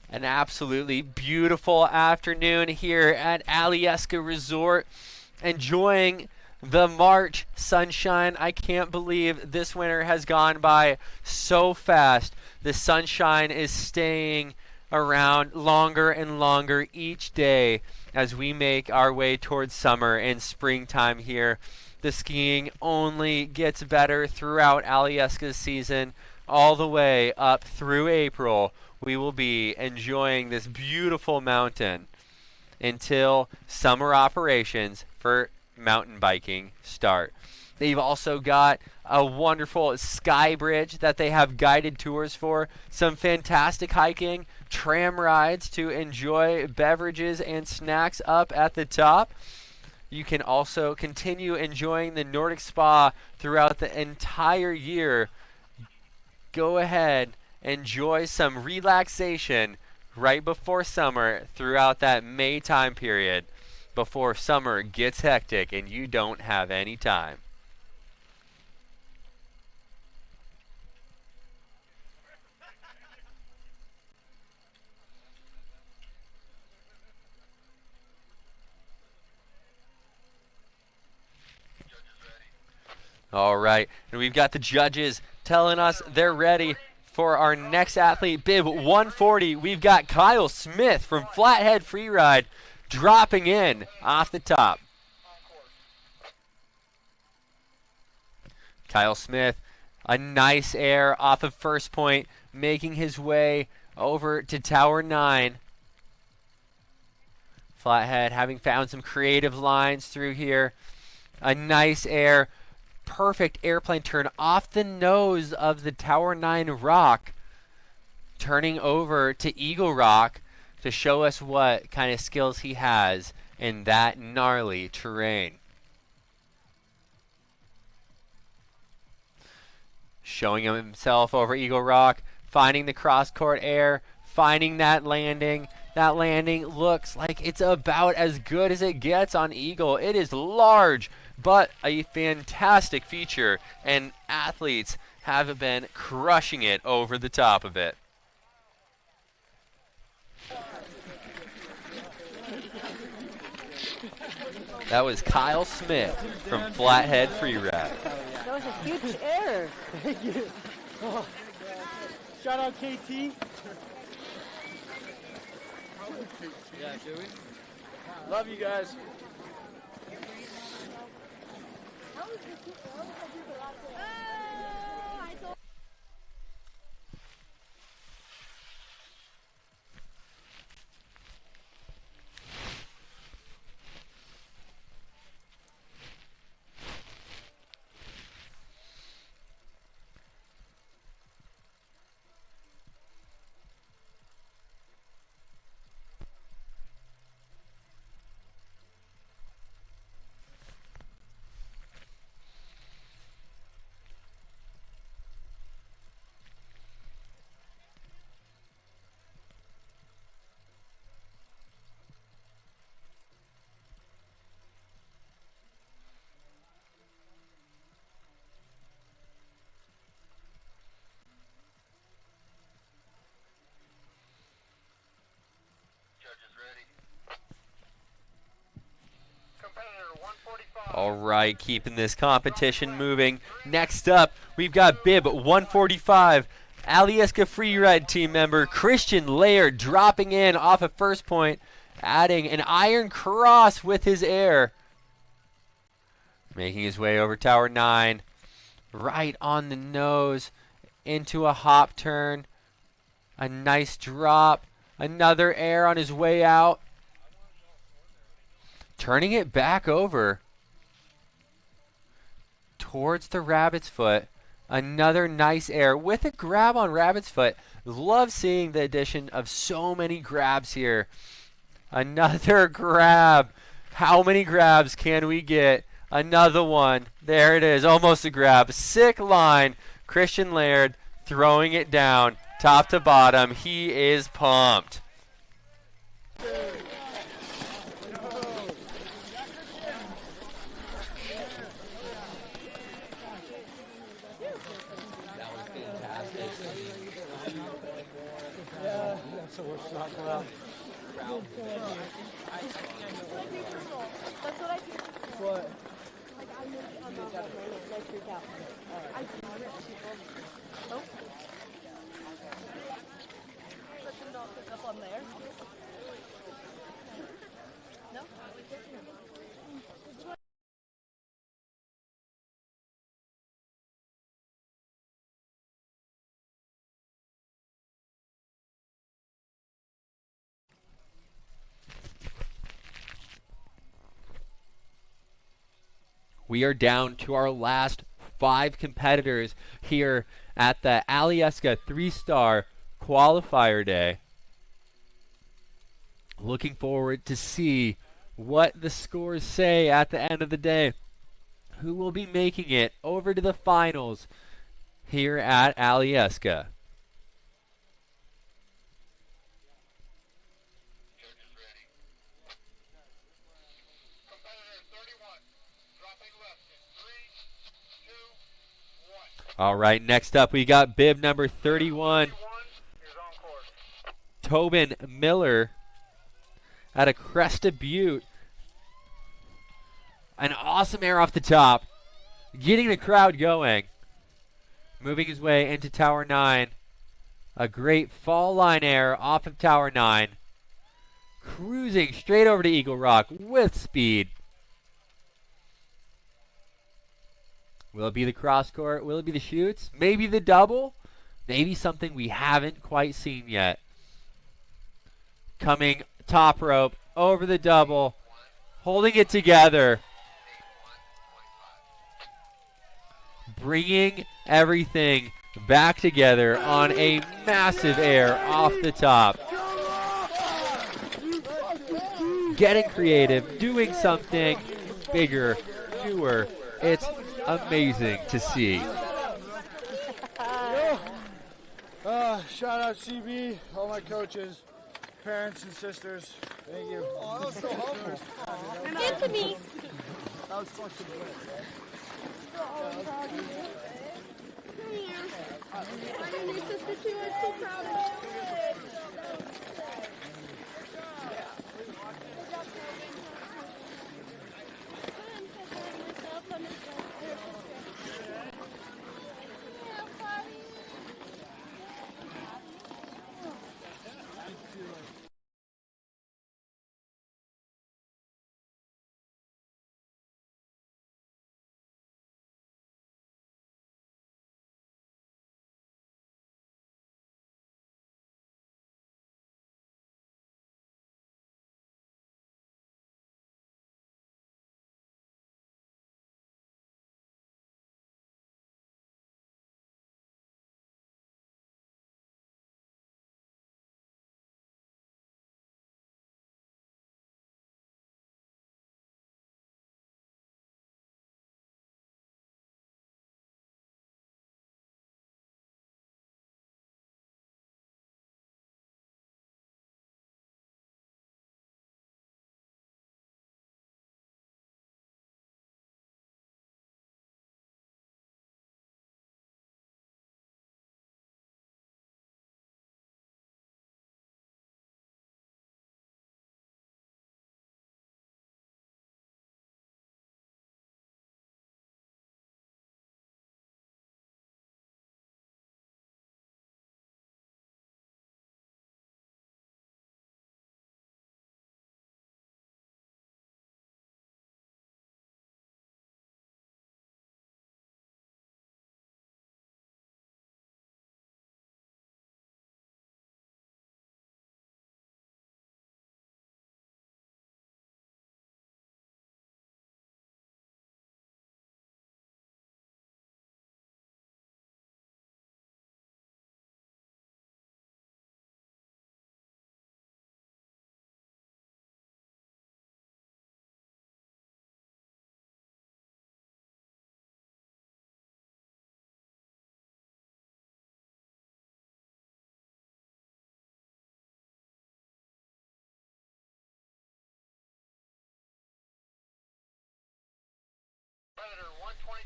An absolutely beautiful afternoon here at Alyeska Resort. Enjoying the March sunshine. I can't believe this winter has gone by so fast. The sunshine is staying around longer and longer each day as we make our way towards summer and springtime here. The skiing only gets better throughout Alyeska's season, all the way up through April. We will be enjoying this beautiful mountain until summer operations for mountain biking start. They've also got a wonderful sky bridge that they have guided tours for, some fantastic hiking, tram rides to enjoy beverages and snacks up at the top. You can also continue enjoying the Nordic Spa throughout the entire year. Go ahead, enjoy some relaxation right before summer throughout that May time period before summer gets hectic and you don't have any time. All right, and we've got the judges telling us they're ready for our next athlete, bib 140. We've got Kyle Smith from Flathead Freeride dropping in off the top. Kyle Smith, a nice air off of first point, making his way over to Tower 9. Flathead having found some creative lines through here. A nice air. Perfect airplane turn off the nose of the Tower 9 rock, turning over to Eagle Rock to show us what kind of skills he has in that gnarly terrain. Showing himself over Eagle Rock, finding the cross-court air, finding that landing, That landing looks like it's about as good as it gets on Eagle. It is large, but a fantastic feature, and athletes have been crushing it over the top of it. That was Kyle Smith from Flathead Free Ride. That was a huge error. Thank you. Oh. Shout out KT. Yeah, do we? Love you guys. All right, keeping this competition moving. Next up, we've got bib 145. Alyeska Free Ride team member Christian Laird dropping in off of first point, adding an iron cross with his air. Making his way over Tower 9, right on the nose, into a hop turn. A nice drop, another air on his way out. Turning it back over towards the rabbit's foot. Another nice air with a grab on rabbit's foot. Love seeing the addition of so many grabs here. Another grab. How many grabs can we get? Another one. There it is. Almost a grab. Sick line. Christian Laird throwing it down top to bottom. He is pumped. So we're not well. That's what I do. What? Like I'm not nice freak out. I oh. Let them not pick up on there. No? We are down to our last 5 competitors here at the Alyeska 3-star qualifier day. Looking forward to see what the scores say at the end of the day. Who will be making it over to the finals here at Alyeska. All right, next up we got bib number 31, Tobin Miller out of Cresta Butte. An awesome air off the top, getting the crowd going. Moving his way into Tower 9. A great fall line air off of Tower 9. Cruising straight over to Eagle Rock with speed. Will it be the cross court? Will it be the shoots? Maybe the double? Maybe something we haven't quite seen yet. Coming top rope, over the double, holding it together. Bringing everything back together on a massive air off the top. Getting creative, doing something bigger, newer. It's amazing to see. Shout out CB, all my coaches. parents and sisters, thank you. Oh, that was so humble. And to me. That was fucking good. I'm your sister too. I'm so proud of you.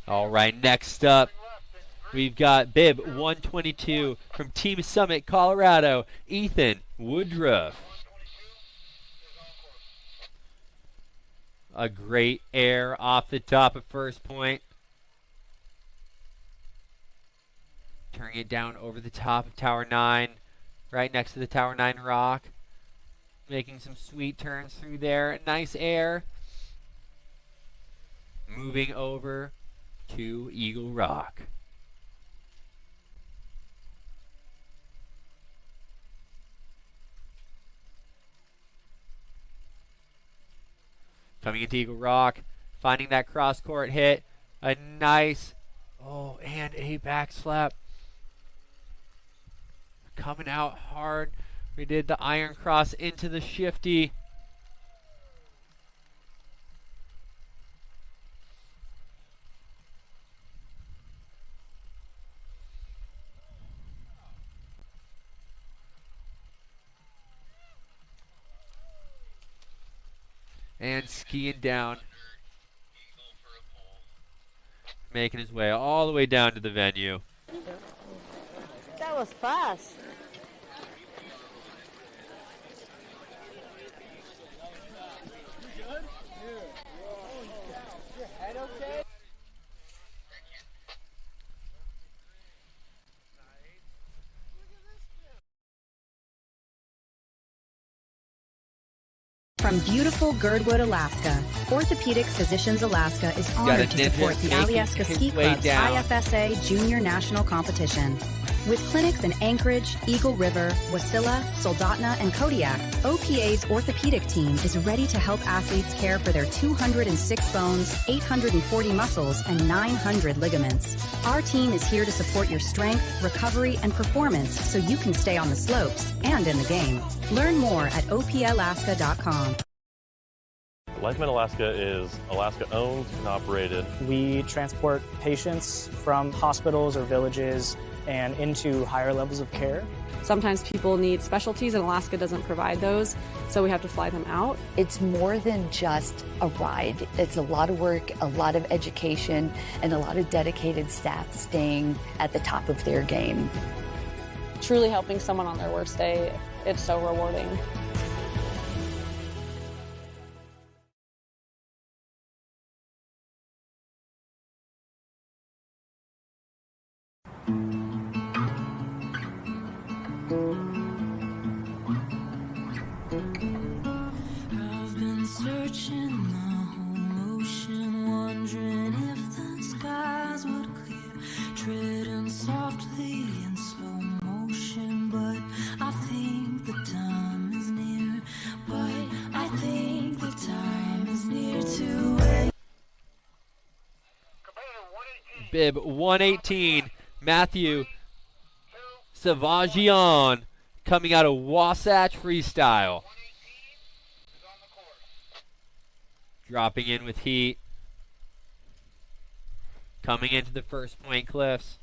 All right, next up, we've got bib 122 from Team Summit, Colorado, Ethan Woodruff. A great air off the top of first point. Turning it down over the top of Tower 9, right next to the Tower 9 rock. Making some sweet turns through there. Nice air. Moving over to Eagle Rock. Coming into Eagle Rock, finding that cross court hit. A nice, and a back slap. Coming out hard. We did the iron cross into the shifty. And skiing down. Making his way all the way down to the venue. That was fast. From beautiful Girdwood, Alaska, Orthopedic Physicians Alaska is honored to support the Alyeska Ski Club's IFSA Junior National Competition. With clinics in Anchorage, Eagle River, Wasilla, Soldotna, and Kodiak, OPA's orthopedic team is ready to help athletes care for their 206 bones, 840 muscles, and 900 ligaments. Our team is here to support your strength, recovery, and performance so you can stay on the slopes and in the game. Learn more at opalaska.com. Lifeman Alaska is Alaska owned and operated. We transport patients from hospitals or villages and into higher levels of care. Sometimes people need specialties and Alaska doesn't provide those, so we have to fly them out. It's more than just a ride. It's a lot of work, a lot of education, and a lot of dedicated staff staying at the top of their game. Truly helping someone on their worst day, it's so rewarding. I've been searching the whole ocean, wondering if the skies would clear, treading softly in slow motion, but I think the time is near, to Bib 118, Matthew Savagian, coming out of Wasatch Freestyle. Dropping in with heat. Coming into the first point cliffs.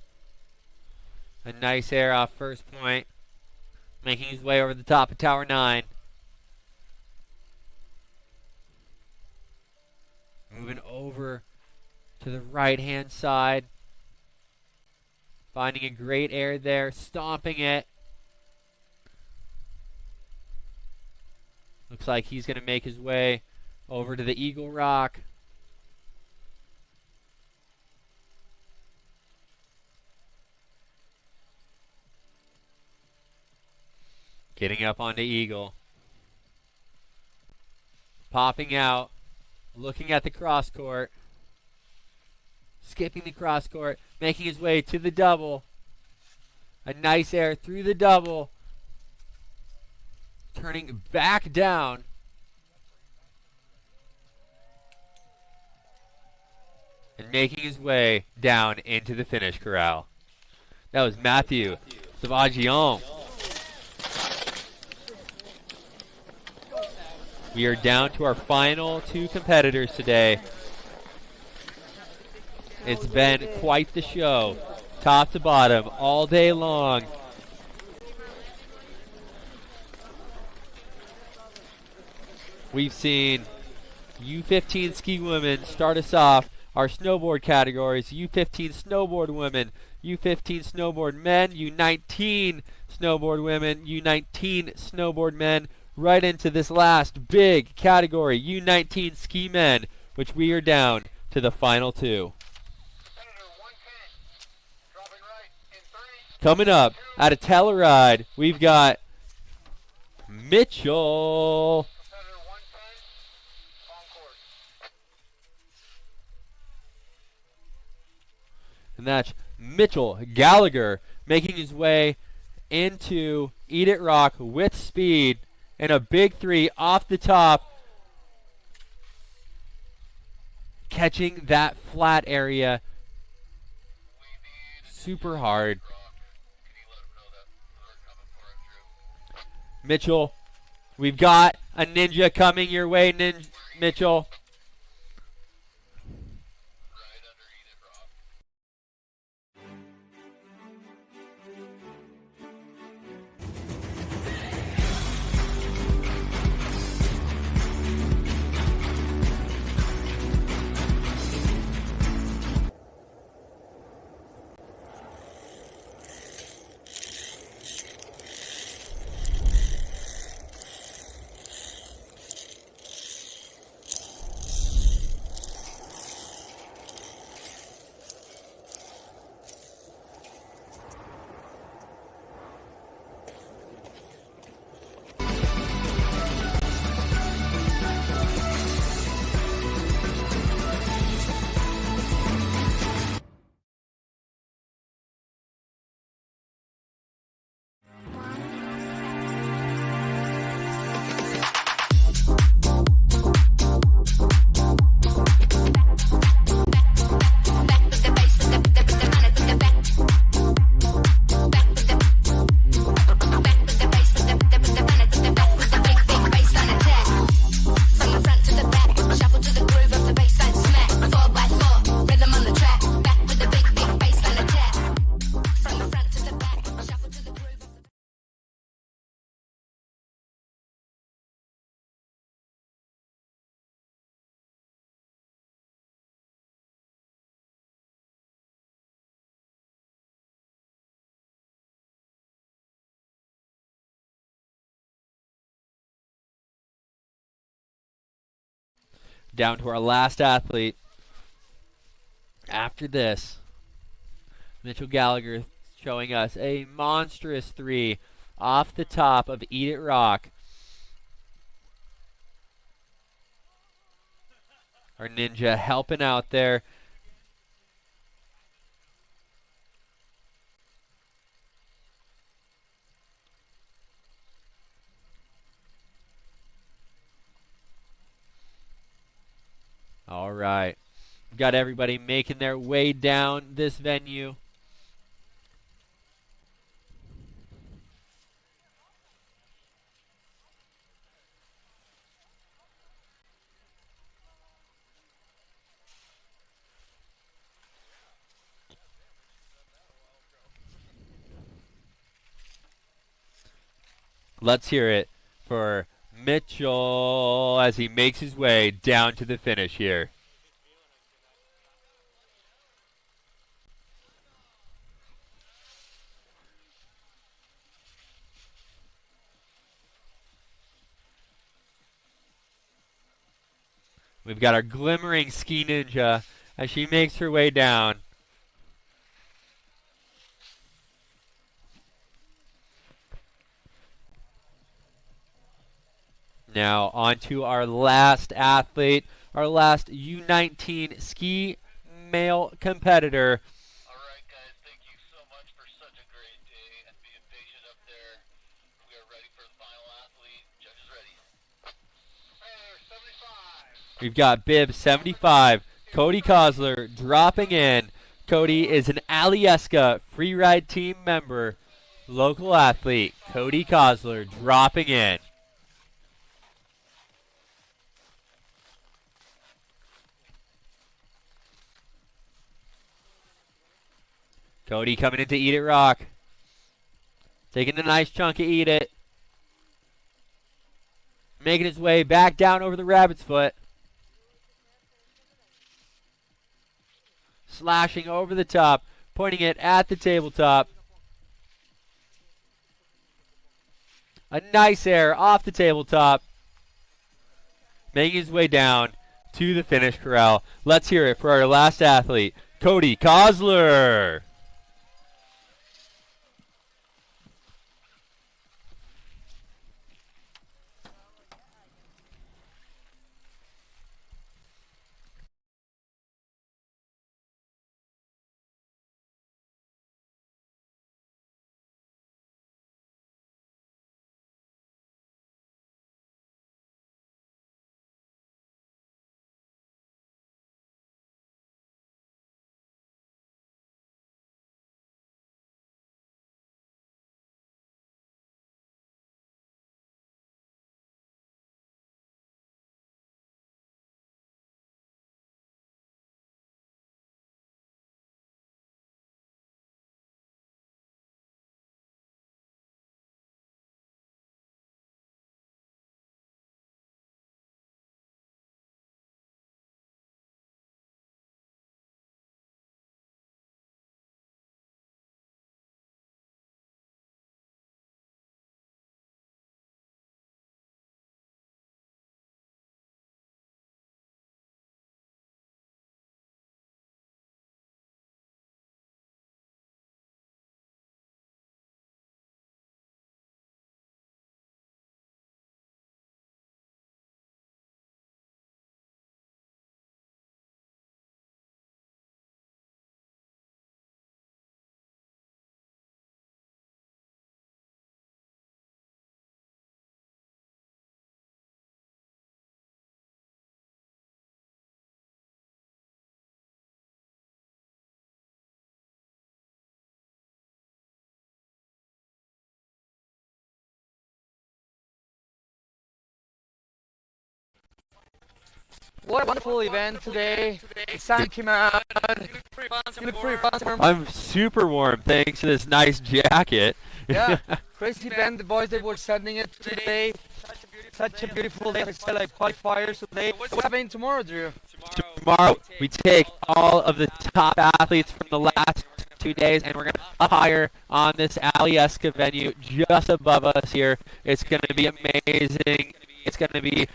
A nice air off first point. Making his way over the top of Tower 9. Moving over to the right-hand side. Finding a great air there. Stomping it. Looks like he's going to make his way over to the Eagle Rock. Getting up onto Eagle. Popping out. Looking at the cross court. Skipping the cross court. Making his way to the double. A nice air through the double. Turning back down. And making his way down into the finish corral. That was Matthew Savagian. We are down to our final two competitors today. It's been quite the show, top to bottom, all day long. We've seen U15 ski women start us off. Our snowboard categories: U15 snowboard women, U15 snowboard men, U19 snowboard women, U19 snowboard men, right into this last big category, U19 ski men, which we are down to the final two. Coming up at a Telluride, we've got Mitchell. And that's Mitchell Gallagher making his way into Eat It Rock with speed and a big three off the top. Catching that flat area super hard. Mitchell, we've got a ninja coming your way, Mitchell. Down to our last athlete. After this, Mitchell Gallagher showing us a monstrous 3 off the top of Eat It Rock. Our ninja helping out there. All right. We've got everybody making their way down this venue. Let's hear it for Mitchell as he makes his way down to the finish here. We've got our glimmering ski ninja as she makes her way down. Now on to our last athlete, our last U19 ski male competitor. All right, guys, thank you so much for such a great day and being patient up there. We are ready for the final athlete. Judges ready. Hey, 75. We've got bib 75, Cody Kozler dropping in. Cody is an Alyeska free ride team member, local athlete. Cody Kozler dropping in. Cody coming into Eat It Rock. Taking a nice chunk of Eat It. Making his way back down over the rabbit's foot. Slashing over the top. Pointing it at the tabletop. A nice air off the tabletop. Making his way down to the finish corral. Let's hear it for our last athlete, Cody Kozler. What a wonderful event today. The sun came out. You look pretty fun. I'm super warm thanks to this nice jacket. Yeah, crazy event. The boys that were sending it today. Such a beautiful day. It's like qualifiers today. What's happening tomorrow, Drew? Tomorrow we take all of the top athletes from the last 2 days and we're going to up higher on this Alyeska venue just above us here. It's going to be amazing. It's going to be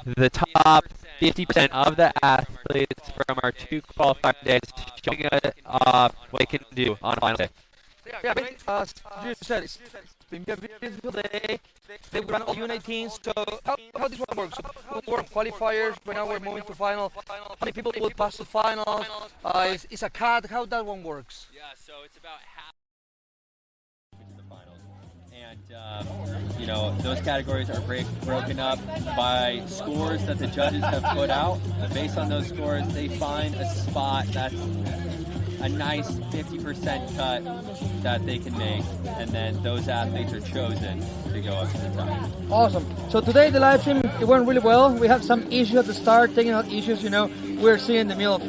the top 50% of the athletes from our 2 qualifier days showing off what they can do on final day. Yeah, as you said, it's been a beautiful day. They run all U19s, so how this one works? So we're on qualifiers, right now we're moving to final. How many people will pass to finals? It's a cut, how that one works? Yeah, so it's about half to the finals. And, you know, those categories are broken up by scores that the judges have put out. Based on those scores, they find a spot that's a nice 50% cut that they can make, and then those athletes are chosen to go up to the top. Awesome. So today the live stream, it went really well. We had some issues at the start, taking out issues, you know. We're sitting in the middle of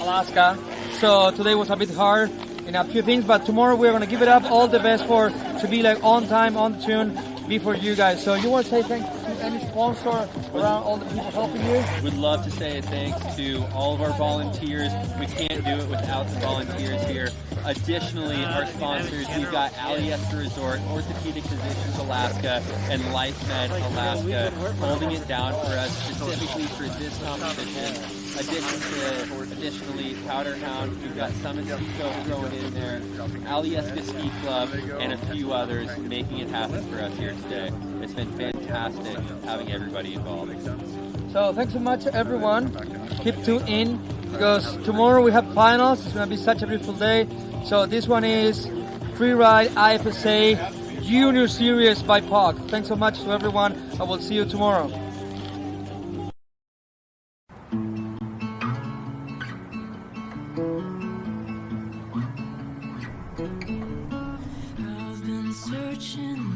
Alaska, so today was a bit hard in a few things, but tomorrow we're going to give it up all the best to be like on time, on tune, be for you guys. So you want to say thanks to any sponsor around, all the people helping you? We'd love to say thanks to all of our volunteers. We can't do it without the volunteers here. Additionally, our sponsors, we've got Alyeska Resort, Orthopedic Physicians Alaska, and LifeMed Alaska holding it down for us specifically for this competition. Additionally, Powder Hound, we've got Summit Cisco thrown in there, Alyeska Ski Club, and a few others making it happen for us here today. It's been fantastic having everybody involved. So thanks so much, everyone. Keep tuned in because tomorrow we have finals. It's going to be such a beautiful day. So this one is Freeride IFSA Junior Series by POG. Thanks so much to everyone. I will see you tomorrow. I've been searching